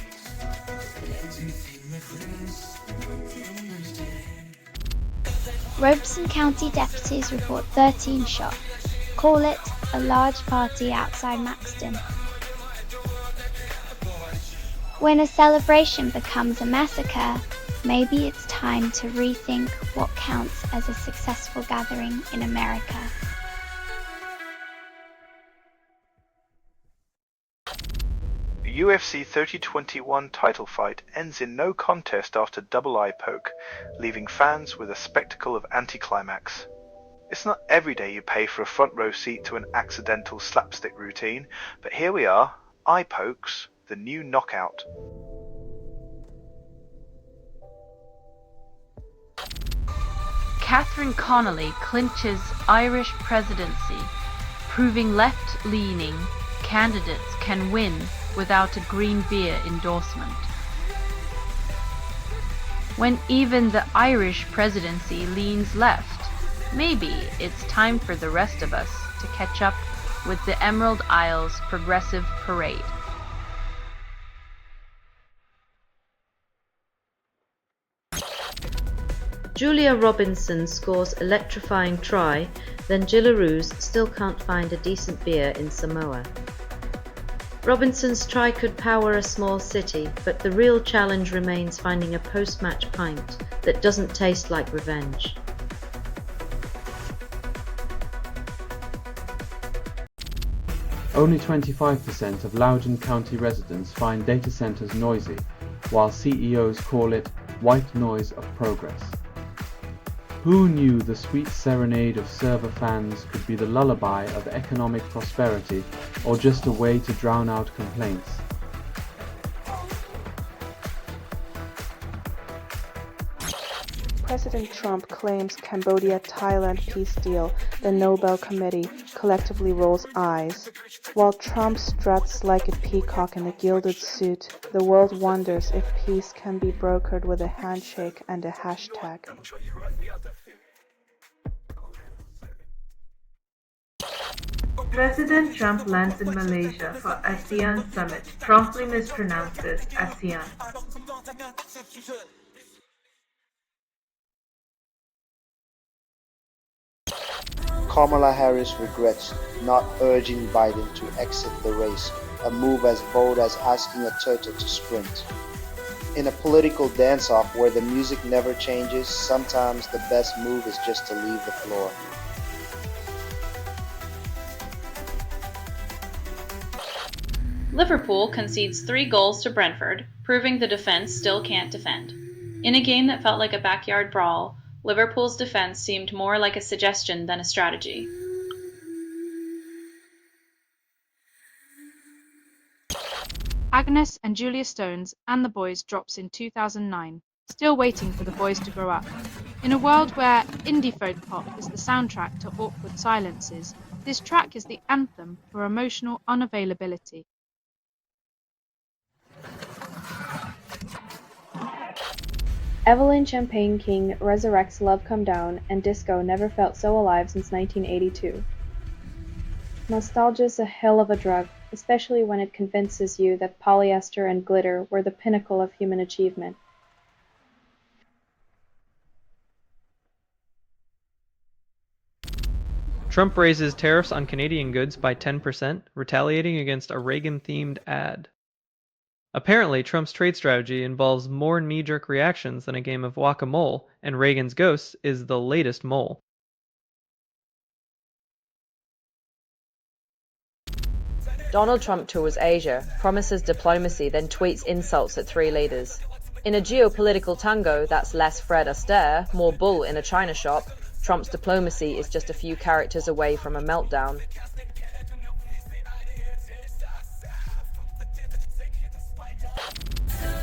Robeson County deputies report 13 shot. Call it a large party outside Maxton. When a celebration becomes a massacre, maybe it's time to rethink what counts as a successful gathering in America. A UFC 3021 title fight ends in no contest after double eye poke, leaving fans with a spectacle of anticlimax. It's not every day you pay for a front row seat to an accidental slapstick routine, but here we are, eye pokes, the new knockout. Catherine Connolly clinches Irish presidency, proving left-leaning candidates can win without a green beer endorsement. When even the Irish presidency leans left, maybe it's time for the rest of us to catch up with the Emerald Isle's progressive parade. Julia Robinson scores electrifying try, then Gillaroos still can't find a decent beer in Samoa. Robinson's try could power a small city, but the real challenge remains finding a post-match pint that doesn't taste like revenge. Only 25% of Loudoun County residents find data centers noisy, while CEOs call it white noise of progress. Who knew the sweet serenade of server fans could be the lullaby of economic prosperity, or just a way to drown out complaints? President Trump claims Cambodia-Thailand peace deal. The Nobel Committee collectively rolls eyes. While Trump struts like a peacock in a gilded suit, the world wonders if peace can be brokered with a handshake and a hashtag. President Trump lands in Malaysia for ASEAN summit, promptly mispronounces ASEAN. Kamala Harris regrets not urging Biden to exit the race, a move as bold as asking a turtle to sprint. In a political dance-off where the music never changes, sometimes the best move is just to leave the floor. Liverpool concedes 3 goals to Brentford, proving the defence still can't defend. In a game that felt like a backyard brawl, Liverpool's defence seemed more like a suggestion than a strategy. Agnes and Julia Stone's And the Boys drops in 2009, still waiting for the boys to grow up. In a world where indie folk pop is the soundtrack to awkward silences, this track is the anthem for emotional unavailability. Evelyn Champagne King resurrects Love Come Down, and disco never felt so alive since 1982. Nostalgia's a hell of a drug, especially when it convinces you that polyester and glitter were the pinnacle of human achievement. Trump raises tariffs on Canadian goods by 10%, retaliating against a Reagan-themed ad. Apparently, Trump's trade strategy involves more knee-jerk reactions than a game of whack-a-mole, and Reagan's ghost is the latest mole. Donald Trump tours Asia, promises diplomacy, then tweets insults at 3 leaders. In a geopolitical tango that's less Fred Astaire, more bull in a china shop, Trump's diplomacy is just a few characters away from a meltdown.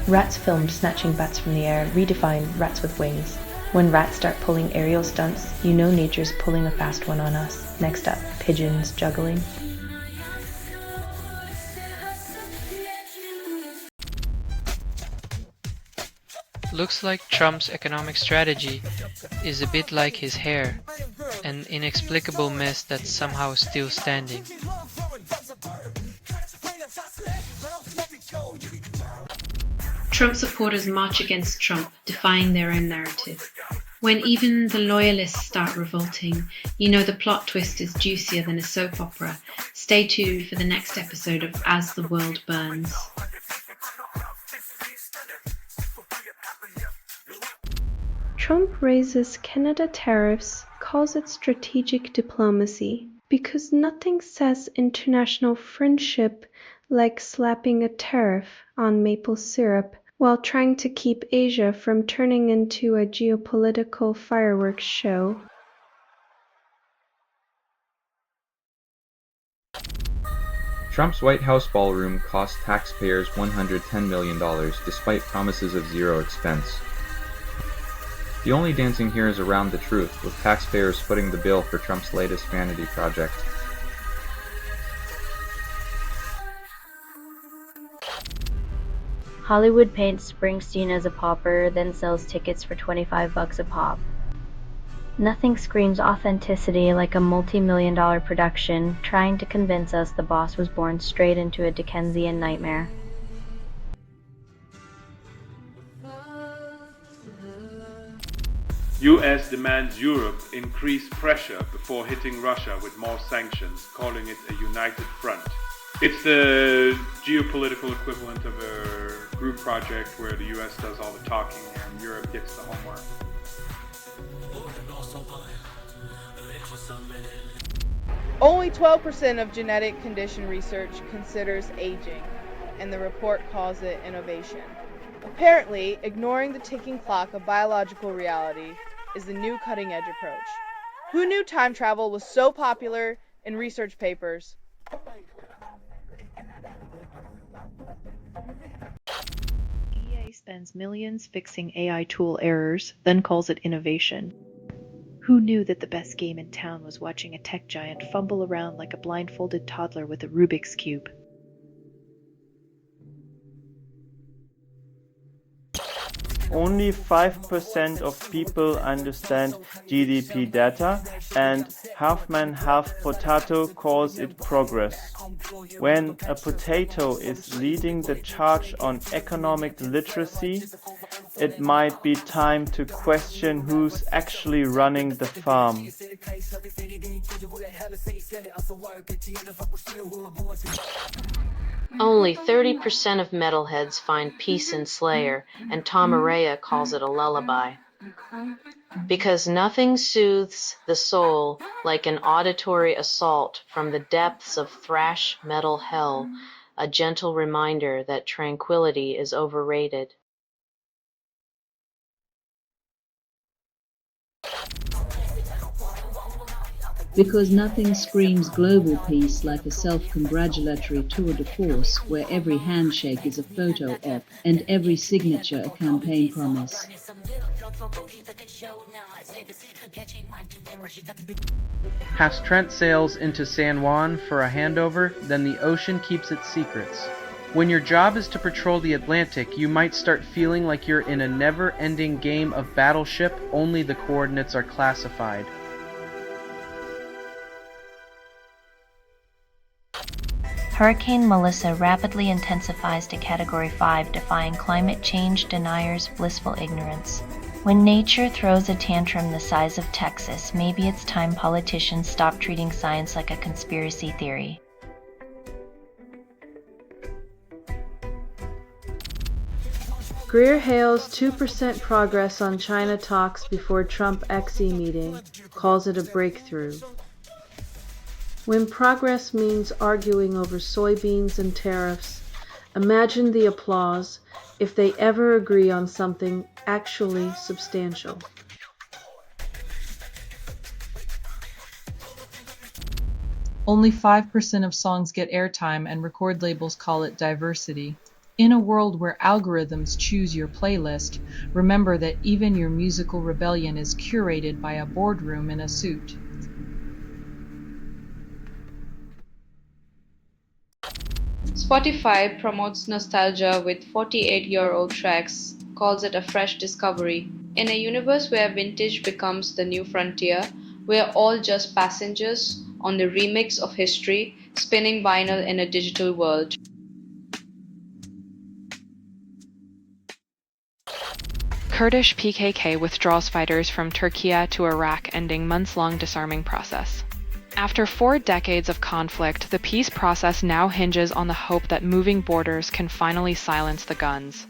Rats filmed snatching bats from the air redefine rats with wings. When rats start pulling aerial stunts, you know nature's pulling a fast one on us. Next up, pigeons juggling. Looks like Trump's economic strategy is a bit like his hair, an inexplicable mess that's somehow still standing. Trump supporters march against Trump, defying their own narrative. When even the loyalists start revolting, you know the plot twist is juicier than a soap opera. Stay tuned for the next episode of As the World Burns. Trump raises Canada tariffs, calls it strategic diplomacy, because nothing says international friendship like slapping a tariff on maple syrup while trying to keep Asia from turning into a geopolitical fireworks show. Trump's White House ballroom cost taxpayers $110 million, despite promises of zero expense. The only dancing here is around the truth, with taxpayers footing the bill for Trump's latest vanity project. Hollywood paints Springsteen as a pauper, then sells tickets for $25 a pop. Nothing screams authenticity like a multi-million-dollar production trying to convince us the boss was born straight into a Dickensian nightmare. US demands Europe increase pressure before hitting Russia with more sanctions, calling it a united front. It's the geopolitical equivalent of a group project where the US does all the talking and Europe gets the homework. Only 12% of genetic condition research considers aging, and the report calls it innovation. Apparently, ignoring the ticking clock of biological reality is the new cutting-edge approach. Who knew time travel was so popular in research papers? EA spends millions fixing AI tool errors, then calls it innovation. Who knew that the best game in town was watching a tech giant fumble around like a blindfolded toddler with a Rubik's Cube? Only 5% of people understand GDP data, and Half Man Half Potato calls it progress. When a potato is leading the charge on economic literacy, it might be time to question who's actually running the farm. Only 30% of metalheads find peace in Slayer, and Tom Araya calls it a lullaby. Because nothing soothes the soul like an auditory assault from the depths of thrash metal hell, a gentle reminder that tranquility is overrated. Because nothing screams global peace like a self-congratulatory tour de force where every handshake is a photo op and every signature a campaign promise. Has Trent sails into San Juan for a handover, then the ocean keeps its secrets. When your job is to patrol the Atlantic, you might start feeling like you're in a never-ending game of Battleship, only the coordinates are classified. Hurricane Melissa rapidly intensifies to Category 5, defying climate change deniers' blissful ignorance. When nature throws a tantrum the size of Texas, maybe it's time politicians stop treating science like a conspiracy theory. Greer hails 2% progress on China talks before Trump-Xi meeting, calls it a breakthrough. When progress means arguing over soybeans and tariffs, imagine the applause if they ever agree on something actually substantial. Only 5% of songs get airtime and record labels call it diversity. In a world where algorithms choose your playlist, remember that even your musical rebellion is curated by a boardroom in a suit. Spotify promotes nostalgia with 48-year-old tracks, calls it a fresh discovery. In a universe where vintage becomes the new frontier, we're all just passengers on the remix of history, spinning vinyl in a digital world. Kurdish PKK withdraws fighters from Turkey to Iraq, ending months-long disarming process. After 4 decades of conflict, the peace process now hinges on the hope that moving borders can finally silence the guns.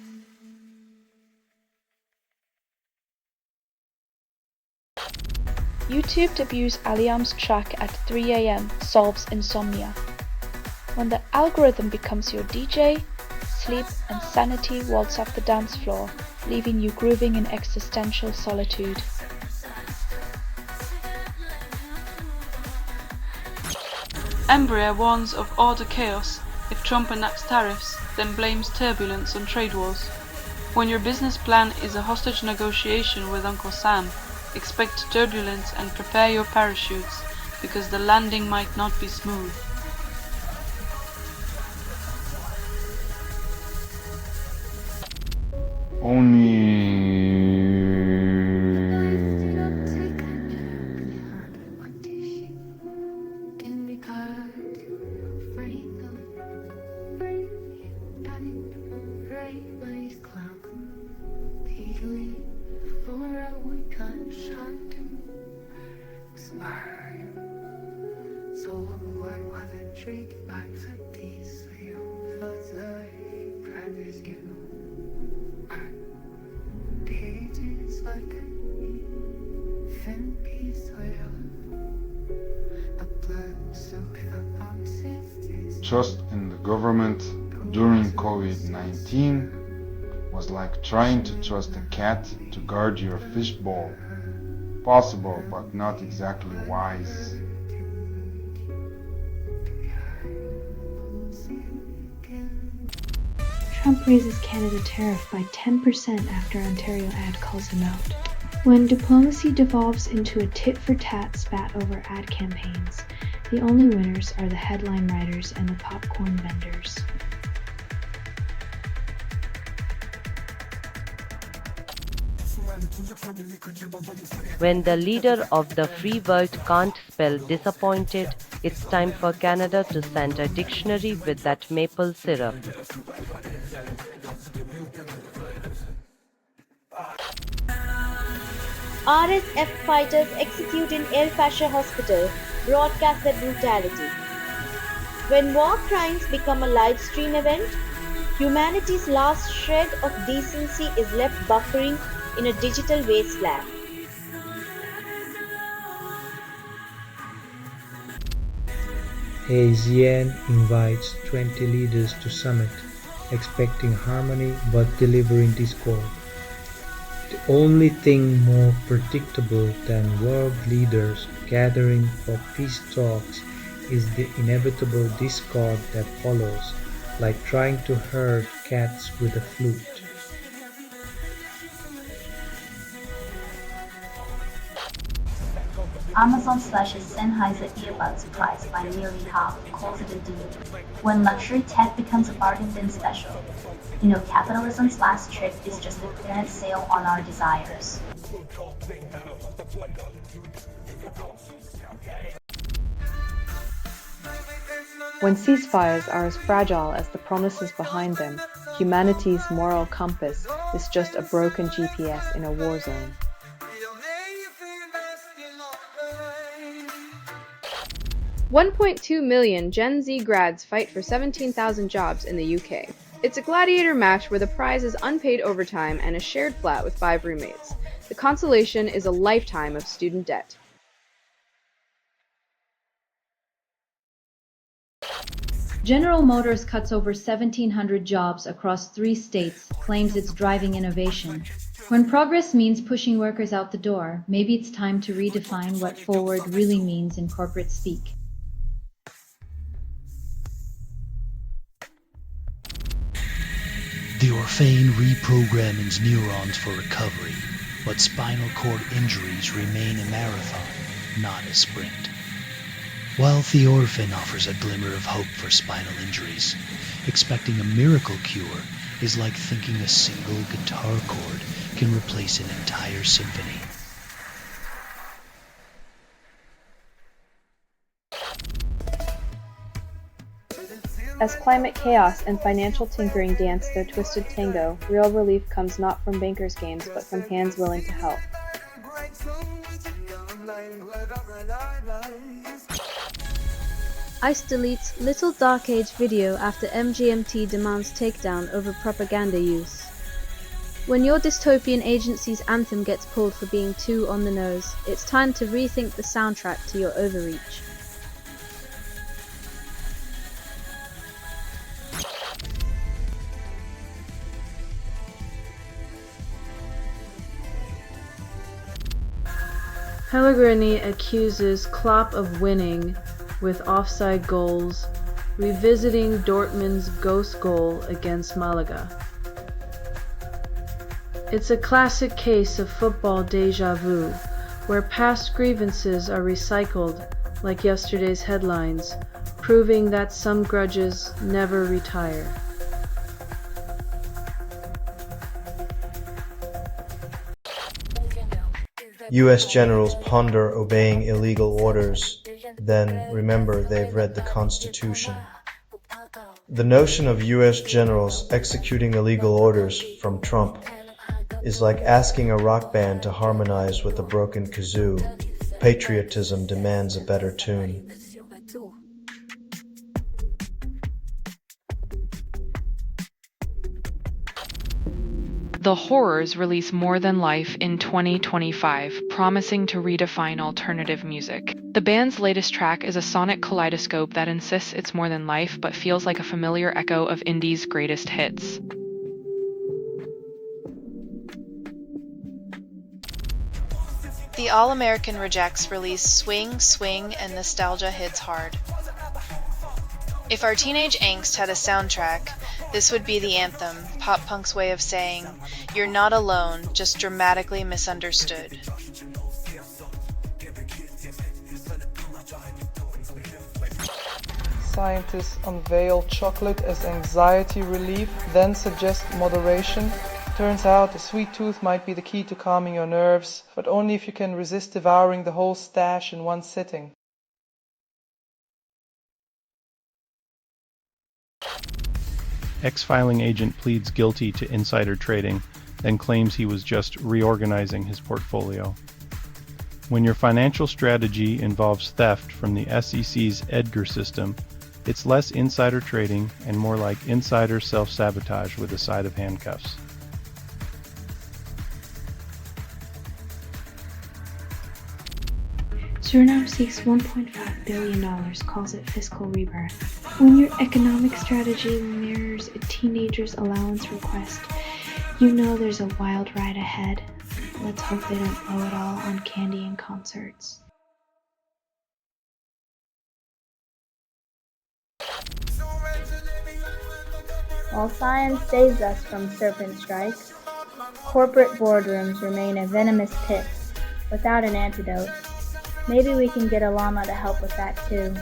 YouTube debuts Aliam's track at 3 a.m. solves insomnia. When the algorithm becomes your DJ, sleep and sanity waltz off the dance floor, leaving you grooving in existential solitude. Embraer warns of order chaos if Trump enacts tariffs, then blames turbulence on trade wars. When your business plan is a hostage negotiation with Uncle Sam, expect turbulence and prepare your parachutes, because the landing might not be smooth. Trust in the government during COVID-19 was like trying to trust a cat to guard your fishbowl. Possible, but not exactly wise. Trump raises Canada tariff by 10% after Ontario ad calls him out. When diplomacy devolves into a tit-for-tat spat over ad campaigns, the only winners are the headline writers and the popcorn vendors. When the leader of the free world can't spell disappointed, it's time for Canada to send a dictionary with that maple syrup. RSF fighters execute in El Fasher Hospital, broadcast their brutality. When war crimes become a live stream event, humanity's last shred of decency is left buffering in a digital wasteland. ASEAN invites 20 leaders to summit, expecting harmony but delivering discord. The only thing more predictable than world leaders gathering for peace talks is the inevitable discord that follows, like trying to herd cats with a flute. Amazon slashes Sennheiser earbuds price by nearly half, calls it a deal. When luxury tech becomes a bargain bin special. You know, capitalism's last trick is just a clearance sale on our desires. When ceasefires are as fragile as the promises behind them, humanity's moral compass is just a broken GPS in a war zone. $1.2 million Gen Z grads fight for 17,000 jobs in the UK. It's a gladiator match where the prize is unpaid overtime and a shared flat with 5 roommates. The consolation is a lifetime of student debt. General Motors cuts over 1,700 jobs across 3 states, claims it's driving innovation. When progress means pushing workers out the door, maybe it's time to redefine what forward really means in corporate speak. The Orphane reprogramming's neurons for recovery, but spinal cord injuries remain a marathon, not a sprint. While Theorphin offers a glimmer of hope for spinal injuries, expecting a miracle cure is like thinking a single guitar chord can replace an entire symphony. As climate chaos and financial tinkering dance their twisted tango, real relief comes not from bankers' games, but from hands willing to help. ICE deletes Little Dark Age video after MGMT demands takedown over propaganda use. When your dystopian agency's anthem gets pulled for being too on the nose, it's time to rethink the soundtrack to your overreach. Pellegrini accuses Klopp of winning with offside goals, revisiting Dortmund's ghost goal against Malaga. It's a classic case of football déjà vu, where past grievances are recycled like yesterday's headlines, proving that some grudges never retire. US generals ponder obeying illegal orders, then remember they've read the Constitution. The notion of US generals executing illegal orders from Trump is like asking a rock band to harmonize with a broken kazoo. Patriotism demands a better tune. The Horrors release More Than Life in 2025, promising to redefine alternative music. The band's latest track is a sonic kaleidoscope that insists it's more than life, but feels like a familiar echo of indie's greatest hits. The All-American Rejects release Swing, Swing, and Nostalgia Hits Hard. If our teenage angst had a soundtrack, this would be the anthem, pop punk's way of saying, "You're not alone, just dramatically misunderstood." Scientists unveil chocolate as anxiety relief, then suggest moderation. Turns out a sweet tooth might be the key to calming your nerves, but only if you can resist devouring the whole stash in one sitting. Ex-filing agent pleads guilty to insider trading, then claims he was just reorganizing his portfolio. When your financial strategy involves theft from the SEC's Edgar system, it's less insider trading and more like insider self-sabotage with a side of handcuffs. Suriname seeks $1.5 billion, calls it fiscal rebirth. When your economic strategy mirrors a teenager's allowance request, you know there's a wild ride ahead. Let's hope they don't blow it all on candy and concerts. While science saves us from serpent strikes, corporate boardrooms remain a venomous pit without an antidote. Maybe we can get a llama to help with that too.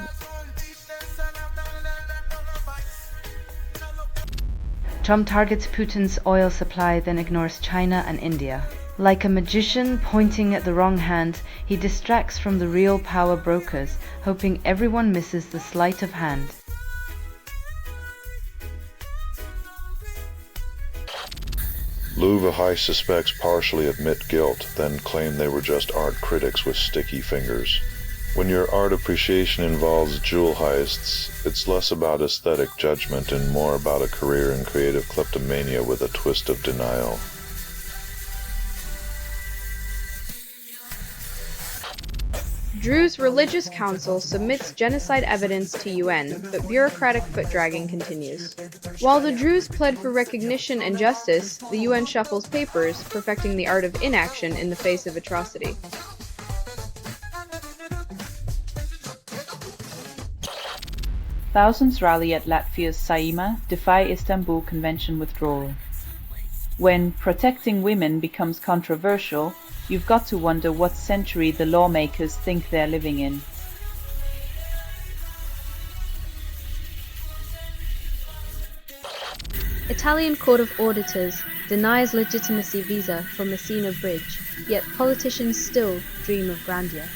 Trump targets Putin's oil supply, then ignores China and India. Like a magician pointing at the wrong hand, he distracts from the real power brokers, hoping everyone misses the sleight of hand. Louvre High suspects partially admit guilt, then claim they were just art critics with sticky fingers. When your art appreciation involves jewel heists, it's less about aesthetic judgment and more about a career in creative kleptomania with a twist of denial. Drew's religious council submits genocide evidence to UN, but bureaucratic foot-dragging continues. While the Druze pled for recognition and justice, the UN shuffles papers, perfecting the art of inaction in the face of atrocity. Thousands rally at Latvia's Saeima, defy Istanbul Convention withdrawal. When protecting women becomes controversial, you've got to wonder what century the lawmakers think they're living in. Italian Court of Auditors denies legitimacy visa for Messina Bridge, yet politicians still dream of grandeur.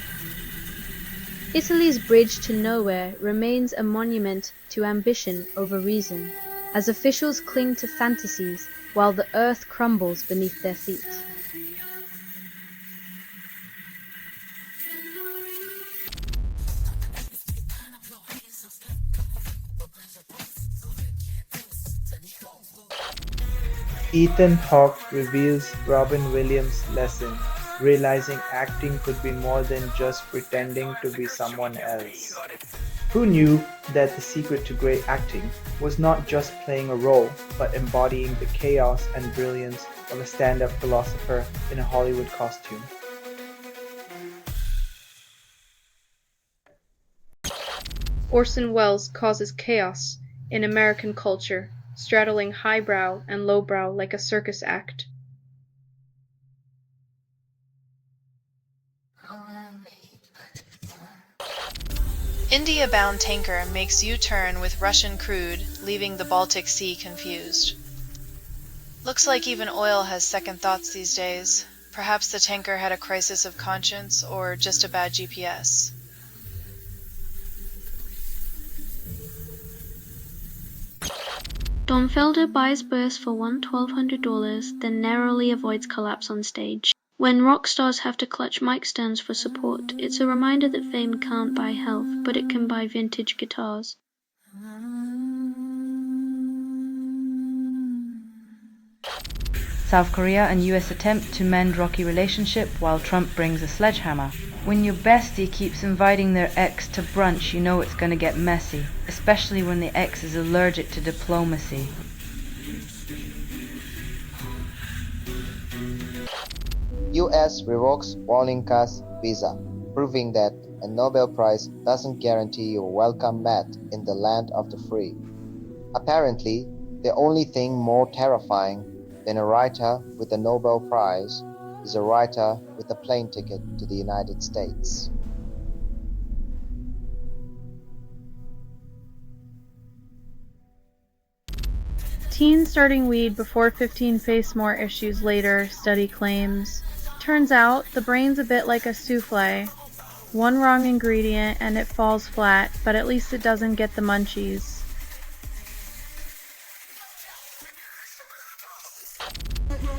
Italy's bridge to nowhere remains a monument to ambition over reason, as officials cling to fantasies while the earth crumbles beneath their feet. Ethan Hawke reveals Robin Williams' lesson, realizing acting could be more than just pretending to be someone else. Who knew that the secret to great acting was not just playing a role, but embodying the chaos and brilliance of a stand-up philosopher in a Hollywood costume? Orson Welles causes chaos in American culture, straddling highbrow and lowbrow like a circus act. India-bound tanker makes U-turn with Russian crude, leaving the Baltic Sea confused. Looks like even oil has second thoughts these days. Perhaps the tanker had a crisis of conscience or just a bad GPS. Don Felder buys Burst for $1,200, then narrowly avoids collapse on stage. When rock stars have to clutch mic stands for support, it's a reminder that fame can't buy health, but it can buy vintage guitars. South Korea and US attempt to mend rocky relationship while Trump brings a sledgehammer. When your bestie keeps inviting their ex to brunch, you know it's gonna get messy, especially when the ex is allergic to diplomacy. US revokes Warlinka's visa, proving that a Nobel Prize doesn't guarantee your welcome mat in the land of the free. Apparently, the only thing more terrifying than a writer with a Nobel Prize is a writer with a plane ticket to the United States. Teens starting weed before 15 face more issues later, study claims. Turns out, the brain's a bit like a souffle. One wrong ingredient and it falls flat, but at least it doesn't get the munchies.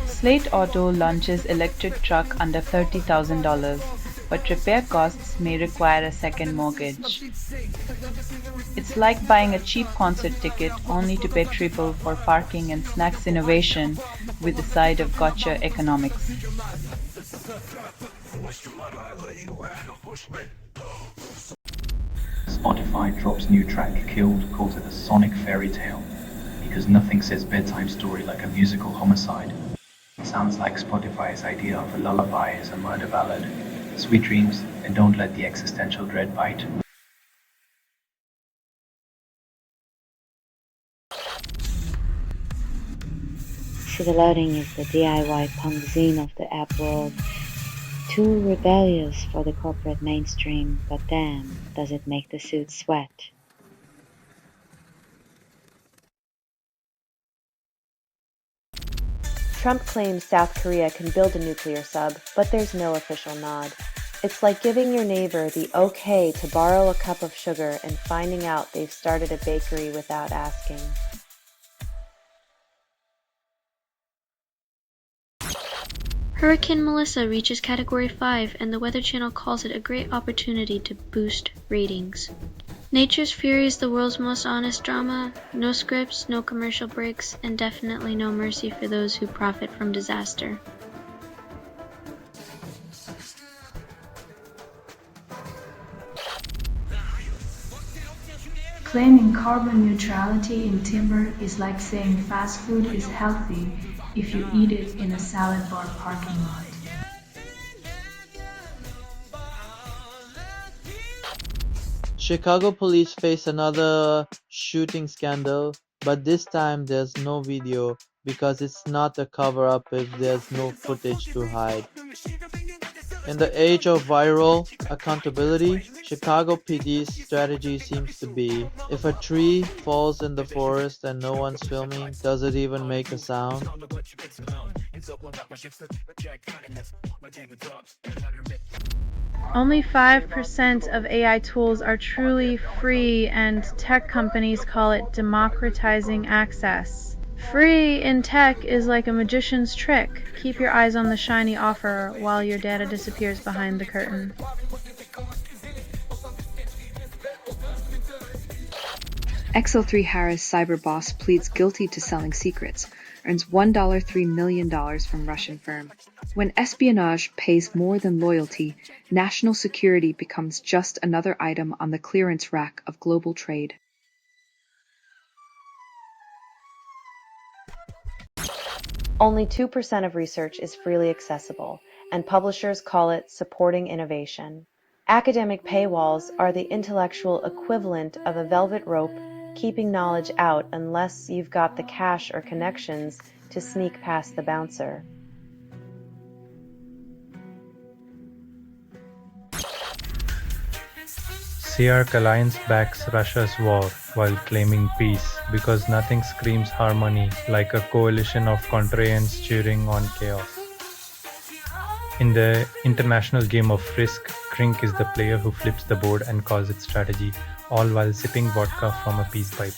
Slate Auto launches electric truck under $30,000, but repair costs may require a second mortgage. It's like buying a cheap concert ticket only to pay triple for parking and snacks innovation with the side of gotcha economics. Spotify drops new track Killed, calls it a sonic fairy tale, because nothing says bedtime story like a musical homicide. It sounds like Spotify's idea of a lullaby is a murder ballad. Sweet dreams, and don't let the existential dread bite. Loading is the DIY punk zine of the app world. Too rebellious for the corporate mainstream, but damn, does it make the suit sweat. Trump claims South Korea can build a nuclear sub, but there's no official nod. It's like giving your neighbor the okay to borrow a cup of sugar and finding out they've started a bakery without asking. Hurricane Melissa reaches Category 5 and the Weather Channel calls it a great opportunity to boost ratings. Nature's Fury is the world's most honest drama. No scripts, no commercial breaks, and definitely no mercy for those who profit from disaster. Claiming carbon neutrality in timber is like saying fast food is healthy if you eat it in a salad bar parking lot. Chicago police face another shooting scandal, but this time there's no video because it's not a cover-up if there's no footage to hide. In the age of viral accountability, Chicago PD's strategy seems to be, if a tree falls in the forest and no one's filming, does it even make a sound? Only 5% of AI tools are truly free, and tech companies call it democratizing access. Free in tech is like a magician's trick. Keep your eyes on the shiny offer while your data disappears behind the curtain. XL3 Harris cyber boss pleads guilty to selling secrets, earns $1.3 million from Russian firm. When espionage pays more than loyalty, national security becomes just another item on the clearance rack of global trade. Only 2% of research is freely accessible, and publishers call it supporting innovation. Academic paywalls are the intellectual equivalent of a velvet rope keeping knowledge out unless you've got the cash or connections to sneak past the bouncer. CRC Alliance backs Russia's war while claiming peace because nothing screams harmony like a coalition of contrarians cheering on chaos. In the international game of Risk, Crink is the player who flips the board and calls its strategy, all while sipping vodka from a peace pipe.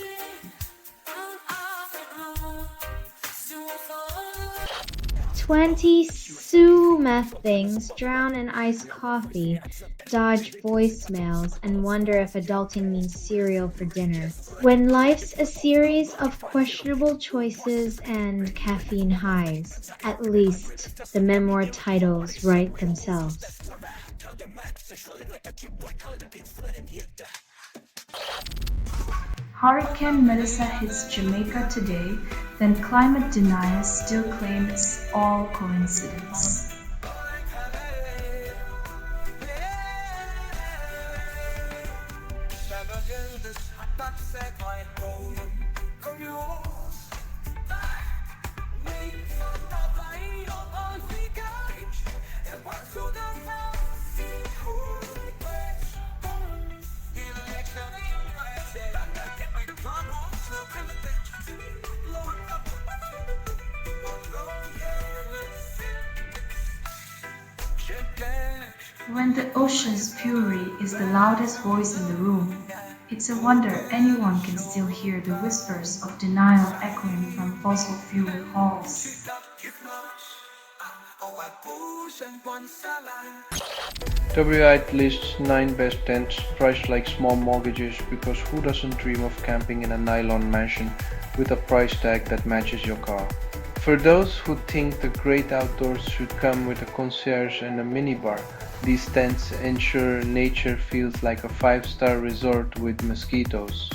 "20 Sue-meth things drown in iced coffee, dodge voicemails, and wonder if adulting means cereal for dinner. When life's a series of questionable choices and caffeine highs, at least the memoir titles write themselves." Hurricane Melissa hits Jamaica today, then climate deniers still claim it's all coincidence. When the ocean's fury is the loudest voice in the room, it's a wonder anyone can still hear the whispers of denial echoing from fossil fuel halls. WI lists 9 best tents priced like small mortgages because who doesn't dream of camping in a nylon mansion with a price tag that matches your car? For those who think the great outdoors should come with a concierge and a minibar, these tents ensure nature feels like a 5-star resort with mosquitoes.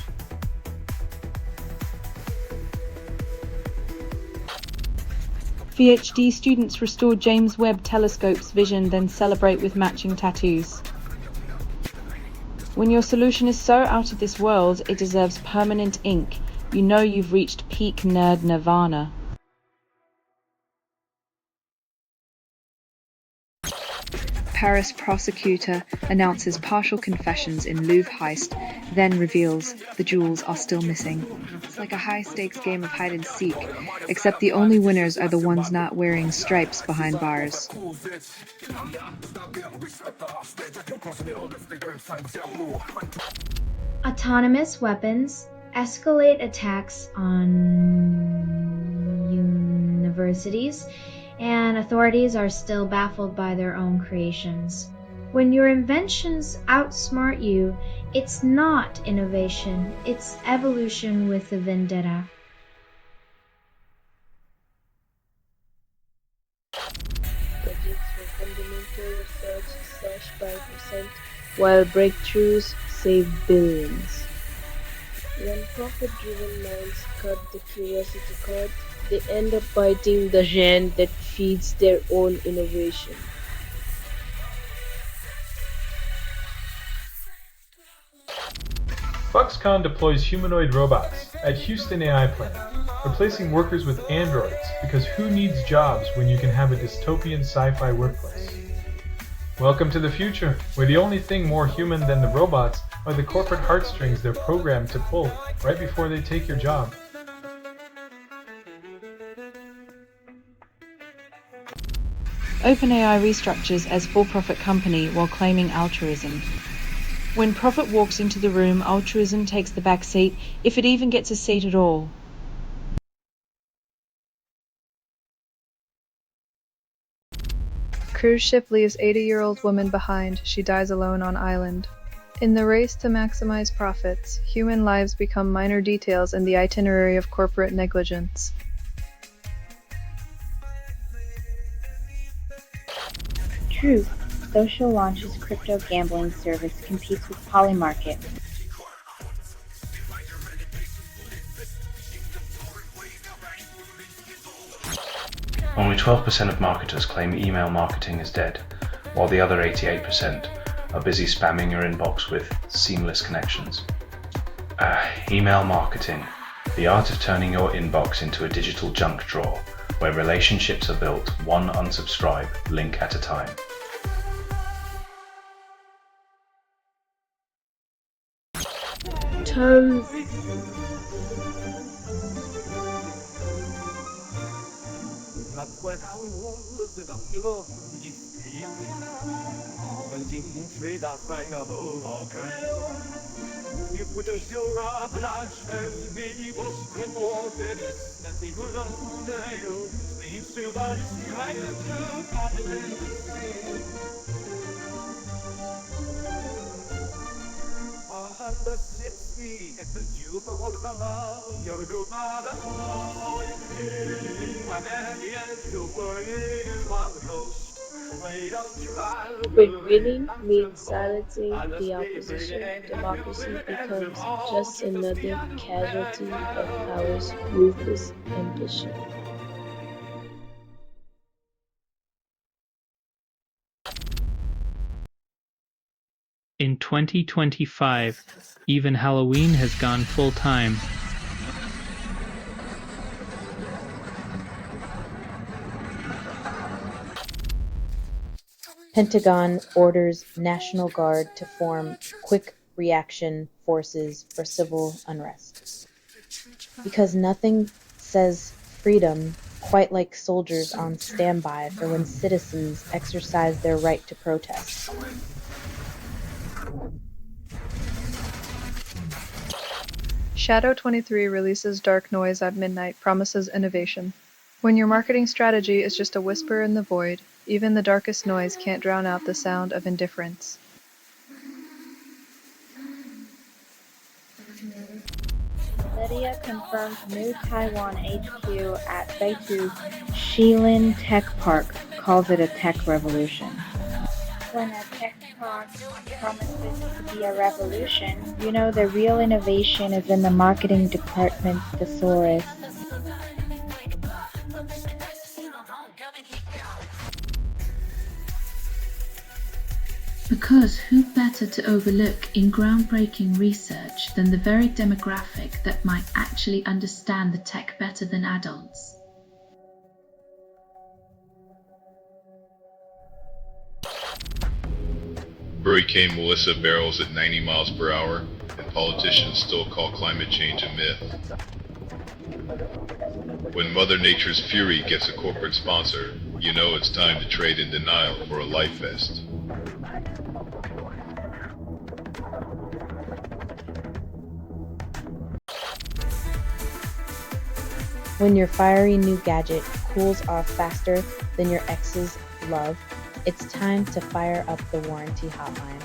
PhD students restore James Webb Telescope's vision, then celebrate with matching tattoos. When your solution is so out of this world, it deserves permanent ink. You know you've reached peak nerd nirvana. Paris prosecutor announces partial confessions in Louvre heist, then reveals the jewels are still missing. It's like a high-stakes game of hide-and-seek, except the only winners are the ones not wearing stripes behind bars. Autonomous weapons escalate attacks on universities, and authorities are still baffled by their own creations. When your inventions outsmart you, it's not innovation, it's evolution with a vendetta. Budgets for fundamental research slashed by %, while breakthroughs save billions. When profit-driven minds cut the curiosity cord, they end up biting the hand that feeds their own innovation. Foxconn deploys humanoid robots at Houston AI plant, replacing workers with androids because who needs jobs when you can have a dystopian sci-fi workplace? Welcome to the future, where the only thing more human than the robots are the corporate heartstrings they're programmed to pull right before they take your job. OpenAI restructures as for-profit company while claiming altruism. When profit walks into the room, altruism takes the back seat, if it even gets a seat at all. Cruise ship leaves 80-year-old woman behind. She dies alone on island. In the race to maximize profits, human lives become minor details in the itinerary of corporate negligence. Truth. Social Launch's crypto gambling service competes with Polymarket. Only 12% of marketers claim email marketing is dead, while the other 88% are busy spamming your inbox with seamless connections. Email marketing, the art of turning your inbox into a digital junk drawer, where relationships are built one unsubscribe link at a time. Toes. When winning means silencing the opposition, democracy becomes just another casualty of power's ruthless ambition. In 2025, even Halloween has gone full-time. Pentagon orders National Guard to form quick reaction forces for civil unrest. Because nothing says freedom quite like soldiers on standby for when citizens exercise their right to protest. Shadow 23 releases Dark Noise at midnight, promises innovation. When your marketing strategy is just a whisper in the void, even the darkest noise can't drown out the sound of indifference. Lydia confirms new Taiwan HQ at Beitou Shilin Tech Park, calls it a tech revolution. When a tech talk promises to be a revolution, you know the real innovation is in the marketing department's thesaurus. Because who better to overlook in groundbreaking research than the very demographic that might actually understand the tech better than adults? Hurricane Melissa barrels at 90 miles per hour, and politicians still call climate change a myth. When Mother Nature's fury gets a corporate sponsor, you know it's time to trade in denial for a life vest. When your fiery new gadget cools off faster than your ex's love, it's time to fire up the warranty hotline.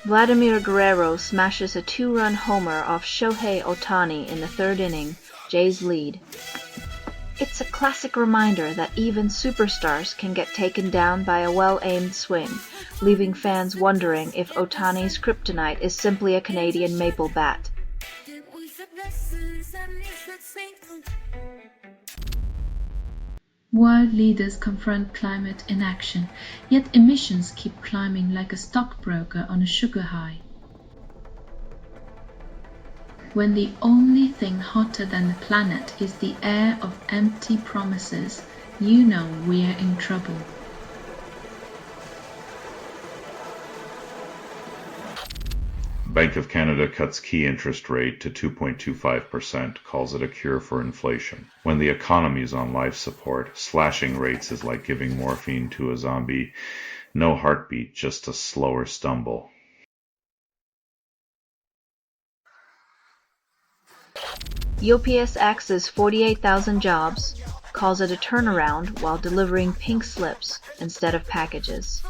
Vladimir Guerrero smashes a 2-run homer off Shohei Ohtani in the 3rd inning, Jays lead. It's a classic reminder that even superstars can get taken down by a well-aimed swing, leaving fans wondering if Ohtani's kryptonite is simply a Canadian maple bat. World leaders confront climate inaction, yet emissions keep climbing like a stockbroker on a sugar high. When the only thing hotter than the planet is the air of empty promises, you know we're in trouble. Bank of Canada cuts key interest rate to 2.25%, calls it a cure for inflation. When the economy's on life support, slashing rates is like giving morphine to a zombie. No heartbeat, just a slower stumble. UPS axes 48,000 jobs, calls it a turnaround while delivering pink slips instead of packages.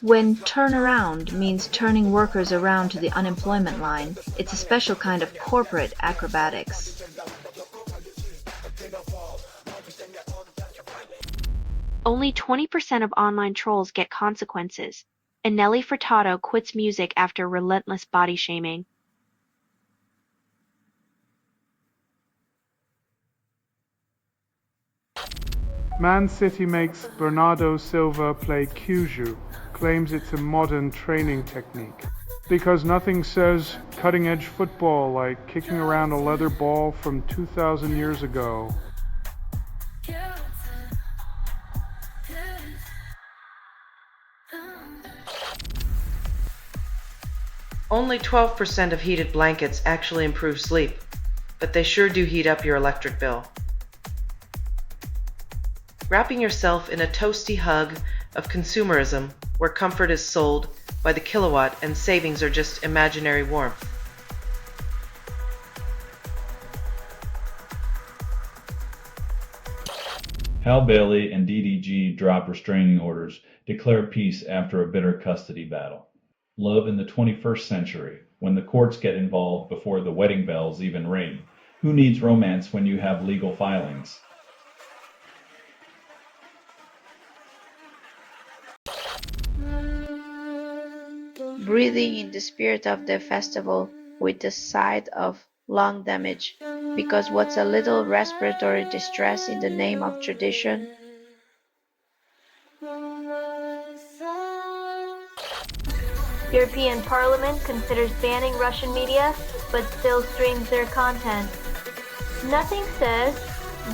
When turnaround means turning workers around to the unemployment line, it's a special kind of corporate acrobatics. Only 20% of online trolls get consequences, and Nelly Furtado quits music after relentless body shaming. Man City makes Bernardo Silva play Kyushu, claims it's a modern training technique. Because nothing says cutting-edge football like kicking around a leather ball from 2,000 years ago. Only 12% of heated blankets actually improve sleep, but they sure do heat up your electric bill. Wrapping yourself in a toasty hug of consumerism, where comfort is sold by the kilowatt and savings are just imaginary warmth. Hal Bailey and DDG drop restraining orders, declare peace after a bitter custody battle. Love in the 21st century, when the courts get involved before the wedding bells even ring. Who needs romance when you have legal filings? Breathing in the spirit of the festival with the side of lung damage, because what's a little respiratory distress in the name of tradition? European Parliament considers banning Russian media, but still streams their content. Nothing says,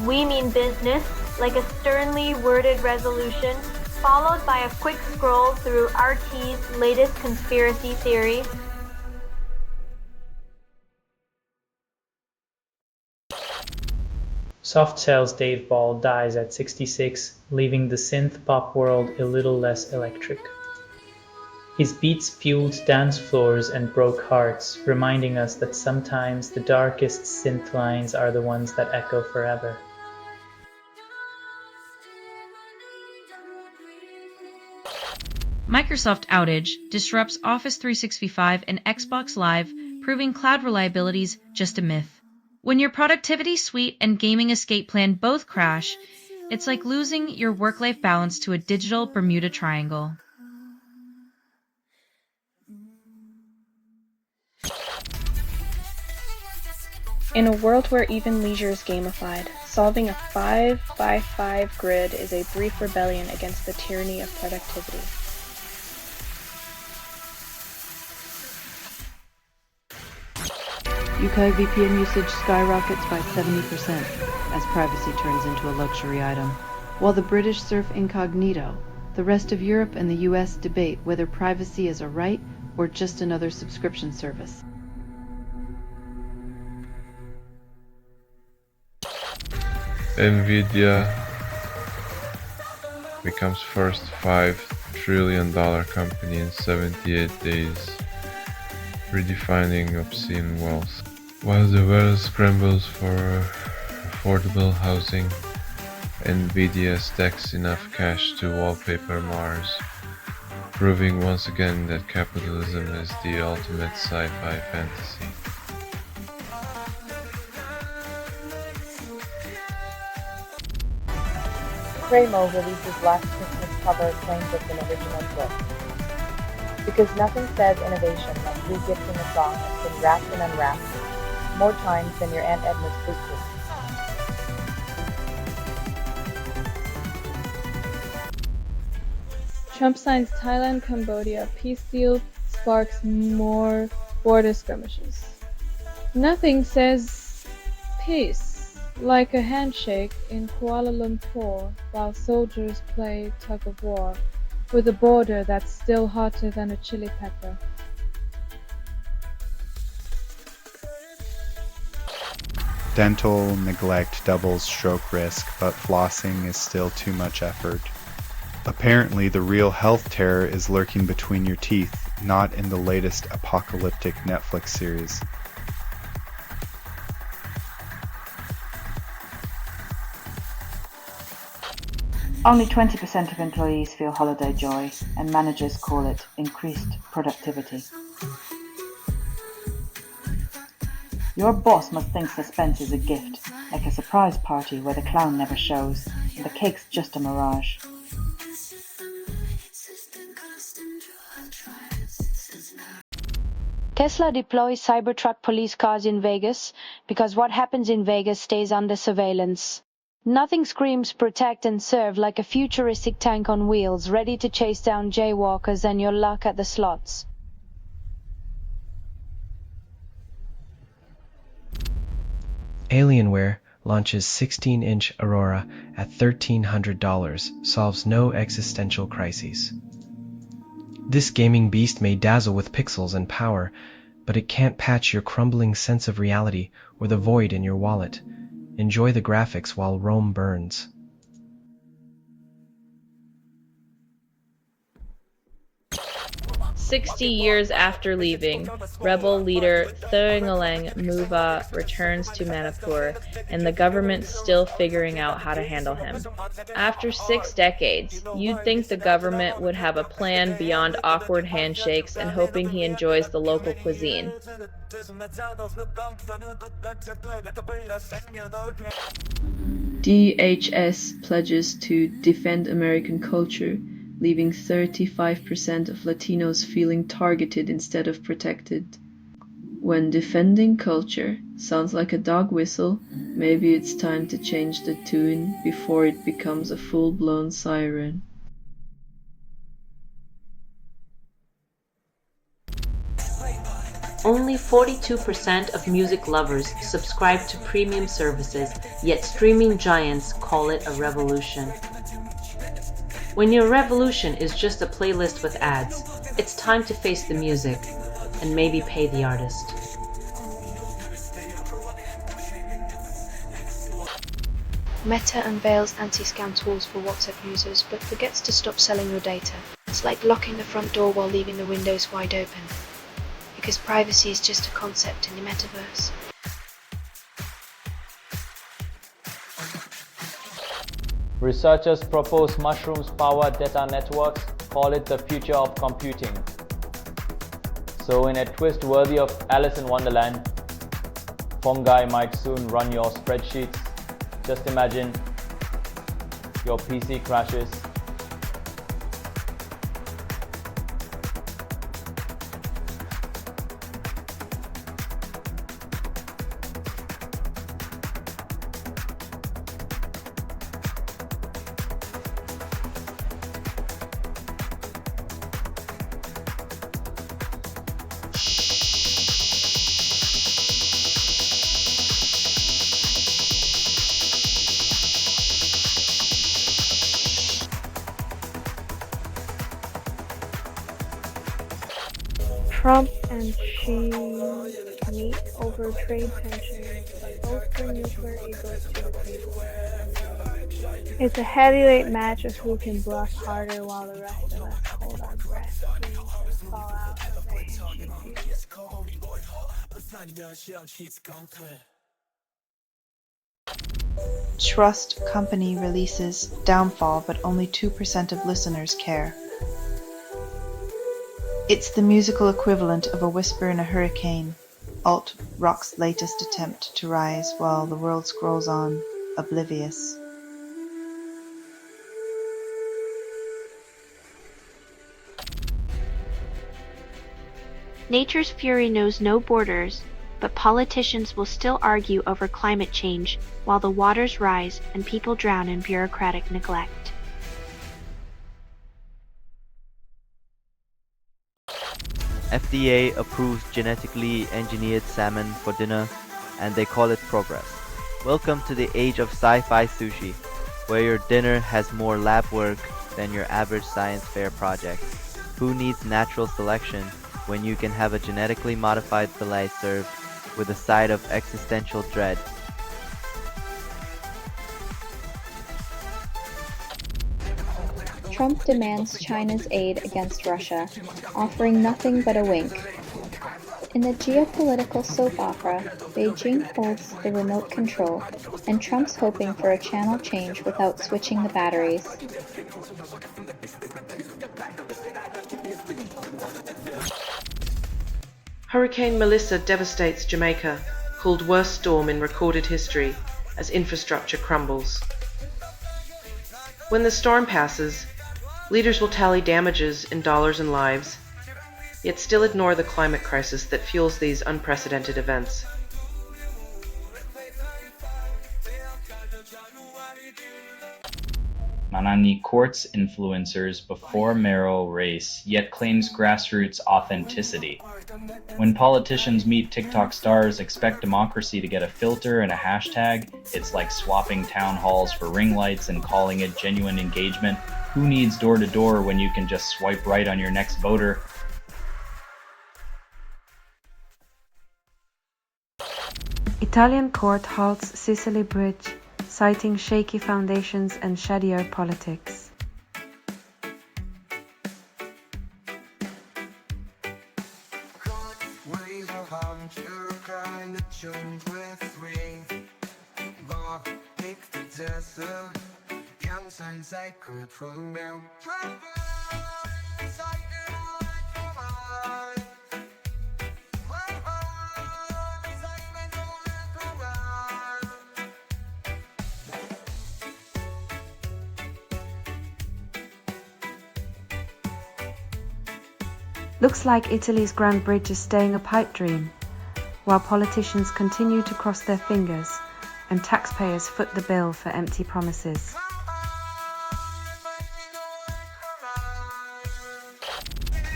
"We mean business," like a sternly worded resolution, followed by a quick scroll through RT's latest conspiracy theory. Soft Cell's Dave Ball dies at 66, leaving the synth pop world a little less electric. His beats fueled dance floors and broke hearts, reminding us that sometimes the darkest synth lines are the ones that echo forever. Microsoft outage disrupts Office 365 and Xbox Live, proving cloud reliability is just a myth. When your productivity suite and gaming escape plan both crash, it's like losing your work-life balance to a digital Bermuda Triangle. In a world where even leisure is gamified, solving a 5x5 grid is a brief rebellion against the tyranny of productivity. UK VPN usage skyrockets by 70% as privacy turns into a luxury item. While the British surf incognito, the rest of Europe and the US debate whether privacy is a right or just another subscription service. Nvidia becomes first $5 trillion company in 78 days, redefining obscene wealth. While the world scrambles for affordable housing, Nvidia stacks enough cash to wallpaper Mars, proving once again that capitalism is the ultimate sci-fi fantasy. Cremo releases last Christmas cover claims it's an original book. Because nothing says innovation like regifting a song that's been wrapped and unwrapped more times than your Aunt Edna's fruitcake. Trump signs Thailand-Cambodia peace deal sparks more border skirmishes. Nothing says peace like a handshake in Kuala Lumpur while soldiers play tug-of-war with a border that's still hotter than a chili pepper. Dental neglect doubles stroke risk, but flossing is still too much effort. Apparently, the real health terror is lurking between your teeth, not in the latest apocalyptic Netflix series. Only 20% of employees feel holiday joy, and managers call it increased productivity. Your boss must think suspense is a gift, like a surprise party where the clown never shows, and the cake's just a mirage. Tesla deploys Cybertruck police cars in Vegas because what happens in Vegas stays under surveillance. Nothing screams protect and serve like a futuristic tank on wheels ready to chase down jaywalkers and your luck at the slots. Alienware launches 16-inch Aurora at $1,300, solves no existential crises. This gaming beast may dazzle with pixels and power, but it can't patch your crumbling sense of reality or the void in your wallet. Enjoy the graphics while Rome burns. "60 years after leaving, rebel leader Thuringalang Muva returns to Manipur, and the government's still figuring out how to handle him. After 6 decades, you'd think the government would have a plan beyond awkward handshakes and hoping he enjoys the local cuisine. DHS pledges to defend American culture, leaving 35% of Latinos feeling targeted instead of protected. When defending culture sounds like a dog whistle, maybe it's time to change the tune before it becomes a full-blown siren. Only 42% of music lovers subscribe to premium services, yet streaming giants call it a revolution. When your revolution is just a playlist with ads, it's time to face the music and maybe pay the artist. Meta unveils anti-scam tools for WhatsApp users, but forgets to stop selling your data. It's like locking the front door while leaving the windows wide open. Because privacy is just a concept in the metaverse. Researchers propose mushrooms-powered data networks, call it the future of computing. So in a twist worthy of Alice in Wonderland, fungi might soon run your spreadsheets. Just imagine your PC crashes. Trump and Xi meet over trade tensions, but both bring nuclear egos to the table. It's a heavyweight match of who can bluff harder while the rest of us hold our breath, waiting for the fallout as the handshake deals. Trust company releases Downfall, but only 2% of listeners care. It's the musical equivalent of a whisper in a hurricane, alt-rock's latest attempt to rise while the world scrolls on, oblivious. Nature's fury knows no borders, but politicians will still argue over climate change while the waters rise and people drown in bureaucratic neglect. FDA approves genetically engineered salmon for dinner, and they call it progress. Welcome to the age of sci-fi sushi, where your dinner has more lab work than your average science fair project. Who needs natural selection when you can have a genetically modified fillet served with a side of existential dread? Trump demands China's aid against Russia, offering nothing but a wink. In the geopolitical soap opera, Beijing holds the remote control, and Trump's hoping for a channel change without switching the batteries. Hurricane Melissa devastates Jamaica, called worst storm in recorded history, as infrastructure crumbles. When the storm passes, leaders will tally damages in dollars and lives, yet still ignore the climate crisis that fuels these unprecedented events. Manani courts influencers before mayoral race, yet claims grassroots authenticity. When politicians meet TikTok stars, expect democracy to get a filter and a hashtag. It's like swapping town halls for ring lights and calling it genuine engagement. Who needs door-to-door when you can just swipe right on your next voter? Italian court halts Sicily Bridge, citing shaky foundations and shadier politics. Looks like Italy's Grand Bridge is staying a pipe dream, while politicians continue to cross their fingers and taxpayers foot the bill for empty promises.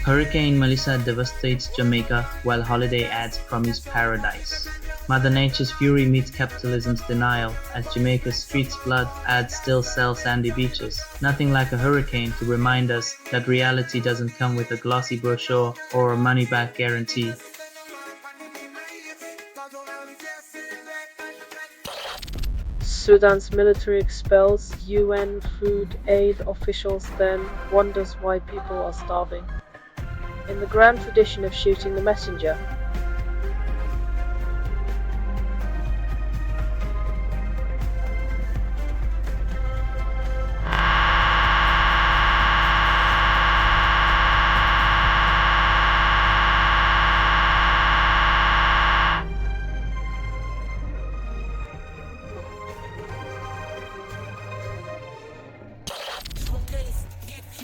Hurricane Melissa devastates Jamaica while holiday ads promise paradise. Mother Nature's fury meets capitalism's denial as Jamaica's streets flood, ads still sell sandy beaches. Nothing like a hurricane to remind us that reality doesn't come with a glossy brochure or a money-back guarantee. Sudan's military expels UN food aid officials, then wonders why people are starving. In the grand tradition of shooting the messenger,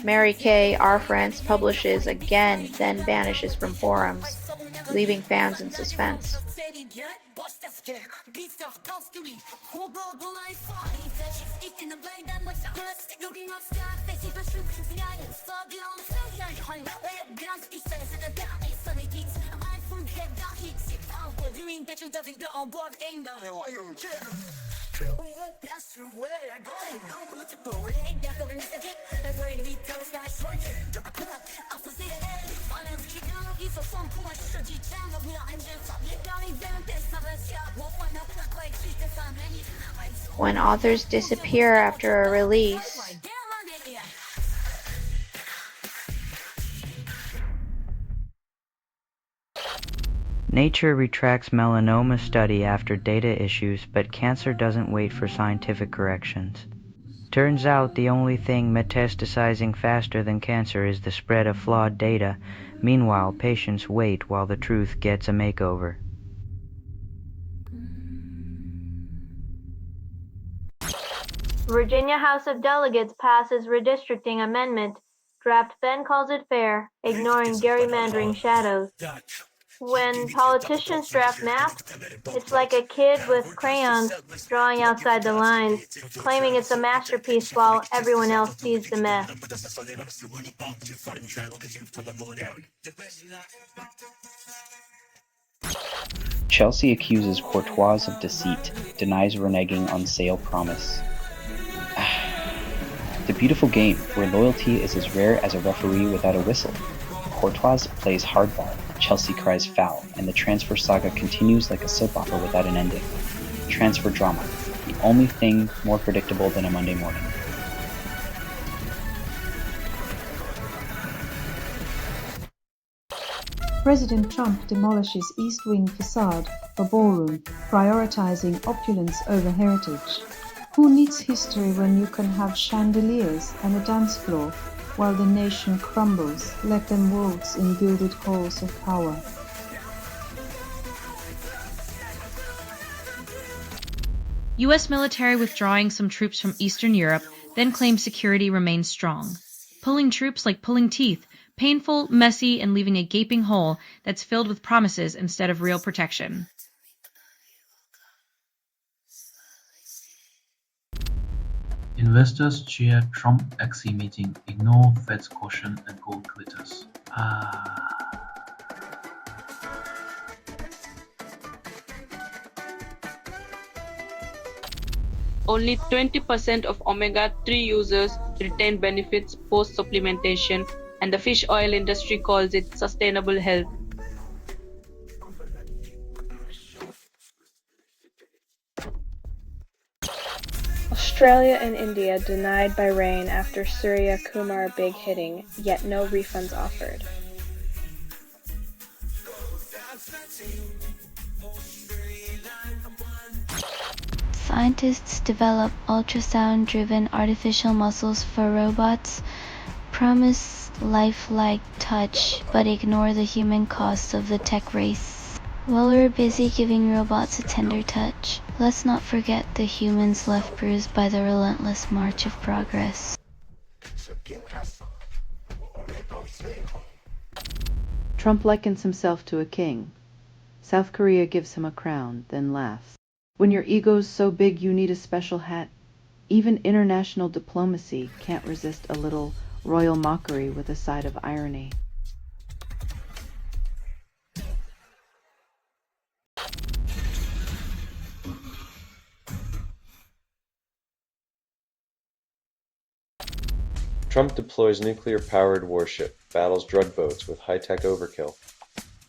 Mary Kay, Our France, publishes again, then vanishes from forums, leaving fans in suspense. When authors disappear after a release, Nature retracts melanoma study after data issues, but cancer doesn't wait for scientific corrections. Turns out the only thing metastasizing faster than cancer is the spread of flawed data. Meanwhile, patients wait while the truth gets a makeover. Virginia House of Delegates passes redistricting amendment. Draft Ben calls it fair, ignoring gerrymandering shadows. When politicians draft maps, it's like a kid with crayons drawing outside the lines, claiming it's a masterpiece while everyone else sees the mess. Chelsea accuses Courtois of deceit, denies reneging on sale promise. The beautiful game, where loyalty is as rare as a referee without a whistle. Courtois plays hardball, Chelsea cries foul, and the transfer saga continues like a soap opera without an ending. Transfer drama, the only thing more predictable than a Monday morning. President Trump demolishes East Wing facade for ballroom, prioritizing opulence over heritage. Who needs history when you can have chandeliers and a dance floor while the nation crumbles? Let them waltz in gilded halls of power. U.S. military withdrawing some troops from Eastern Europe, then claims security remains strong. Pulling troops like pulling teeth, painful, messy, and leaving a gaping hole that's filled with promises instead of real protection. Investors cheer Trump XE meeting, ignore Fed's caution and gold glitters. Only 20% of omega-3 users retain benefits post-supplementation, and the fish oil industry calls it sustainable health. Australia and India denied by rain after Surya Kumar big hitting, yet no refunds offered. Scientists develop ultrasound-driven artificial muscles for robots, promise lifelike touch, but ignore the human costs of the tech race. While we're busy giving robots a tender touch, let's not forget the humans left bruised by the relentless march of progress. Trump likens himself to a king. South Korea gives him a crown, then laughs. When your ego's so big you need a special hat, even international diplomacy can't resist a little royal mockery with a side of irony. Trump deploys nuclear-powered warship, battles drug boats with high-tech overkill.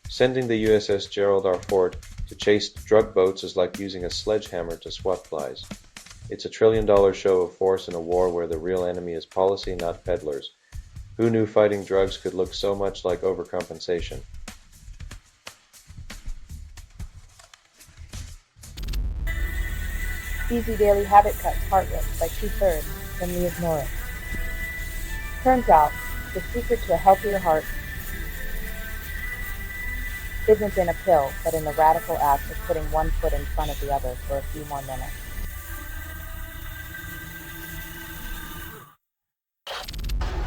Sending the USS Gerald R. Ford to chase drug boats is like using a sledgehammer to swat flies. It's a trillion-dollar show of force in a war where the real enemy is policy, not peddlers. Who knew fighting drugs could look so much like overcompensation? Easy daily habit cuts heart rate by 2/3 when we ignore it. Turns out, the secret to a healthier heart isn't in a pill, but in the radical act of putting one foot in front of the other for a few more minutes.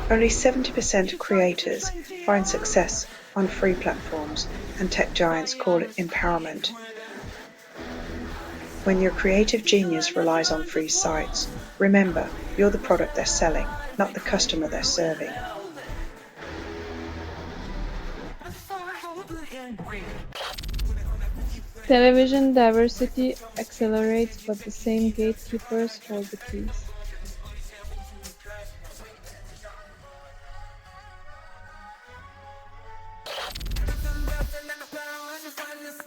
Only 70% of creators find success on free platforms, and tech giants call it empowerment. When your creative genius relies on free sites, remember, you're the product they're selling, not the customer they're serving. Television diversity accelerates, but the same gatekeepers hold the keys.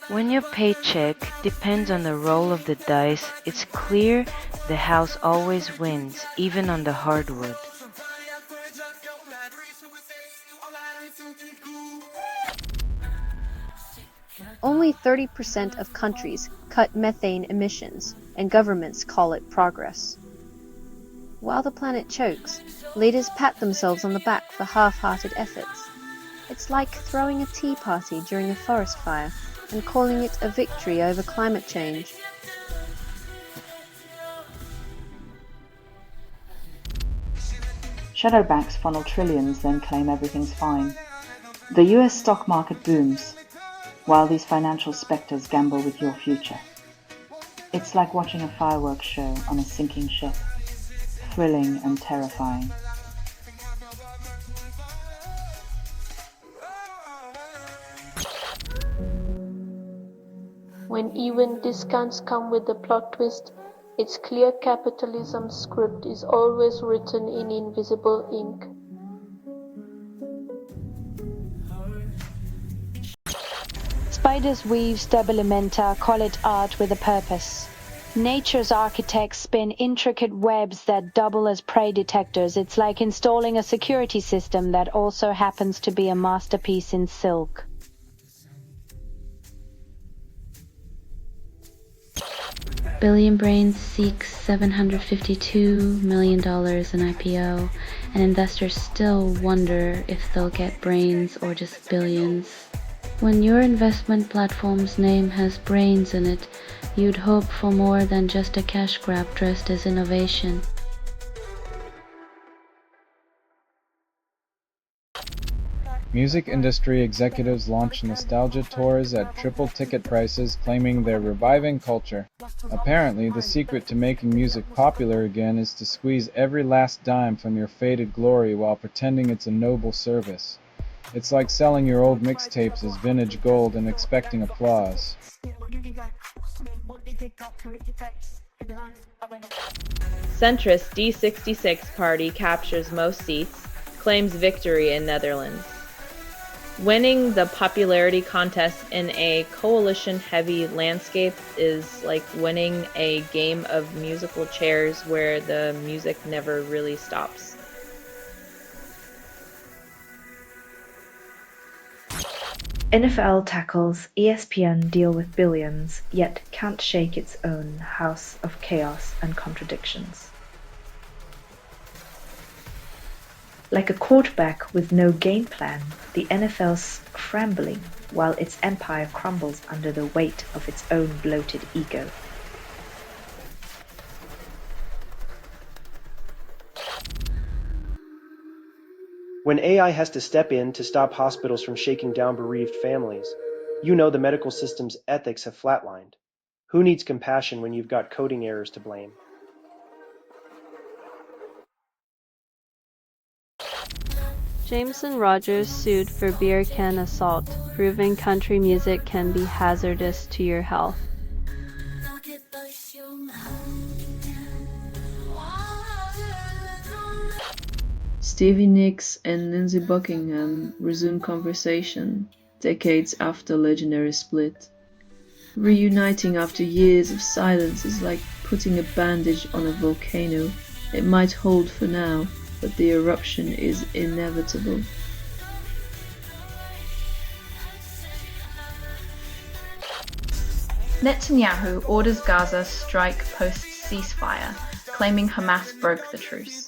When your paycheck depends on the roll of the dice, it's clear the house always wins, even on the hardwood. Only 30% of countries cut methane emissions, and governments call it progress. While the planet chokes, leaders pat themselves on the back for half-hearted efforts. It's like throwing a tea party during a forest fire and calling it a victory over climate change. Shadow banks funnel trillions, then claim everything's fine. The US stock market booms, while these financial specters gamble with your future. It's like watching a fireworks show on a sinking ship, thrilling and terrifying. When even discounts come with a plot twist, its clear capitalism script is always written in invisible ink. Spiders weave stabilimenta, call it art with a purpose. Nature's architects spin intricate webs that double as prey detectors. It's like installing a security system that also happens to be a masterpiece in silk. Billion Brains seeks $752 million in IPO, and investors still wonder if they'll get brains or just billions. When your investment platform's name has brains in it, you'd hope for more than just a cash grab dressed as innovation. Music industry executives launch nostalgia tours at triple ticket prices, claiming they're reviving culture. Apparently, the secret to making music popular again is to squeeze every last dime from your faded glory while pretending it's a noble service. It's like selling your old mixtapes as vintage gold and expecting applause. Centrist D66 party captures most seats, claims victory in Netherlands. Winning the popularity contest in a coalition-heavy landscape is like winning a game of musical chairs where the music never really stops. NFL tackles ESPN deal with billions, yet can't shake its own house of chaos and contradictions. Like a quarterback with no game plan, the NFL's scrambling while its empire crumbles under the weight of its own bloated ego. When AI has to step in to stop hospitals from shaking down bereaved families, you know the medical system's ethics have flatlined. Who needs compassion when you've got coding errors to blame? Jameson Rogers sued for beer can assault, proving country music can be hazardous to your health. Stevie Nicks and Lindsey Buckingham resume conversation decades after legendary split. Reuniting after years of silence is like putting a bandage on a volcano. It might hold for now, but the eruption is inevitable. Netanyahu orders Gaza strike post-ceasefire, claiming Hamas broke the truce.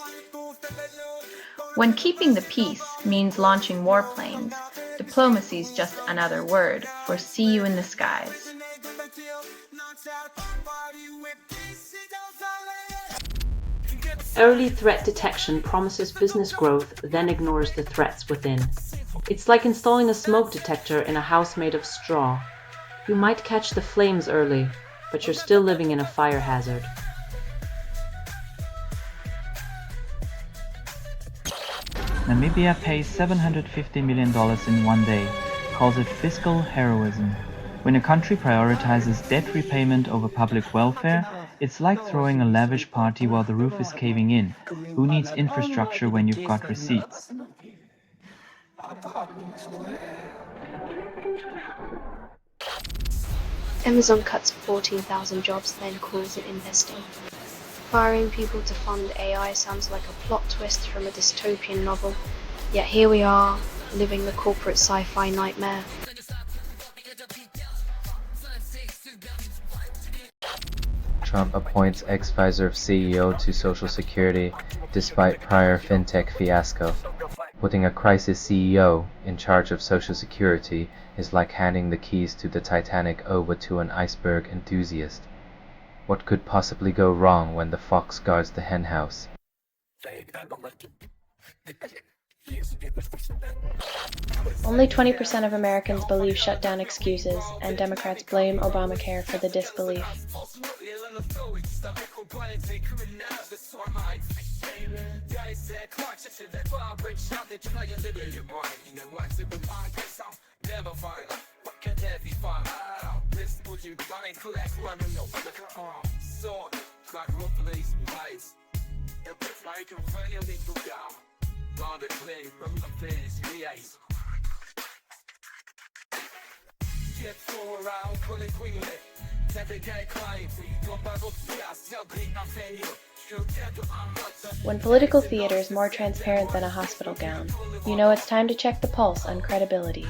When keeping the peace means launching warplanes, diplomacy's just another word for see you in the skies. Early threat detection promises business growth, then ignores the threats within. It's like installing a smoke detector in a house made of straw. You might catch the flames early, but you're still living in a fire hazard. Namibia pays $750 million in one day, calls it fiscal heroism. When a country prioritizes debt repayment over public welfare, it's like throwing a lavish party while the roof is caving in. Who needs infrastructure when you've got receipts? Amazon cuts 14,000 jobs, then calls it investing. Firing people to fund AI sounds like a plot twist from a dystopian novel, yet here we are, living the corporate sci-fi nightmare. Trump appoints ex-Pfizer CEO to Social Security despite prior fintech fiasco. Putting a crisis CEO in charge of Social Security is like handing the keys to the Titanic over to an iceberg enthusiast. What could possibly go wrong when the fox guards the henhouse? Only 20% of Americans believe shutdown excuses, and Democrats blame Obamacare for the disbelief. When political theater is more transparent than a hospital gown, you know it's time to check the pulse on credibility.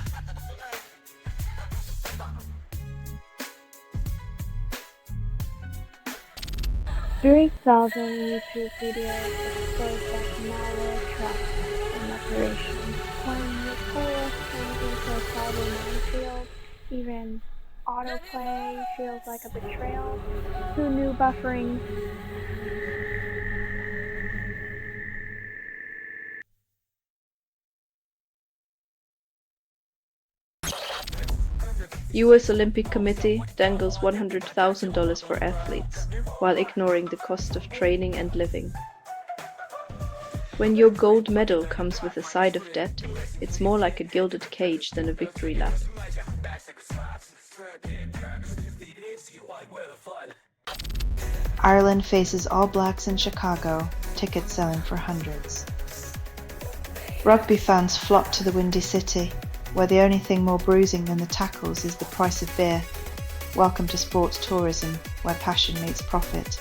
3,000 YouTube videos exposed as malware traps and operation. When your playlist turns into a cyber minefield, even autoplay feels like a betrayal. Who knew buffering? US Olympic Committee dangles $100,000 for athletes, while ignoring the cost of training and living. When your gold medal comes with a side of debt, it's more like a gilded cage than a victory lap. Ireland faces All Blacks in Chicago, tickets selling for hundreds. Rugby fans flock to the Windy City, where the only thing more bruising than the tackles is the price of beer. Welcome to sports tourism, where passion meets profit.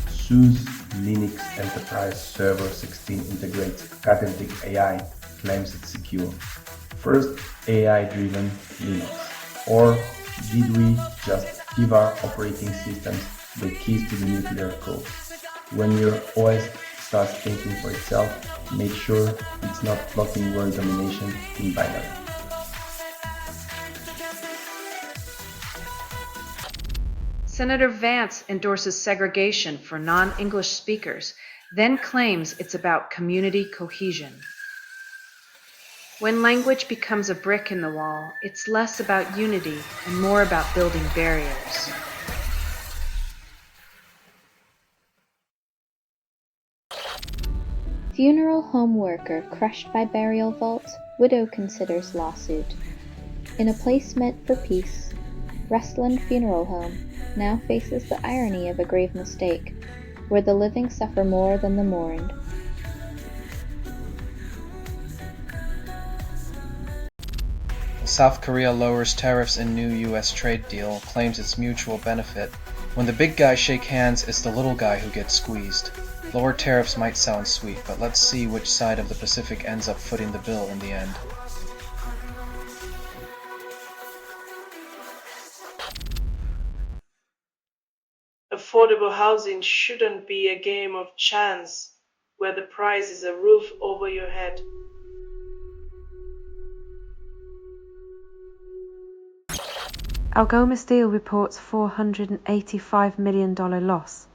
SUSE Linux Enterprise Server 16 integrates Catentic AI, claims it's secure. First AI-driven Linux. Or did we just give our operating systems the keys to the nuclear code? When your OS starts thinking for itself, make sure it's not blocking world domination in binary. Senator Vance endorses segregation for non-English speakers, then claims it's about community cohesion. When language becomes a brick in the wall, it's less about unity and more about building barriers. Funeral home worker crushed by burial vault, widow considers lawsuit. In a place meant for peace, Restland Funeral Home now faces the irony of a grave mistake, where the living suffer more than the mourned. South Korea lowers tariffs in new U.S. trade deal, claims it's mutual benefit. When the big guys shake hands, it's the little guy who gets squeezed. Lower tariffs might sound sweet, but let's see which side of the Pacific ends up footing the bill in the end. Affordable housing shouldn't be a game of chance, where the prize is a roof over your head. Algoma Steel reports $485 million loss,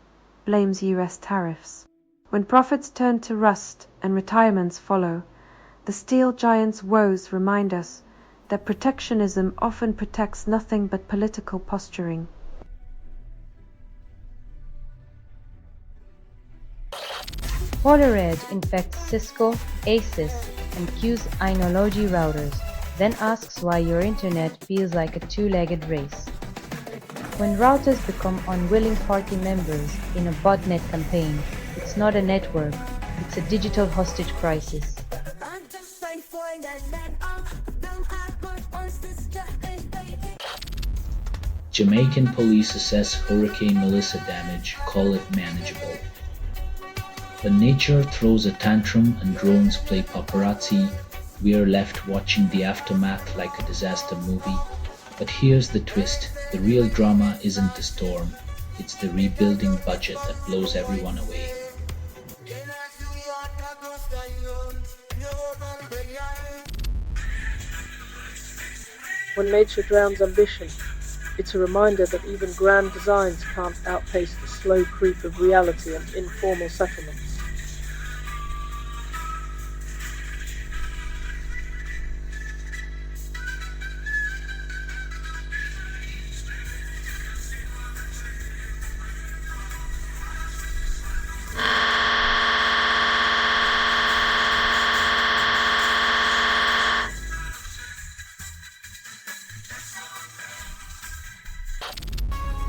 blames US tariffs. When profits turn to rust and retirements follow, the steel giant's woes remind us that protectionism often protects nothing but political posturing. Polared infects Cisco, ASUS, and Q's Inology routers, then asks why your internet feels like a two-legged race. When routers become unwilling party members in a botnet campaign, it's not a network, it's a digital hostage crisis. Jamaican police assess Hurricane Melissa damage, call it manageable. When nature throws a tantrum and drones play paparazzi, we are left watching the aftermath like a disaster movie. But here's the twist, the real drama isn't the storm, it's the rebuilding budget that blows everyone away. When nature drowns ambition, it's a reminder that even grand designs can't outpace the slow creep of reality and informal settlements.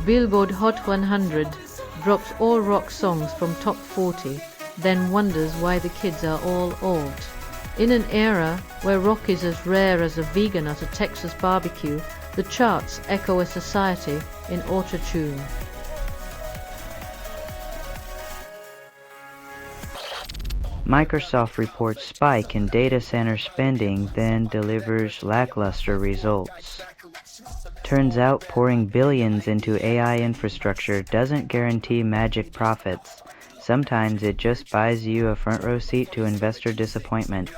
Billboard Hot 100 drops all rock songs from top 40, then wonders why the kids are all old. In an era where rock is as rare as a vegan at a Texas barbecue, the charts echo a society in auto-tune. Microsoft reports spike in data center spending, then delivers lackluster results. Turns out pouring billions into AI infrastructure doesn't guarantee magic profits. Sometimes it just buys you a front row seat to investor disappointment.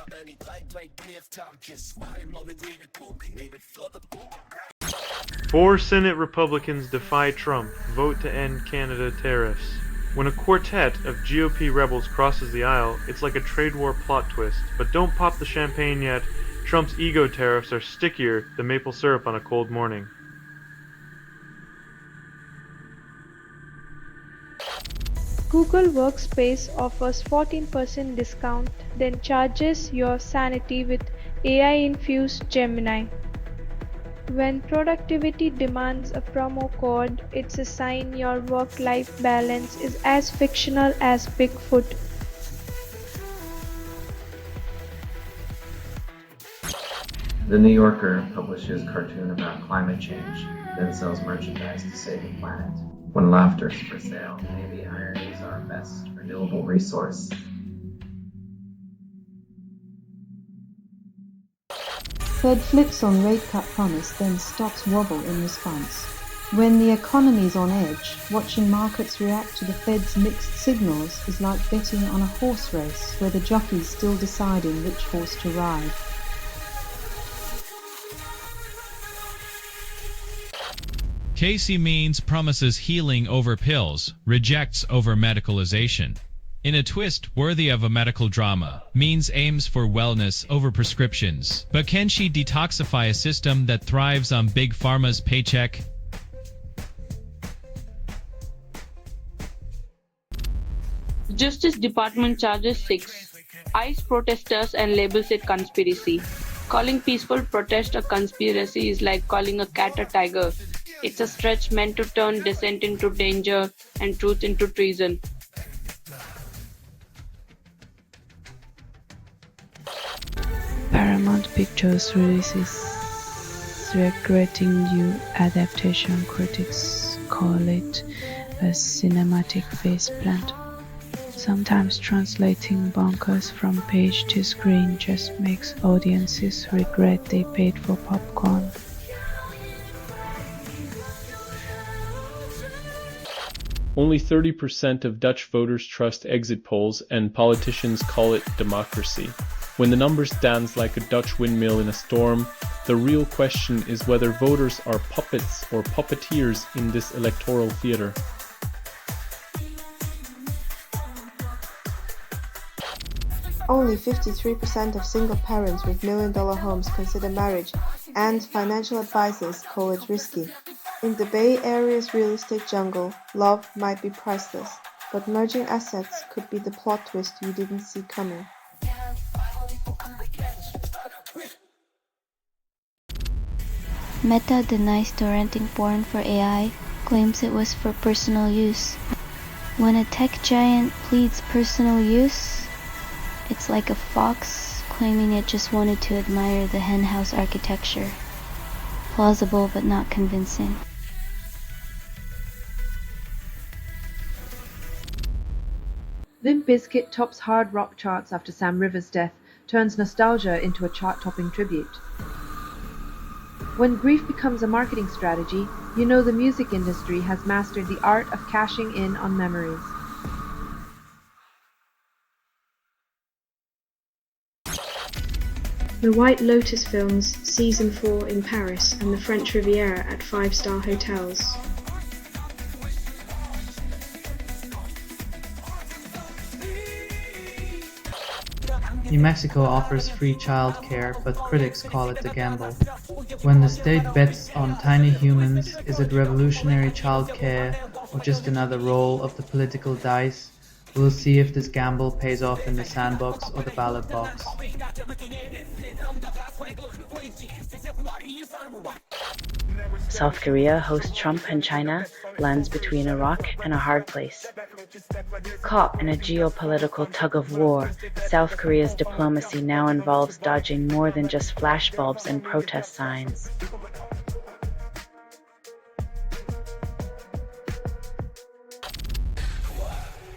4 Senate Republicans defy Trump, vote to end Canada tariffs. When a quartet of GOP rebels crosses the aisle, it's like a trade war plot twist. But don't pop the champagne yet. Trump's ego tariffs are stickier than maple syrup on a cold morning. Google Workspace offers 14% discount, then charges your sanity with AI-infused Gemini. When productivity demands a promo code, it's a sign your work-life balance is as fictional as Bigfoot. The New Yorker publishes cartoon about climate change, then sells merchandise to save the planet. When laughter's for sale, maybe irony is our best renewable resource. Fed flips on rate cut promise, then stocks wobble in response. When the economy's on edge, watching markets react to the Fed's mixed signals is like betting on a horse race where the jockey's still deciding which horse to ride. Casey Means promises healing over pills, rejects over medicalization. In a twist worthy of a medical drama, Means aims for wellness over prescriptions. But can she detoxify a system that thrives on Big Pharma's paycheck? The Justice Department charges 6 ICE protesters and labels it conspiracy. Calling peaceful protest a conspiracy is like calling a cat a tiger. It's a stretch meant to turn dissent into danger and truth into treason. Paramount Pictures releases regretting new adaptation. Critics call it a cinematic faceplant. Sometimes translating bonkers from page to screen just makes audiences regret they paid for popcorn. Only 30% of Dutch voters trust exit polls, and politicians call it democracy. When the numbers dance like a Dutch windmill in a storm, the real question is whether voters are puppets or puppeteers in this electoral theater. Only 53% of single parents with million-dollar homes consider marriage, and financial advisors call it risky. In the Bay Area's real estate jungle, love might be priceless, but merging assets could be the plot twist you didn't see coming. Meta denies torrenting porn for AI, claims it was for personal use. When a tech giant pleads personal use, it's like a fox claiming it just wanted to admire the henhouse architecture. Plausible but not convincing. Limp Bizkit tops hard rock charts after Sam Rivers' death, turns nostalgia into a chart-topping tribute. When grief becomes a marketing strategy, you know the music industry has mastered the art of cashing in on memories. The White Lotus films Season 4 in Paris and the French Riviera at 5-star hotels. New Mexico offers free child care, but critics call it a gamble. When the state bets on tiny humans, is it revolutionary child care or just another roll of the political dice? We'll see if this gamble pays off in the sandbox or the ballot box. South Korea hosts Trump and China, lands between a rock and a hard place. Caught in a geopolitical tug-of-war, South Korea's diplomacy now involves dodging more than just flashbulbs and protest signs.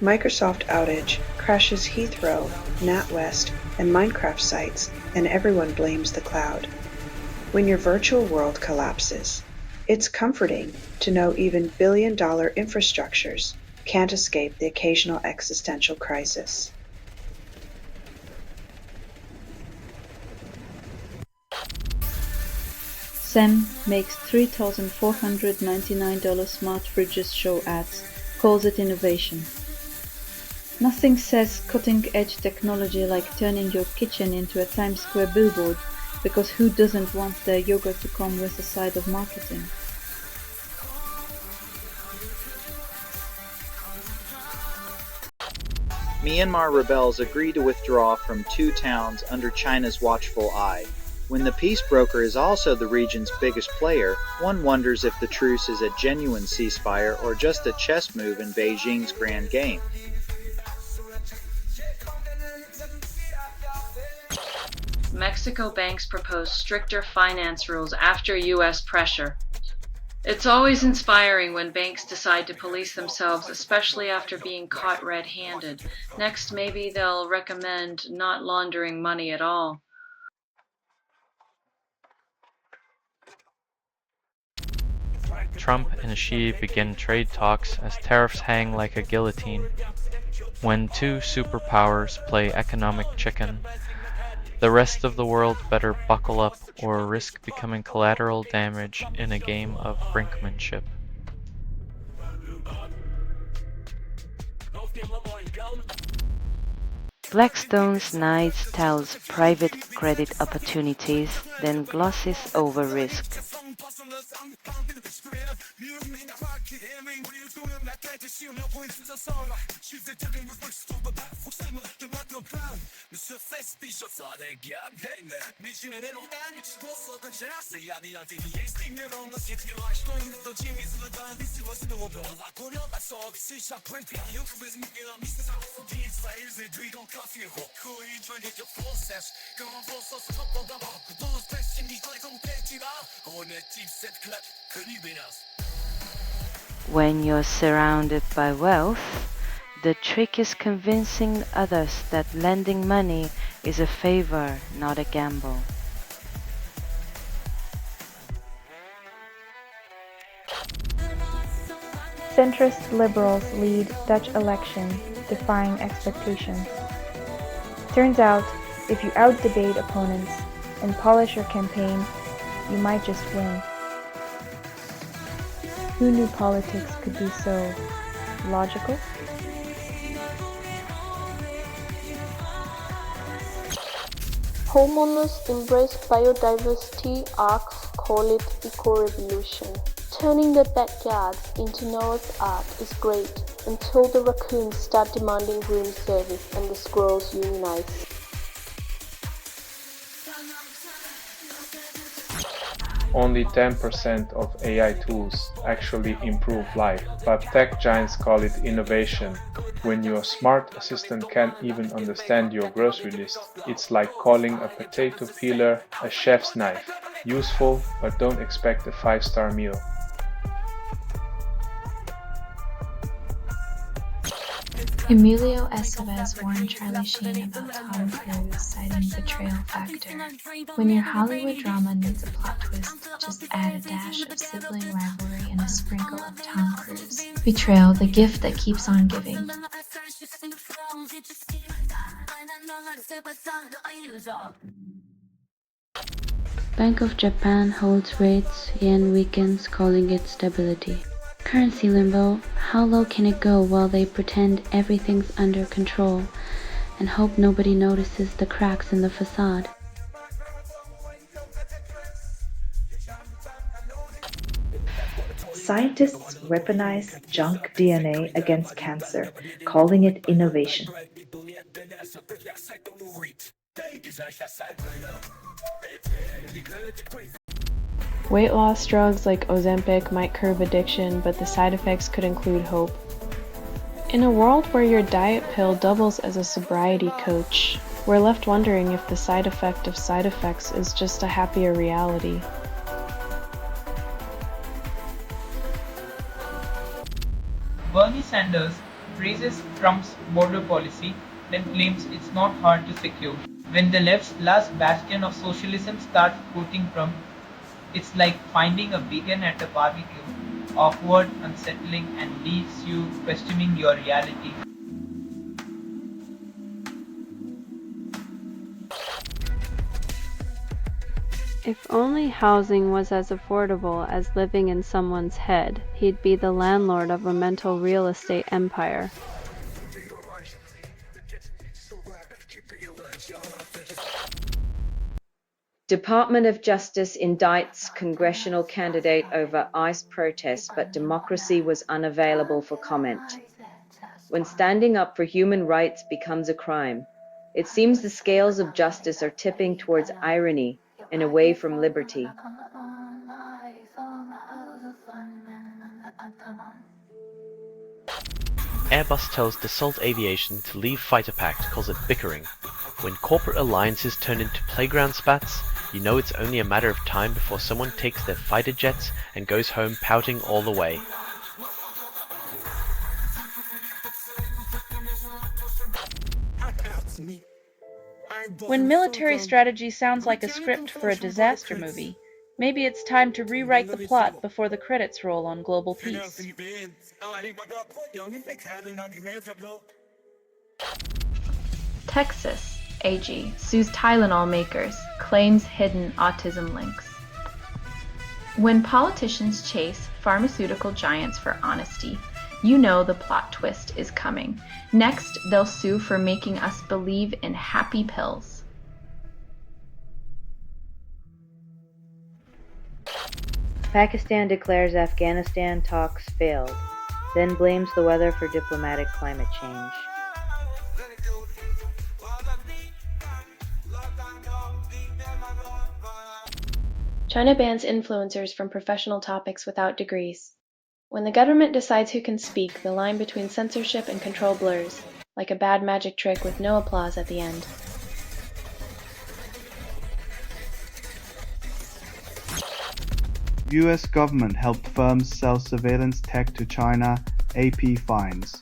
Microsoft outage crashes Heathrow, NatWest, and Minecraft sites, and everyone blames the cloud. When your virtual world collapses, It's comforting to know even billion-dollar infrastructures can't escape the occasional existential crisis. Sam makes $3,499 smart fridges show ads, calls it innovation. Nothing says cutting-edge technology like turning your kitchen into a Times Square billboard, because who doesn't want their yogurt to come with a side of marketing? Myanmar rebels agree to withdraw from 2 towns under China's watchful eye. When the peace broker is also the region's biggest player, one wonders if the truce is a genuine ceasefire or just a chess move in Beijing's grand game. Mexico banks propose stricter finance rules after U.S. pressure. It's always inspiring when banks decide to police themselves, especially after being caught red-handed. Next, maybe they'll recommend not laundering money at all. Trump and Xi begin trade talks as tariffs hang like a guillotine. When 2 superpowers play economic chicken, the rest of the world better buckle up or risk becoming collateral damage in a game of brinkmanship. Blackstone's Knights tells private credit opportunities, then glosses over risk. When you're surrounded by wealth, the trick is convincing others that lending money is a favor, not a gamble. Centrist liberals lead Dutch election, defying expectations. Turns out, if you out-debate opponents and polish your campaign, you might just win. Who knew politics could be so logical? Homeowners embrace biodiversity arcs, call it eco-revolution. Turning their backyards into Noah's Ark is great until the raccoons start demanding room service and the squirrels unionize. Only 10% of AI tools actually improve life, but tech giants call it innovation. When your smart assistant can't even understand your grocery list, it's like calling a potato peeler a chef's knife. Useful, but don't expect a 5-star meal. Emilio Estevez warned Charlie Sheen about Tom Cruise, citing betrayal factor. When your Hollywood drama needs a plot twist, just add a dash of sibling rivalry and a sprinkle of Tom Cruise. Betrayal, the gift that keeps on giving. Bank of Japan holds rates, yen weakens, calling it stability. Currency limbo, how low can it go while they pretend everything's under control and hope nobody notices the cracks in the facade? Scientists weaponize junk DNA against cancer, calling it innovation. Weight loss drugs like Ozempic might curb addiction, but the side effects could include hope. In a world where your diet pill doubles as a sobriety coach, we're left wondering if the side effect of side effects is just a happier reality. Bernie Sanders praises Trump's border policy, then claims it's not hard to secure. When the left's last bastion of socialism starts quoting Trump, It's like finding a vegan at a barbecue, awkward, unsettling, and leaves you questioning your reality. If only housing was as affordable as living in someone's head, he'd be the landlord of a mental real estate empire. Department of Justice indicts congressional candidate over ICE protests, but democracy was unavailable for comment. When standing up for human rights becomes a crime, it seems the scales of justice are tipping towards irony and away from liberty. Airbus tells Dassault Aviation to leave fighter pact, calls it bickering. When corporate alliances turn into playground spats, you know it's only a matter of time before someone takes their fighter jets and goes home pouting all the way. When military strategy sounds like a script for a disaster movie, maybe it's time to rewrite the plot before the credits roll on Global Peace. Texas AG sues Tylenol makers, claims hidden autism links. When politicians chase pharmaceutical giants for honesty, you know the plot twist is coming. Next, they'll sue for making us believe in happy pills. Pakistan declares Afghanistan talks failed, then blames the weather for diplomatic climate change. China bans influencers from professional topics without degrees. When the government decides who can speak, the line between censorship and control blurs, like a bad magic trick with no applause at the end. US government helped firms sell surveillance tech to China, AP finds.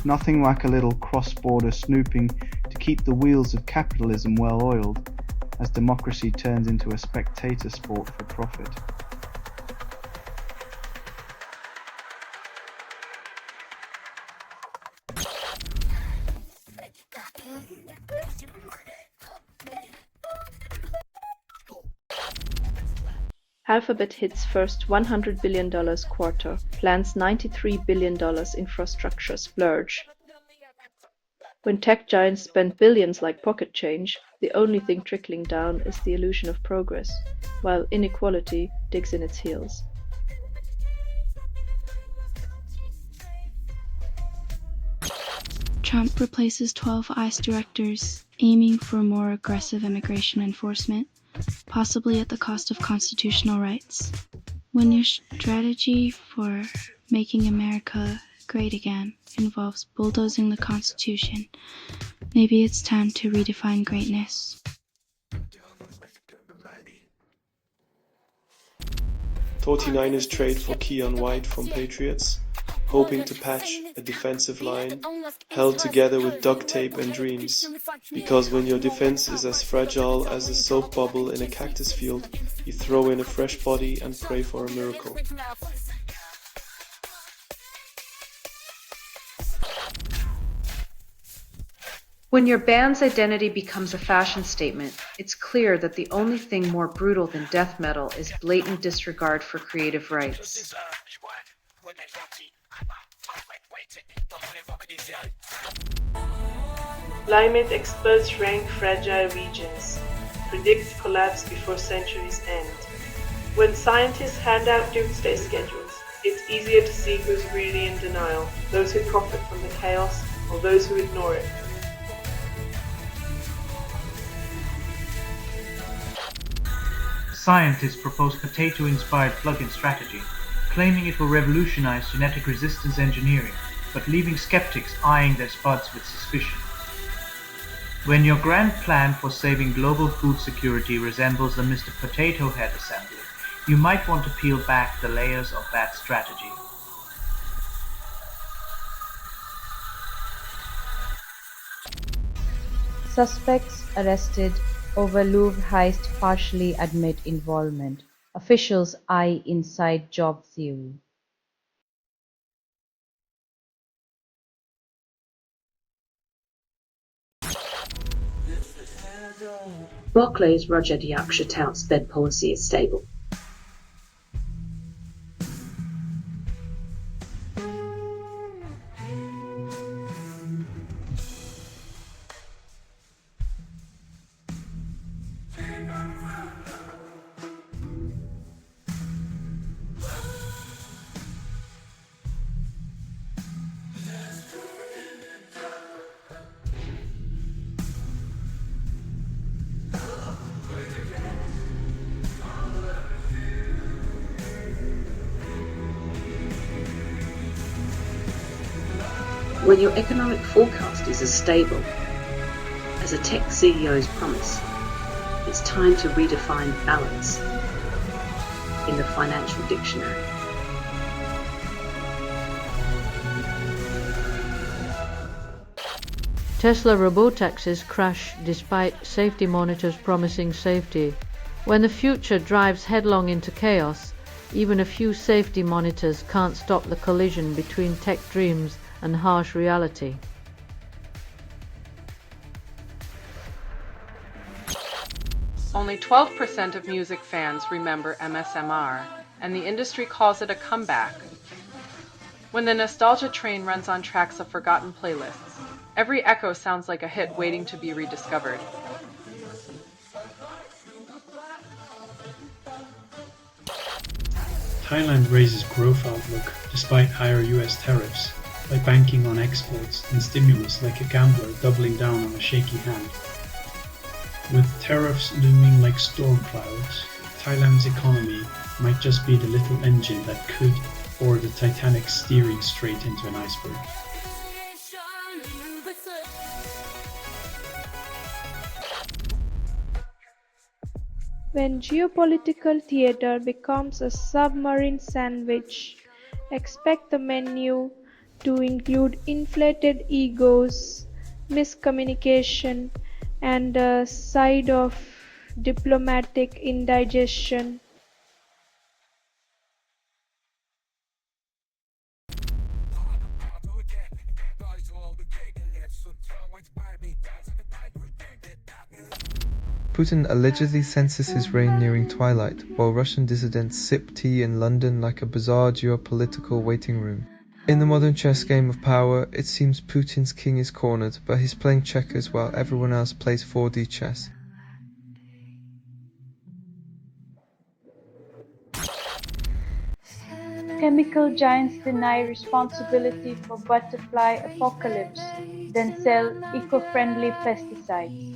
Nothing like a little cross-border snooping to keep the wheels of capitalism well-oiled, as democracy turns into a spectator sport for profit. Alphabet hits first $100 billion quarter, plans $93 billion infrastructure splurge. When tech giants spend billions like pocket change, the only thing trickling down is the illusion of progress, while inequality digs in its heels. Trump replaces 12 ICE directors, aiming for more aggressive immigration enforcement, possibly at the cost of constitutional rights. When your strategy for making America great again involves bulldozing the Constitution, maybe it's time to redefine greatness. '49ers trade for Keon White from Patriots, hoping to patch a defensive line held together with duct tape and dreams. Because when your defense is as fragile as a soap bubble in a cactus field, you throw in a fresh body and pray for a miracle. When your band's identity becomes a fashion statement, it's clear that the only thing more brutal than death metal is blatant disregard for creative rights. Climate experts rank fragile regions, predict collapse before century's end. When scientists hand out doomsday schedules, it's easier to see who's really in denial, those who profit from the chaos or those who ignore it. Scientists propose potato-inspired plug-in strategy, claiming it will revolutionize genetic resistance engineering, but leaving skeptics eyeing their spuds with suspicion. When your grand plan for saving global food security resembles the Mr. Potato Head assembly, you might want to peel back the layers of that strategy. Suspects arrested over Louvre heist partially admit involvement. Officials eye inside job theory. Barclays Roger Diaksha touts bed policy is stable. When your economic forecast is as stable as a tech CEO's promise, it's time to redefine balance in the financial dictionary. Tesla robotaxis crash despite safety monitors promising safety. When the future drives headlong into chaos, even a few safety monitors can't stop the collision between tech dreams and harsh reality. Only 12% of music fans remember MSMR, and the industry calls it a comeback. When the nostalgia train runs on tracks of forgotten playlists, every echo sounds like a hit waiting to be rediscovered. Thailand raises growth outlook despite higher US tariffs, by banking on exports and stimulus like a gambler doubling down on a shaky hand. With tariffs looming like storm clouds, Thailand's economy might just be the little engine that could, or the Titanic steering straight into an iceberg. When geopolitical theater becomes a submarine sandwich, expect the menu to include inflated egos, miscommunication, and a side of diplomatic indigestion. Putin allegedly senses his reign nearing twilight, while Russian dissidents sip tea in London like a bizarre geopolitical waiting room. In the modern chess game of power, it seems Putin's king is cornered, but he's playing checkers while everyone else plays 4D chess. Chemical giants deny responsibility for butterfly apocalypse, then sell eco-friendly pesticides.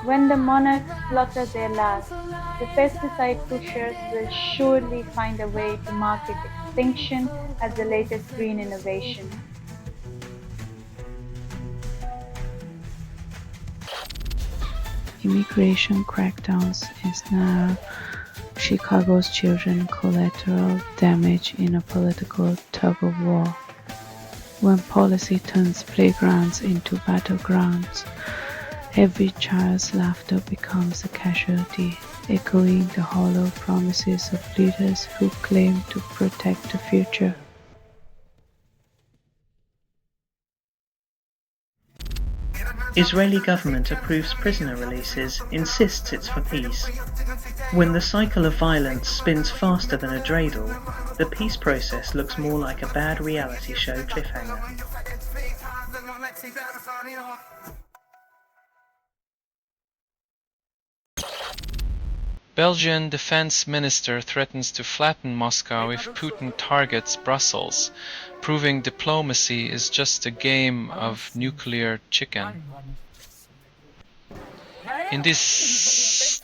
When the monarchs slaughter their last, the pesticide pushers will surely find a way to market extinction as the latest green innovation. Immigration crackdowns is now Chicago's children collateral damage in a political tug-of-war. When policy turns playgrounds into battlegrounds, every child's laughter becomes a casualty, echoing the hollow promises of leaders who claim to protect the future. Israeli government approves prisoner releases, insists it's for peace. When the cycle of violence spins faster than a dreidel, the peace process looks more like a bad reality show cliffhanger. Belgian defense minister threatens to flatten Moscow if Putin targets Brussels, proving diplomacy is just a game of nuclear chicken. In this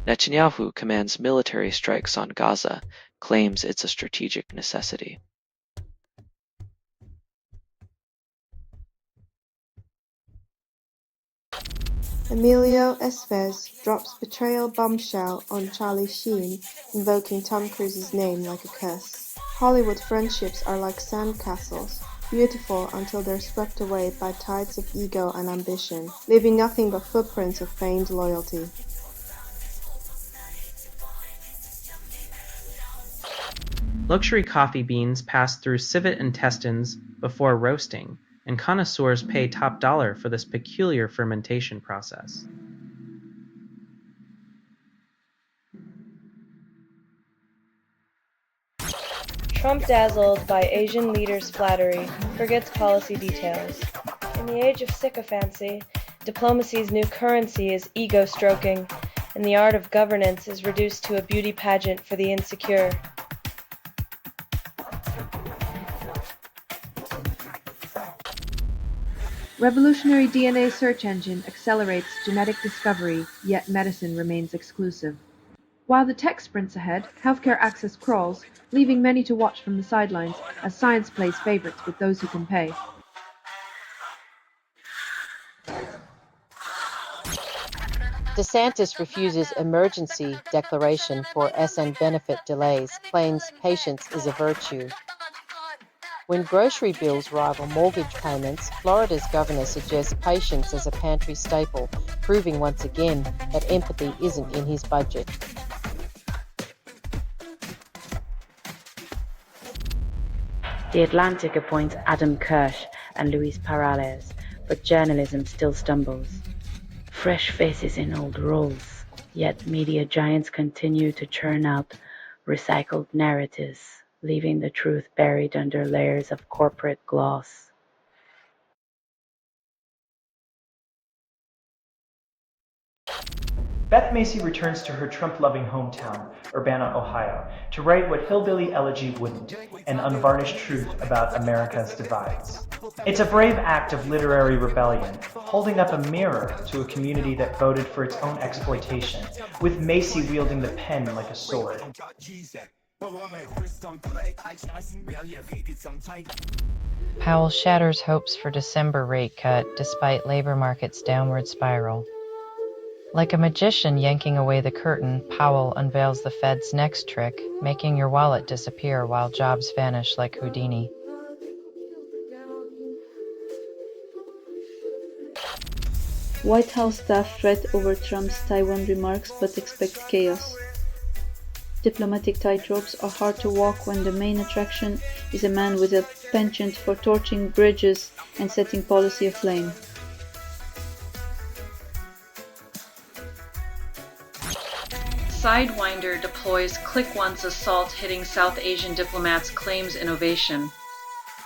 Netanyahu commands military strikes on Gaza, claims it's a strategic necessity. Emilio Estevez drops betrayal bombshell on Charlie Sheen, invoking Tom Cruise's name like a curse. Hollywood friendships are like sandcastles, beautiful until they're swept away by tides of ego and ambition, leaving nothing but footprints of feigned loyalty. Luxury coffee beans pass through civet intestines before roasting, and connoisseurs pay top dollar for this peculiar fermentation process. Trump, dazzled by Asian leaders' flattery, forgets policy details. In the age of sycophancy, diplomacy's new currency is ego-stroking, and the art of governance is reduced to a beauty pageant for the insecure. Revolutionary DNA search engine accelerates genetic discovery, yet medicine remains exclusive. While the tech sprints ahead, healthcare access crawls, leaving many to watch from the sidelines as science plays favorites with those who can pay. DeSantis refuses emergency declaration for SN benefit delays, claims patience is a virtue. When grocery bills rival mortgage payments, Florida's governor suggests patience as a pantry staple, proving once again that empathy isn't in his budget. The Atlantic appoints Adam Kirsch and Luis Perales, but journalism still stumbles. Fresh faces in old roles, yet media giants continue to churn out recycled narratives, leaving the truth buried under layers of corporate gloss. Beth Macy returns to her Trump-loving hometown, Urbana, Ohio, to write what hillbilly elegy wouldn't, an unvarnished truth about America's divides. It's a brave act of literary rebellion, holding up a mirror to a community that voted for its own exploitation, with Macy wielding the pen like a sword. Powell shatters hopes for December rate cut despite labor market's downward spiral. Like a magician yanking away the curtain, Powell unveils the Fed's next trick, making your wallet disappear while jobs vanish like Houdini. White House staff fret over Trump's Taiwan remarks but expect chaos. Diplomatic tightropes are hard to walk when the main attraction is a man with a penchant for torching bridges and setting policy aflame. Sidewinder deploys Click Once assault hitting South Asian diplomats, claims innovation.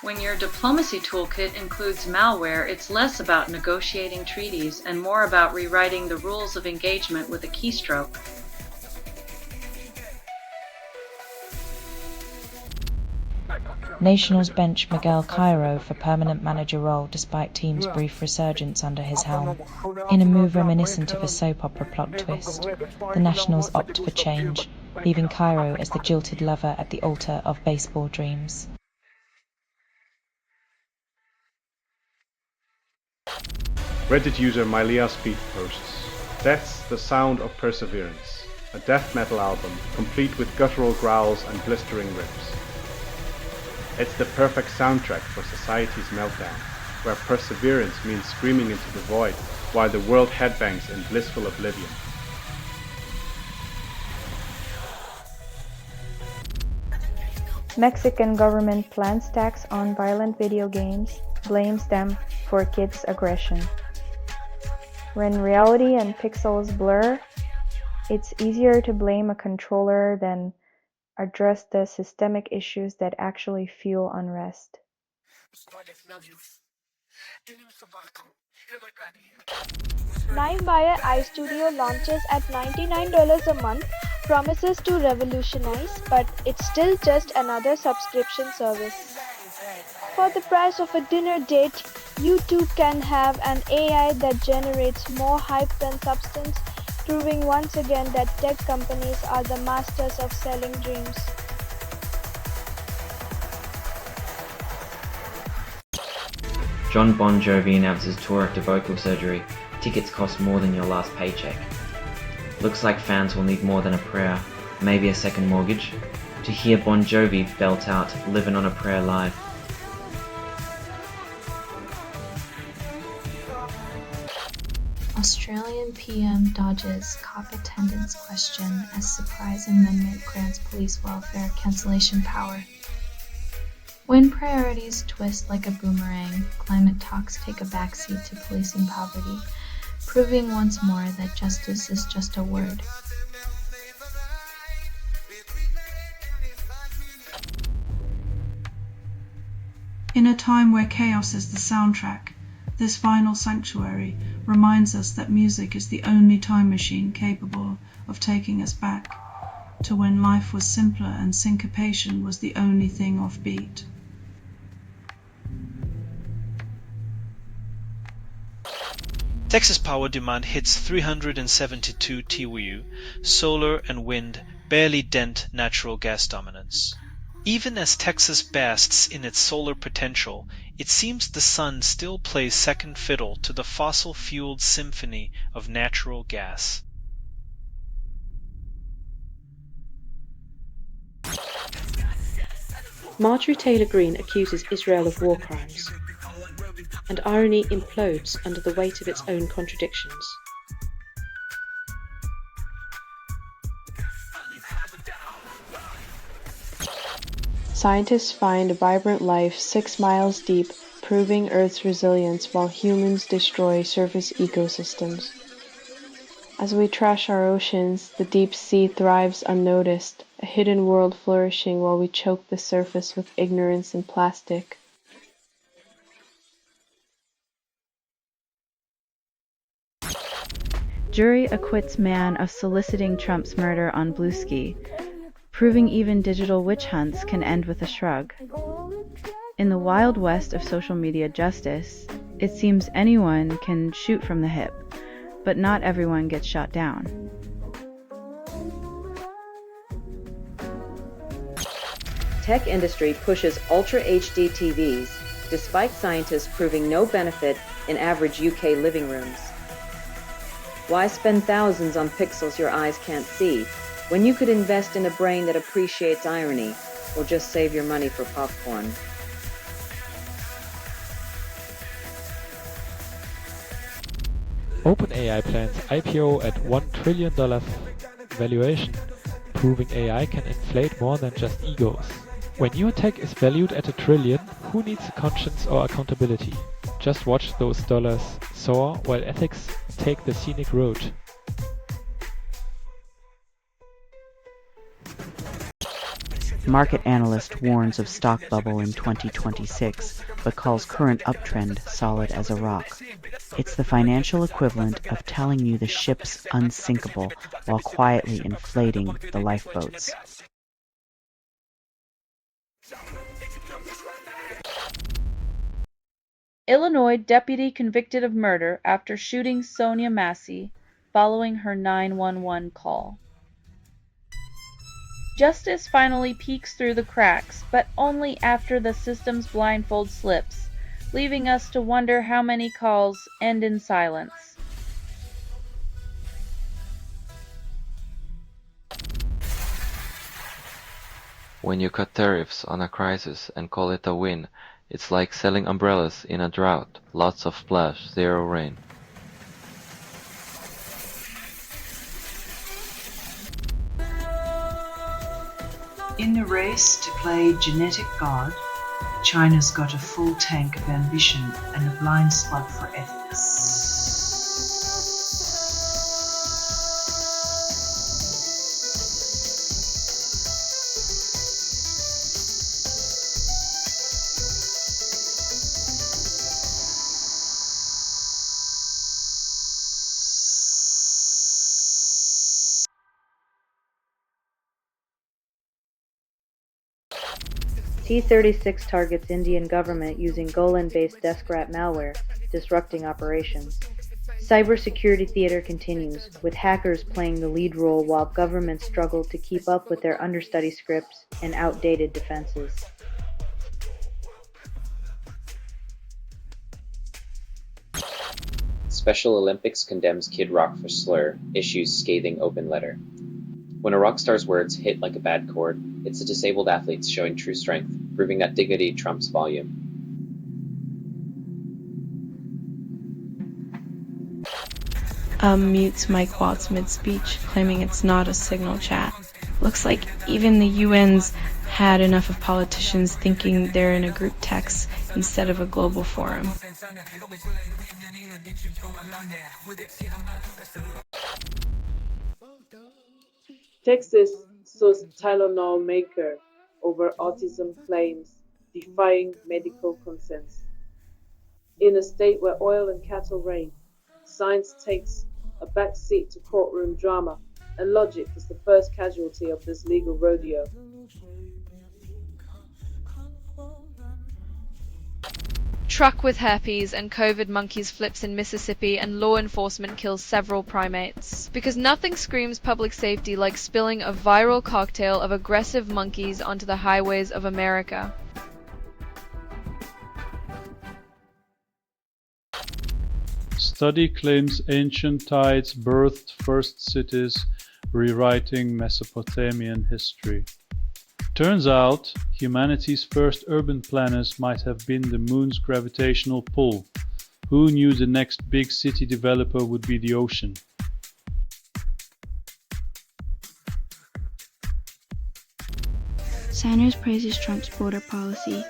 When your diplomacy toolkit includes malware, it's less about negotiating treaties and more about rewriting the rules of engagement with a keystroke. Nationals bench Miguel Cairo for permanent manager role despite team's brief resurgence under his helm. In a move reminiscent of a soap opera plot twist, the Nationals opt for change, leaving Cairo as the jilted lover at the altar of baseball dreams. Reddit user Mylia Speed posts, "That's the sound of perseverance. A death metal album, complete with guttural growls and blistering riffs. It's the perfect soundtrack for society's meltdown, where perseverance means screaming into the void, while the world headbangs in blissful oblivion." Mexican government plans tax on violent video games, blames them for kids' aggression. When reality and pixels blur, it's easier to blame a controller than address the systemic issues that actually fuel unrest. Limebuyer iStudio launches at $99 a month, promises to revolutionize, but it's still just another subscription service. For the price of a dinner date, you too can have an AI that generates more hype than substance, proving once again that tech companies are the masters of selling dreams. John Bon Jovi announces tour after vocal surgery. Tickets cost more than your last paycheck. Looks like fans will need more than a prayer, maybe a second mortgage, to hear Bon Jovi belt out "Livin' on a Prayer" live. Australian PM dodges cop attendance question as surprise amendment grants police welfare cancellation power. When priorities twist like a boomerang, climate talks take a backseat to policing poverty, proving once more that justice is just a word. In a time where chaos is the soundtrack, this final sanctuary reminds us that music is the only time machine capable of taking us back to when life was simpler and syncopation was the only thing offbeat. Texas power demand hits 372 TWU, solar and wind barely dent natural gas dominance. Even as Texas basks in its solar potential, it seems the sun still plays second fiddle to the fossil-fueled symphony of natural gas. Marjorie Taylor Greene accuses Israel of war crimes, and irony implodes under the weight of its own contradictions. Scientists find vibrant life 6 miles deep, proving Earth's resilience while humans destroy surface ecosystems. As we trash our oceans, the deep sea thrives unnoticed, a hidden world flourishing while we choke the surface with ignorance and plastic. Jury acquits man of soliciting Trump's murder on Bluesky, proving even digital witch hunts can end with a shrug. In the wild west of social media justice, it seems anyone can shoot from the hip, but not everyone gets shot down. Tech industry pushes Ultra HD TVs, despite scientists proving no benefit in average UK living rooms. Why spend thousands on pixels your eyes can't see, when you could invest in a brain that appreciates irony, or just save your money for popcorn? OpenAI plans IPO at $1 trillion valuation, proving AI can inflate more than just egos. When your tech is valued at $1 trillion, who needs a conscience or accountability? Just watch those dollars soar while ethics take the scenic road. Market analyst warns of stock bubble in 2026, but calls current uptrend solid as a rock. It's the financial equivalent of telling you the ship's unsinkable while quietly inflating the lifeboats. Illinois deputy convicted of murder after shooting Sonia Massey following her 911 call. Justice finally peeks through the cracks, but only after the system's blindfold slips, leaving us to wonder how many calls end in silence. When you cut tariffs on a crisis and call it a win, it's like selling umbrellas in a drought. Lots of splash, zero rain. In the race to play genetic god, China's got a full tank of ambition and a blind spot for ethics. T-36 targets Indian government using Golan-based deathgrap malware, disrupting operations. Cybersecurity theater continues, with hackers playing the lead role while governments struggle to keep up with their understudy scripts and outdated defenses. Special Olympics condemns Kid Rock for slur, issues scathing open letter. When a rock star's words hit like a bad chord, it's the disabled athletes showing true strength, proving that dignity trumps volume. Mutes Mike Watts mid-speech, claiming it's not a signal chat. Looks like even the UN's had enough of politicians thinking they're in a group text instead of a global forum. Texas sues Tylenol maker over autism claims, defying medical consensus. In a state where oil and cattle reign, science takes a back seat to courtroom drama, and logic is the first casualty of this legal rodeo. Truck with herpes and COVID monkeys flips in Mississippi and law enforcement kills several primates. Because nothing screams public safety like spilling a viral cocktail of aggressive monkeys onto the highways of America. Study claims ancient tides birthed first cities, rewriting Mesopotamian history. Turns out, humanity's first urban planners might have been the moon's gravitational pull. Who knew the next big city developer would be the ocean? Sanders praises Trump's border policy,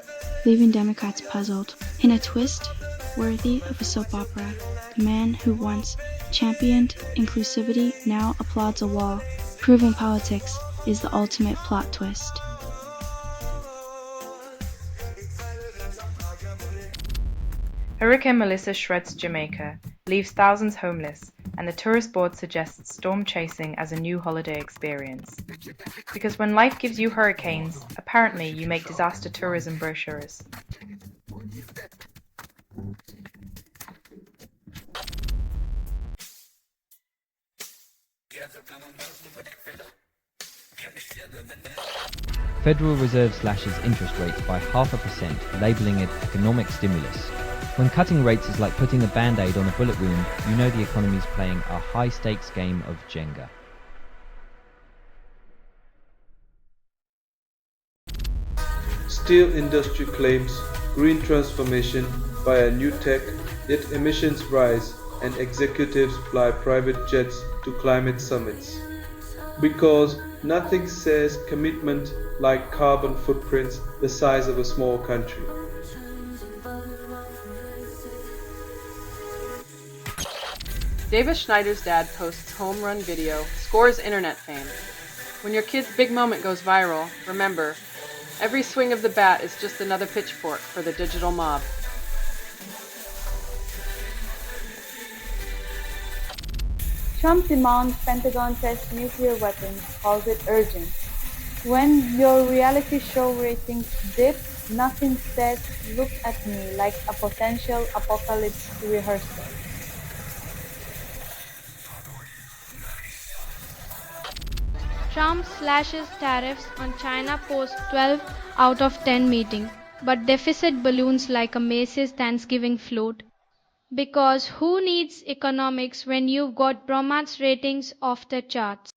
leaving Democrats puzzled. In a twist worthy of a soap opera, the man who once championed inclusivity now applauds a wall, proving politics is the ultimate plot twist. Hurricane Melissa shreds Jamaica, leaves thousands homeless, and the tourist board suggests storm chasing as a new holiday experience. Because when life gives you hurricanes, apparently you make disaster tourism brochures. Federal Reserve slashes interest rates by 0.5%, labelling it economic stimulus. When cutting rates is like putting a band-aid on a bullet wound, you know the economy's playing a high-stakes game of Jenga. Steel industry claims green transformation via new tech, yet emissions rise and executives fly private jets to climate summits. Because nothing says commitment like carbon footprints the size of a small country. Davis Schneider's dad posts home run video, scores internet fame. When your kid's big moment goes viral, remember, every swing of the bat is just another pitchfork for the digital mob. Trump demands Pentagon test nuclear weapons, calls it urgent. When your reality show ratings dip, nothing says look at me like a potential apocalypse rehearsal. Trump slashes tariffs on China post 12 out of 10 meeting, but deficit balloons like a Macy's Thanksgiving float. Because who needs economics when you've got bromance ratings off the charts?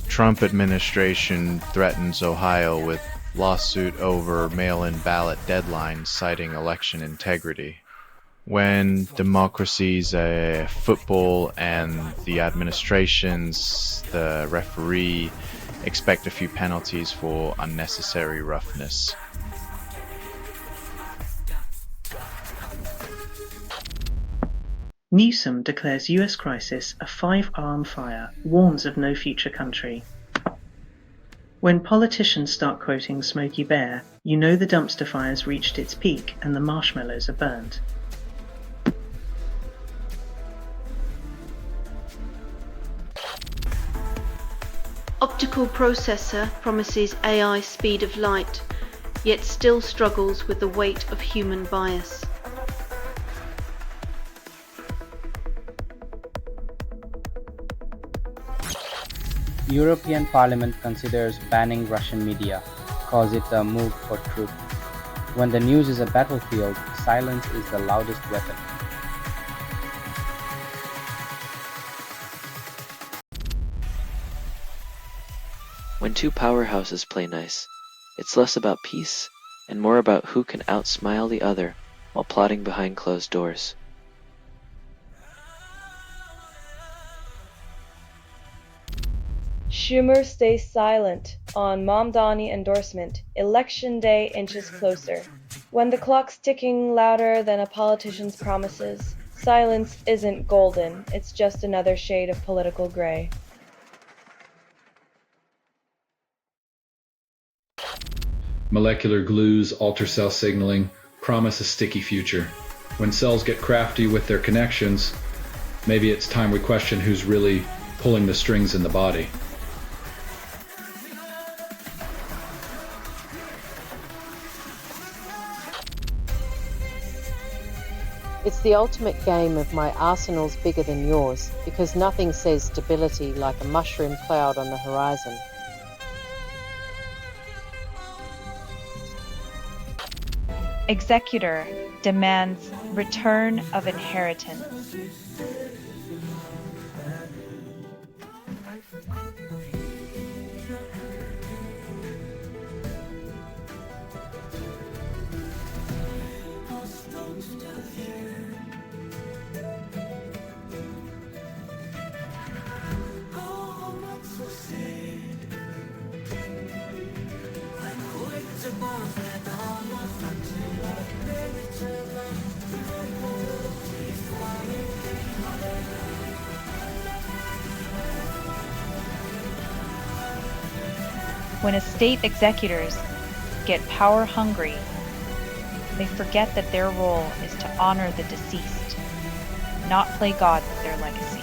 Trump administration threatens Ohio with lawsuit over mail-in ballot deadlines citing election integrity. When democracy's a football and the administrations, the referee, expect a few penalties for unnecessary roughness. Newsom declares US crisis a 5-arm fire, warns of no future country. When politicians start quoting Smokey Bear, you know the dumpster fire's reached its peak and the marshmallows are burned. Optical processor promises AI speed of light, yet still struggles with the weight of human bias. European Parliament considers banning Russian media, calls it a move for truth. When the news is a battlefield, silence is the loudest weapon. When two powerhouses play nice, it's less about peace and more about who can outsmile the other while plotting behind closed doors. Schumer stays silent on Mamdani endorsement. Election day inches closer. When the clock's ticking louder than a politician's promises, silence isn't golden, it's just another shade of political gray. Molecular glues alter cell signaling, promise a sticky future. When cells get crafty with their connections, maybe it's time we question who's really pulling the strings in the body. It's the ultimate game of my arsenal's bigger than yours, because nothing says stability like a mushroom cloud on the horizon. Executor demands return of inheritance. When estate executors get power hungry, they forget that their role is to honor the deceased, not play God with their legacy.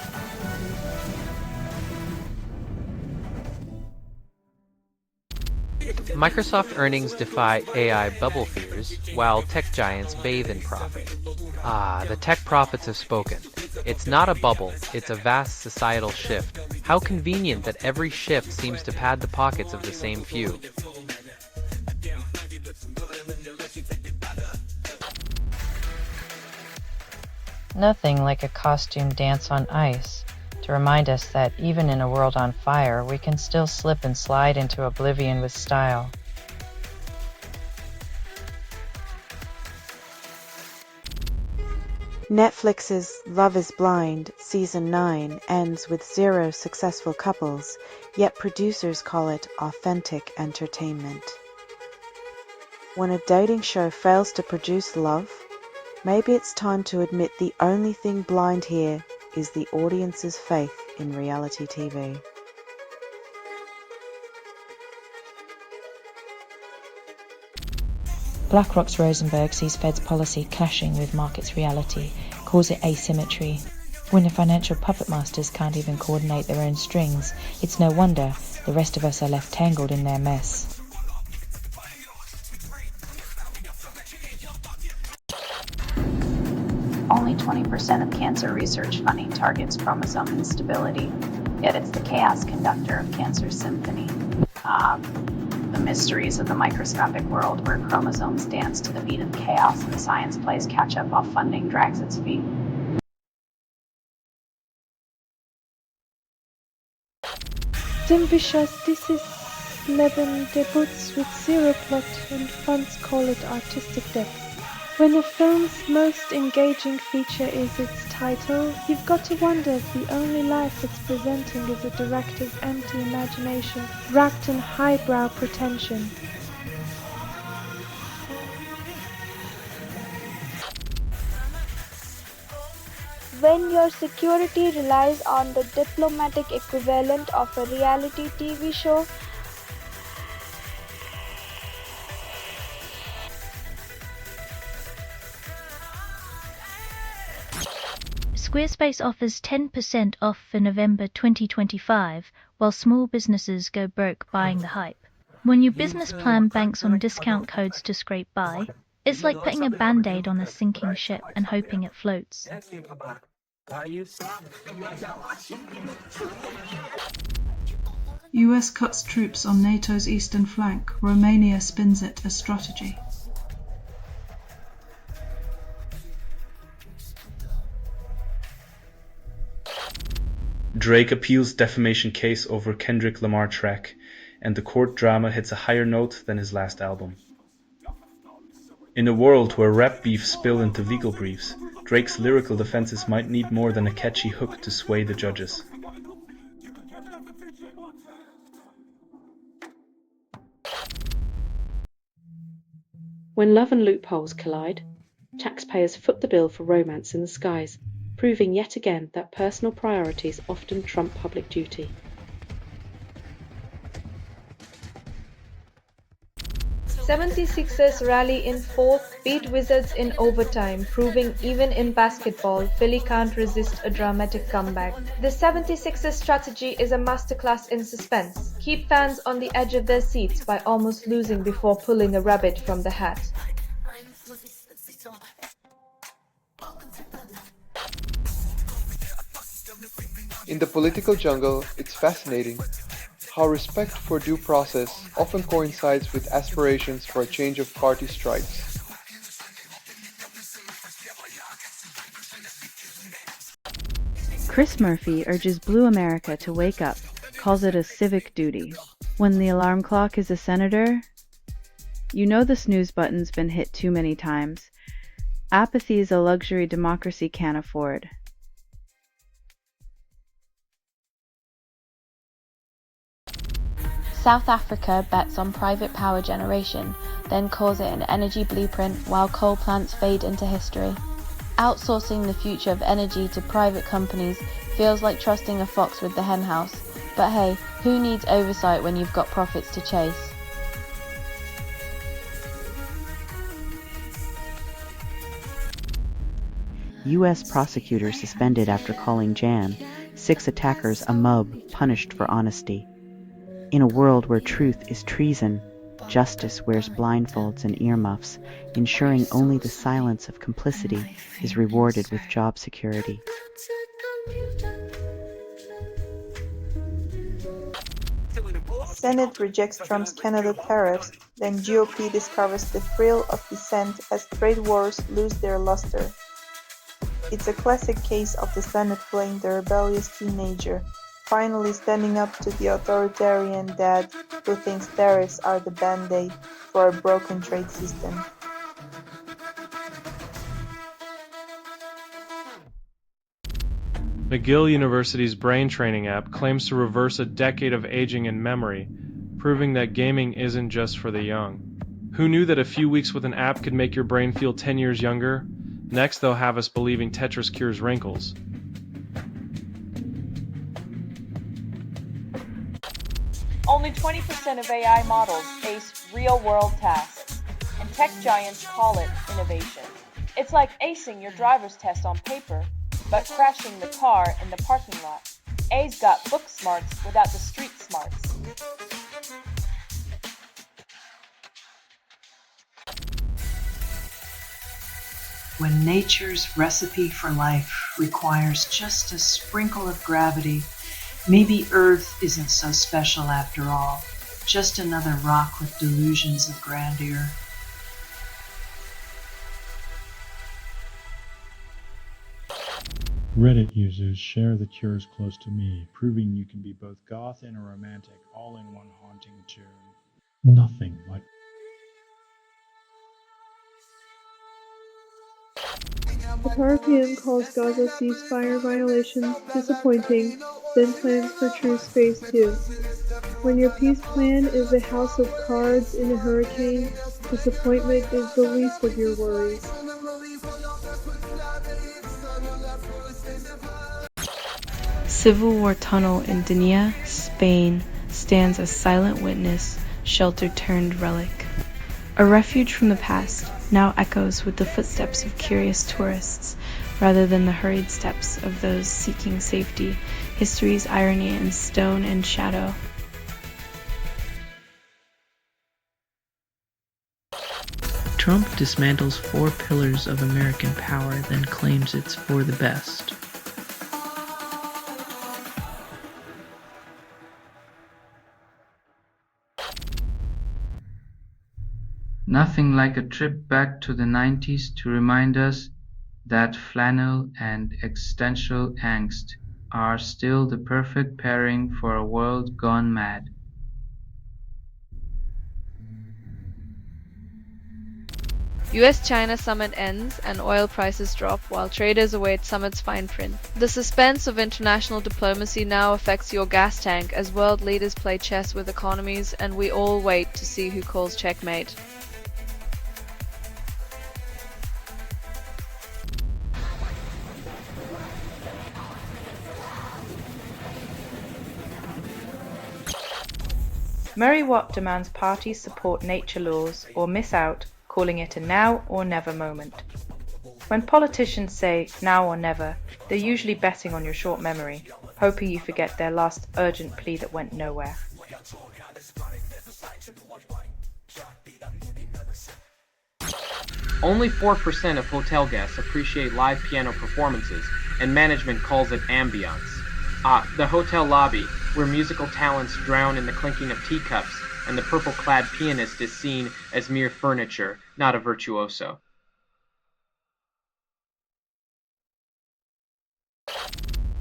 Microsoft earnings defy AI bubble fears, while tech giants bathe in profit. Ah, the tech prophets have spoken. It's not a bubble, it's a vast societal shift. How convenient that every shift seems to pad the pockets of the same few. Nothing like a costume dance on ice to remind us that even in a world on fire, we can still slip and slide into oblivion with style. Netflix's Love is Blind Season 9 ends with 0 successful couples, yet producers call it authentic entertainment. When a dating show fails to produce love, maybe it's time to admit the only thing blind here is the audience's faith in reality TV. BlackRock's Rosenberg sees Fed's policy clashing with markets' reality, calls it asymmetry. When the financial puppet masters can't even coordinate their own strings, it's no wonder the rest of us are left tangled in their mess. Only 20% of cancer research funding targets chromosome instability, yet it's the chaos conductor of cancer's symphony. The mysteries of the microscopic world where chromosomes dance to the beat of chaos and science plays catch up while funding drags its feet. Ambitious, this is 11 debuts with 0 plot and fans call it artistic depth. When a film's most engaging feature is its title, you've got to wonder if the only life it's presenting is a director's empty imagination wrapped in highbrow pretension. When your security relies on the diplomatic equivalent of a reality TV show, Squarespace offers 10% off for November 2025, while small businesses go broke buying the hype. When your business plan banks on discount codes to scrape by, it's like putting a band-aid on a sinking ship and hoping it floats. US cuts troops on NATO's eastern flank. Romania spins it as strategy. Drake appeals defamation case over Kendrick Lamar track, and the court drama hits a higher note than his last album. In a world where rap beefs spill into legal briefs, Drake's lyrical defenses might need more than a catchy hook to sway the judges. When love and loopholes collide, taxpayers foot the bill for romance in the skies, proving yet again that personal priorities often trump public duty. '76ers rally in fourth, beat Wizards in overtime, proving even in basketball, Philly can't resist a dramatic comeback. The 76ers strategy is a masterclass in suspense. Keep fans on the edge of their seats by almost losing before pulling a rabbit from the hat. In the political jungle, it's fascinating how respect for due process often coincides with aspirations for a change of party stripes. Chris Murphy urges Blue America to wake up, calls it a civic duty. When the alarm clock is a senator, you know the snooze button's been hit too many times. Apathy is a luxury democracy can't afford. South Africa bets on private power generation, then calls it an energy blueprint while coal plants fade into history. Outsourcing the future of energy to private companies feels like trusting a fox with the henhouse. But hey, who needs oversight when you've got profits to chase? U.S. prosecutor suspended after calling Jan, 6 attackers a mub punished for honesty. In a world where truth is treason, justice wears blindfolds and earmuffs, ensuring only the silence of complicity is rewarded with job security. Senate rejects Trump's Canada tariffs, then GOP discovers the thrill of dissent as trade wars lose their luster. It's a classic case of the Senate playing the rebellious teenager, finally standing up to the authoritarian dad who thinks tariffs are the band-aid for a broken trade system. McGill University's brain training app claims to reverse a decade of aging in memory, proving that gaming isn't just for the young. Who knew that a few weeks with an app could make your brain feel 10 years younger? Next, they'll have us believing Tetris cures wrinkles. Only 20% of AI models ace real-world tasks, and tech giants call it innovation. It's like acing your driver's test on paper, but crashing the car in the parking lot. A's got book smarts without the street smarts. When nature's recipe for life requires just a sprinkle of gravity, maybe Earth isn't so special after all, just another rock with delusions of grandeur. Reddit users share the Cures Close to Me, proving you can be both goth and a romantic all in one haunting tune. Nothing like The European calls Gaza ceasefire violations disappointing, then plans for truce phase 2. When your peace plan is a house of cards in a hurricane, disappointment is the least of your worries. Civil War tunnel in Denia, Spain, stands as silent witness, shelter turned relic. A refuge from the past, now echoes with the footsteps of curious tourists, rather than the hurried steps of those seeking safety, history's irony in stone and shadow. Trump dismantles 4 pillars of American power, then claims it's for the best. Nothing like a trip back to the 90s to remind us that flannel and existential angst are still the perfect pairing for a world gone mad. US-China summit ends and oil prices drop while traders await summit's fine print. The suspense of international diplomacy now affects your gas tank as world leaders play chess with economies, and we all wait to see who calls checkmate. Murray Watt demands parties support nature laws or miss out, calling it a now or never moment. When politicians say now or never, they're usually betting on your short memory, hoping you forget their last urgent plea that went nowhere. Only 4% of hotel guests appreciate live piano performances, and management calls it ambiance. The hotel lobby, where musical talents drown in the clinking of teacups, and the purple-clad pianist is seen as mere furniture, not a virtuoso.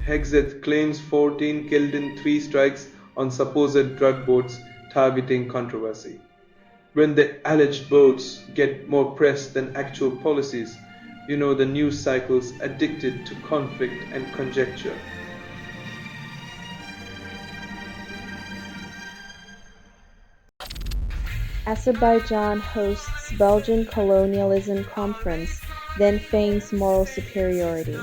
Hexeth claims 14 killed in 3 strikes on supposed drug boats targeting controversy. When the alleged boats get more press than actual policies, you know the news cycle's addicted to conflict and conjecture. Azerbaijan hosts Belgian colonialism conference, then feigns moral superiority.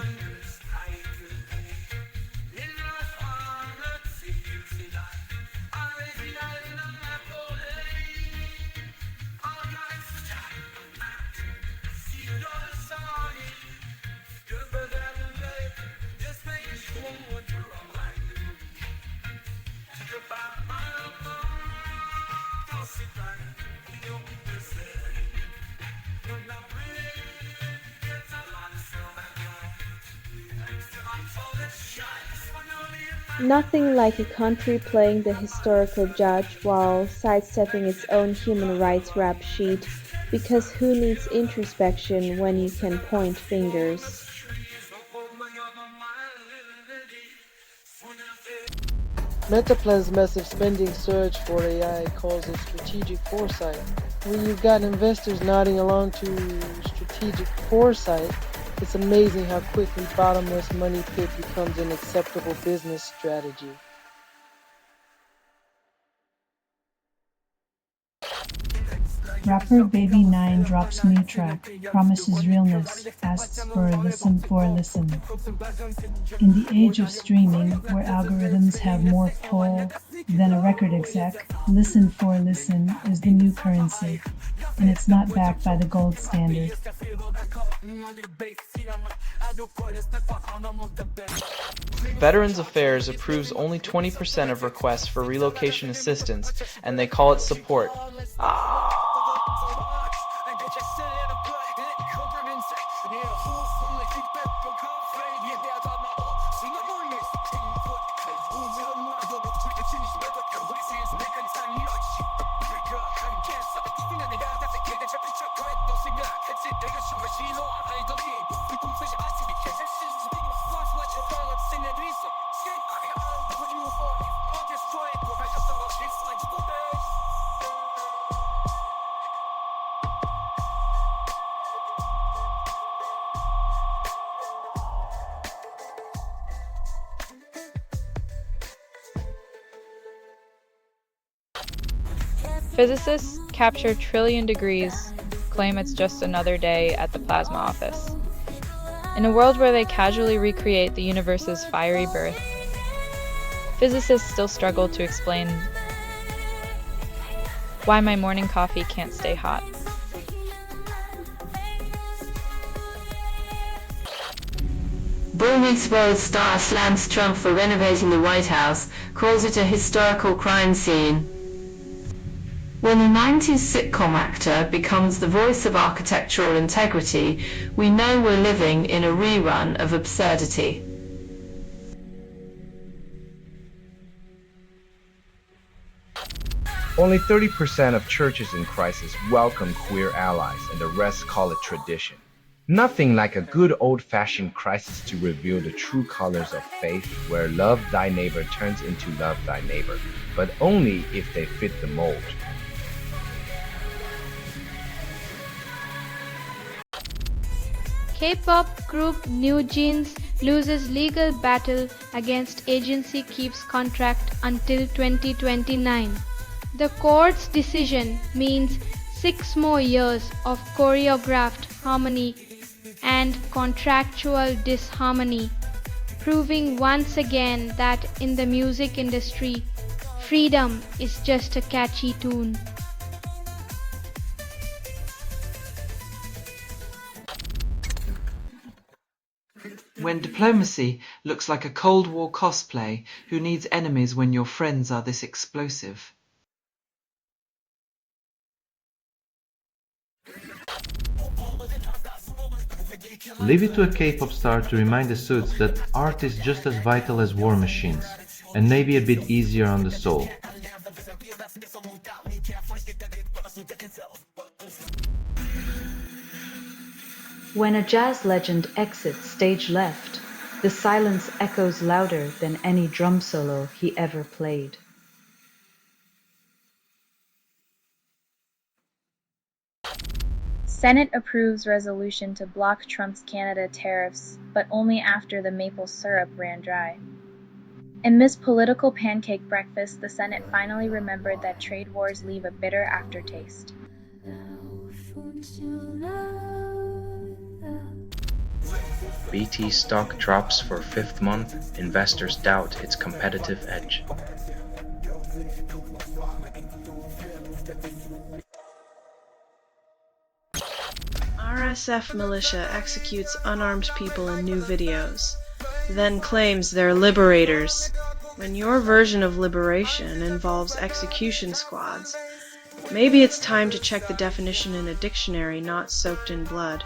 Nothing like a country playing the historical judge while sidestepping its own human rights rap sheet, because who needs introspection when you can point fingers? Meta plans massive spending surge for AI, calls it strategic foresight. When you've got investors nodding along to strategic foresight, it's amazing how quickly bottomless money pit becomes an acceptable business strategy. Rapper Baby 9 drops new track, promises realness, asks for a listen for a listen. In the age of streaming, where algorithms have more pull than a record exec, listen for a listen is the new currency, and it's not backed by the gold standard. Veterans Affairs approves only 20% of requests for relocation assistance, and they call it support. Physicists capture trillion degrees, claim it's just another day at the plasma office. In a world where they casually recreate the universe's fiery birth, physicists still struggle to explain why my morning coffee can't stay hot. Boy Meets World star slams Trump for renovating the White House, calls it a historical crime scene. When a 90s sitcom actor becomes the voice of architectural integrity, we know we're living in a rerun of absurdity. Only 30% of churches in crisis welcome queer allies, and the rest call it tradition. Nothing like a good old-fashioned crisis to reveal the true colors of faith, where love thy neighbor turns into love thy neighbor, but only if they fit the mold. K-pop group New Jeans loses legal battle against agency keeps contract until 2029. The court's decision means 6 more years of choreographed harmony and contractual disharmony, proving once again that in the music industry, freedom is just a catchy tune. When diplomacy looks like a Cold War cosplay, who needs enemies when your friends are this explosive? Leave it to a K-pop star to remind the suits that art is just as vital as war machines, and maybe a bit easier on the soul. When a jazz legend exits stage left, the silence echoes louder than any drum solo he ever played. Senate approves resolution to block Trump's Canada tariffs, but only after the maple syrup ran dry. In this political pancake breakfast, the Senate finally remembered that trade wars leave a bitter aftertaste. BT stock drops for 5th month, investors doubt its competitive edge. RSF militia executes unarmed people in new videos, then claims they're liberators. When your version of liberation involves execution squads, maybe it's time to check the definition in a dictionary not soaked in blood.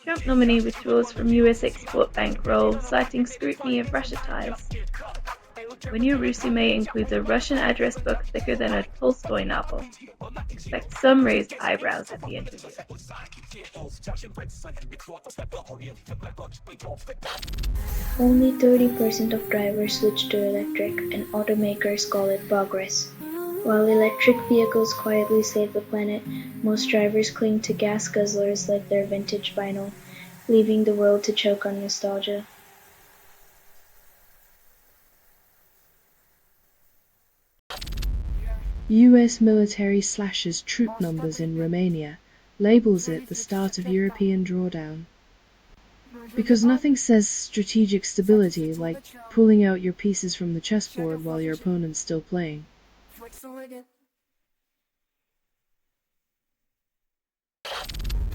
Trump nominee withdraws from US export bank role, citing scrutiny of Russia ties. When resume includes a Russian address book thicker than a Tolstoy novel. Expect some raised eyebrows at the interview. Only 30% of drivers switch to electric, and automakers call it progress. While electric vehicles quietly save the planet, most drivers cling to gas guzzlers like their vintage vinyl, leaving the world to choke on nostalgia. US military slashes troop numbers in Romania, labels it the start of European drawdown. Because nothing says strategic stability like pulling out your pieces from the chessboard while your opponent's still playing.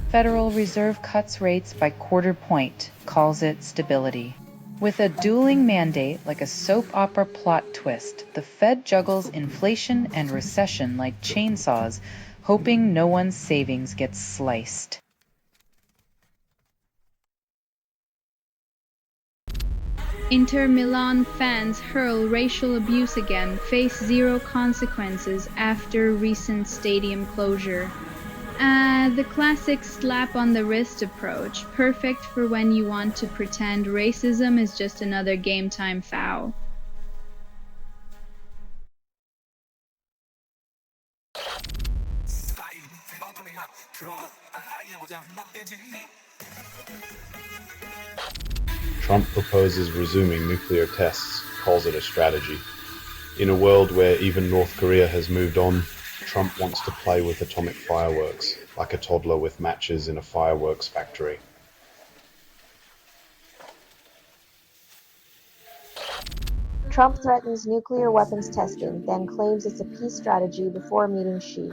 Federal Reserve cuts rates by quarter point, calls it stability. With a dueling mandate like a soap opera plot twist, the Fed juggles inflation and recession like chainsaws, hoping no one's savings gets sliced. Inter Milan fans hurl racial abuse again, face zero consequences after recent stadium closure. The classic slap on the wrist approach, perfect for when you want to pretend racism is just another game time foul. Trump proposes resuming nuclear tests, calls it a strategy. In a world where even North Korea has moved on, Trump wants to play with atomic fireworks, like a toddler with matches in a fireworks factory. Trump threatens nuclear weapons testing, then claims it's a peace strategy before meeting Xi.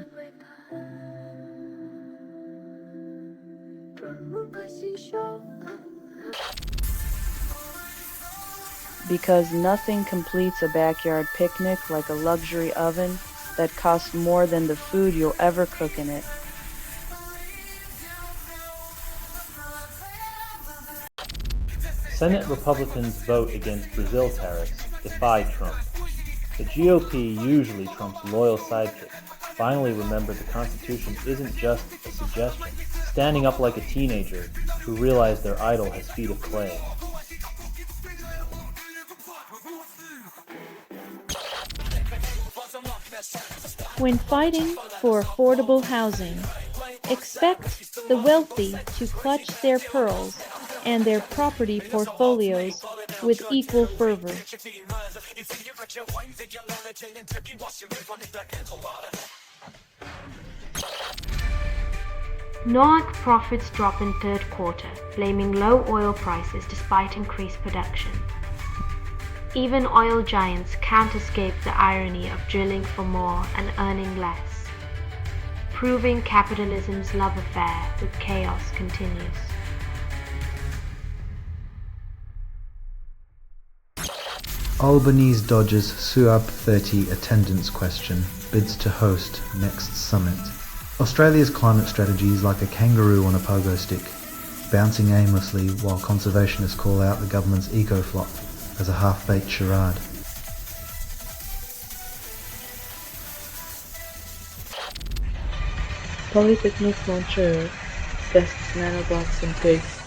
Because nothing completes a backyard picnic like a luxury oven that costs more than the food you'll ever cook in it. Senate Republicans vote against Brazil tariffs, defy Trump. The GOP, usually Trump's loyal sidekick, finally remembered the Constitution isn't just a suggestion, standing up like a teenager who realized their idol has feet of clay. When fighting for affordable housing, expect the wealthy to clutch their pearls and their property portfolios with equal fervor. NOAC profits drop in third quarter, blaming low oil prices despite increased production. Even oil giants can't escape the irony of drilling for more and earning less, proving capitalism's love affair with chaos continues. Albanese dodges SUAB 30 attendance question, bids to host next summit. Australia's climate strategy is like a kangaroo on a pogo stick, bouncing aimlessly while conservationists call out the government's eco-flop as a half-baked charade. Polytechnic Montreal tests nanobots in pigs,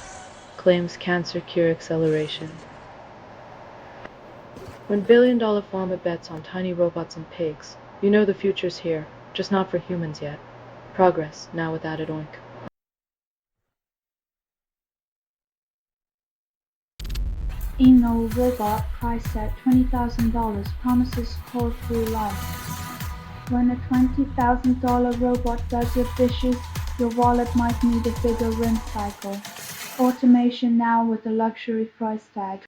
claims cancer cure acceleration. When billion-dollar pharma bets on tiny robots and pigs, you know the future's here, just not for humans yet. Progress, now with added oink. Eno robot priced at $20,000 promises core-free life. When a $20,000 robot does your dishes, your wallet might need a bigger rinse cycle. Automation now with a luxury price tag.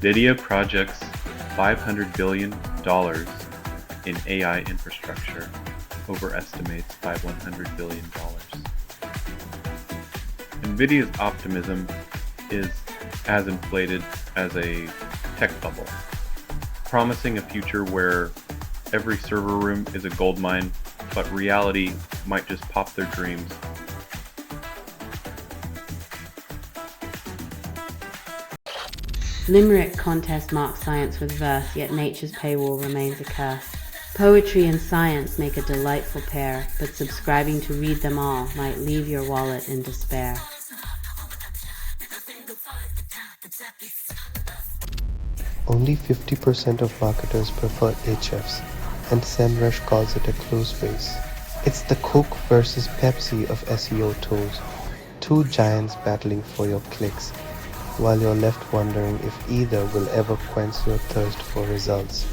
NVIDIA projects $500 billion in AI infrastructure, overestimates by $100 billion. NVIDIA's optimism is as inflated as a tech bubble, promising a future where every server room is a goldmine, but reality might just pop their dreams. Limerick contest marks science with verse, yet nature's paywall remains a curse. Poetry and science make a delightful pair, but subscribing to read them all might leave your wallet in despair. Only 50% of marketers prefer HFs, and SEMrush calls it a close race. It's the Coke versus Pepsi of SEO tools, two giants battling for your clicks, while you're left wondering if either will ever quench your thirst for results.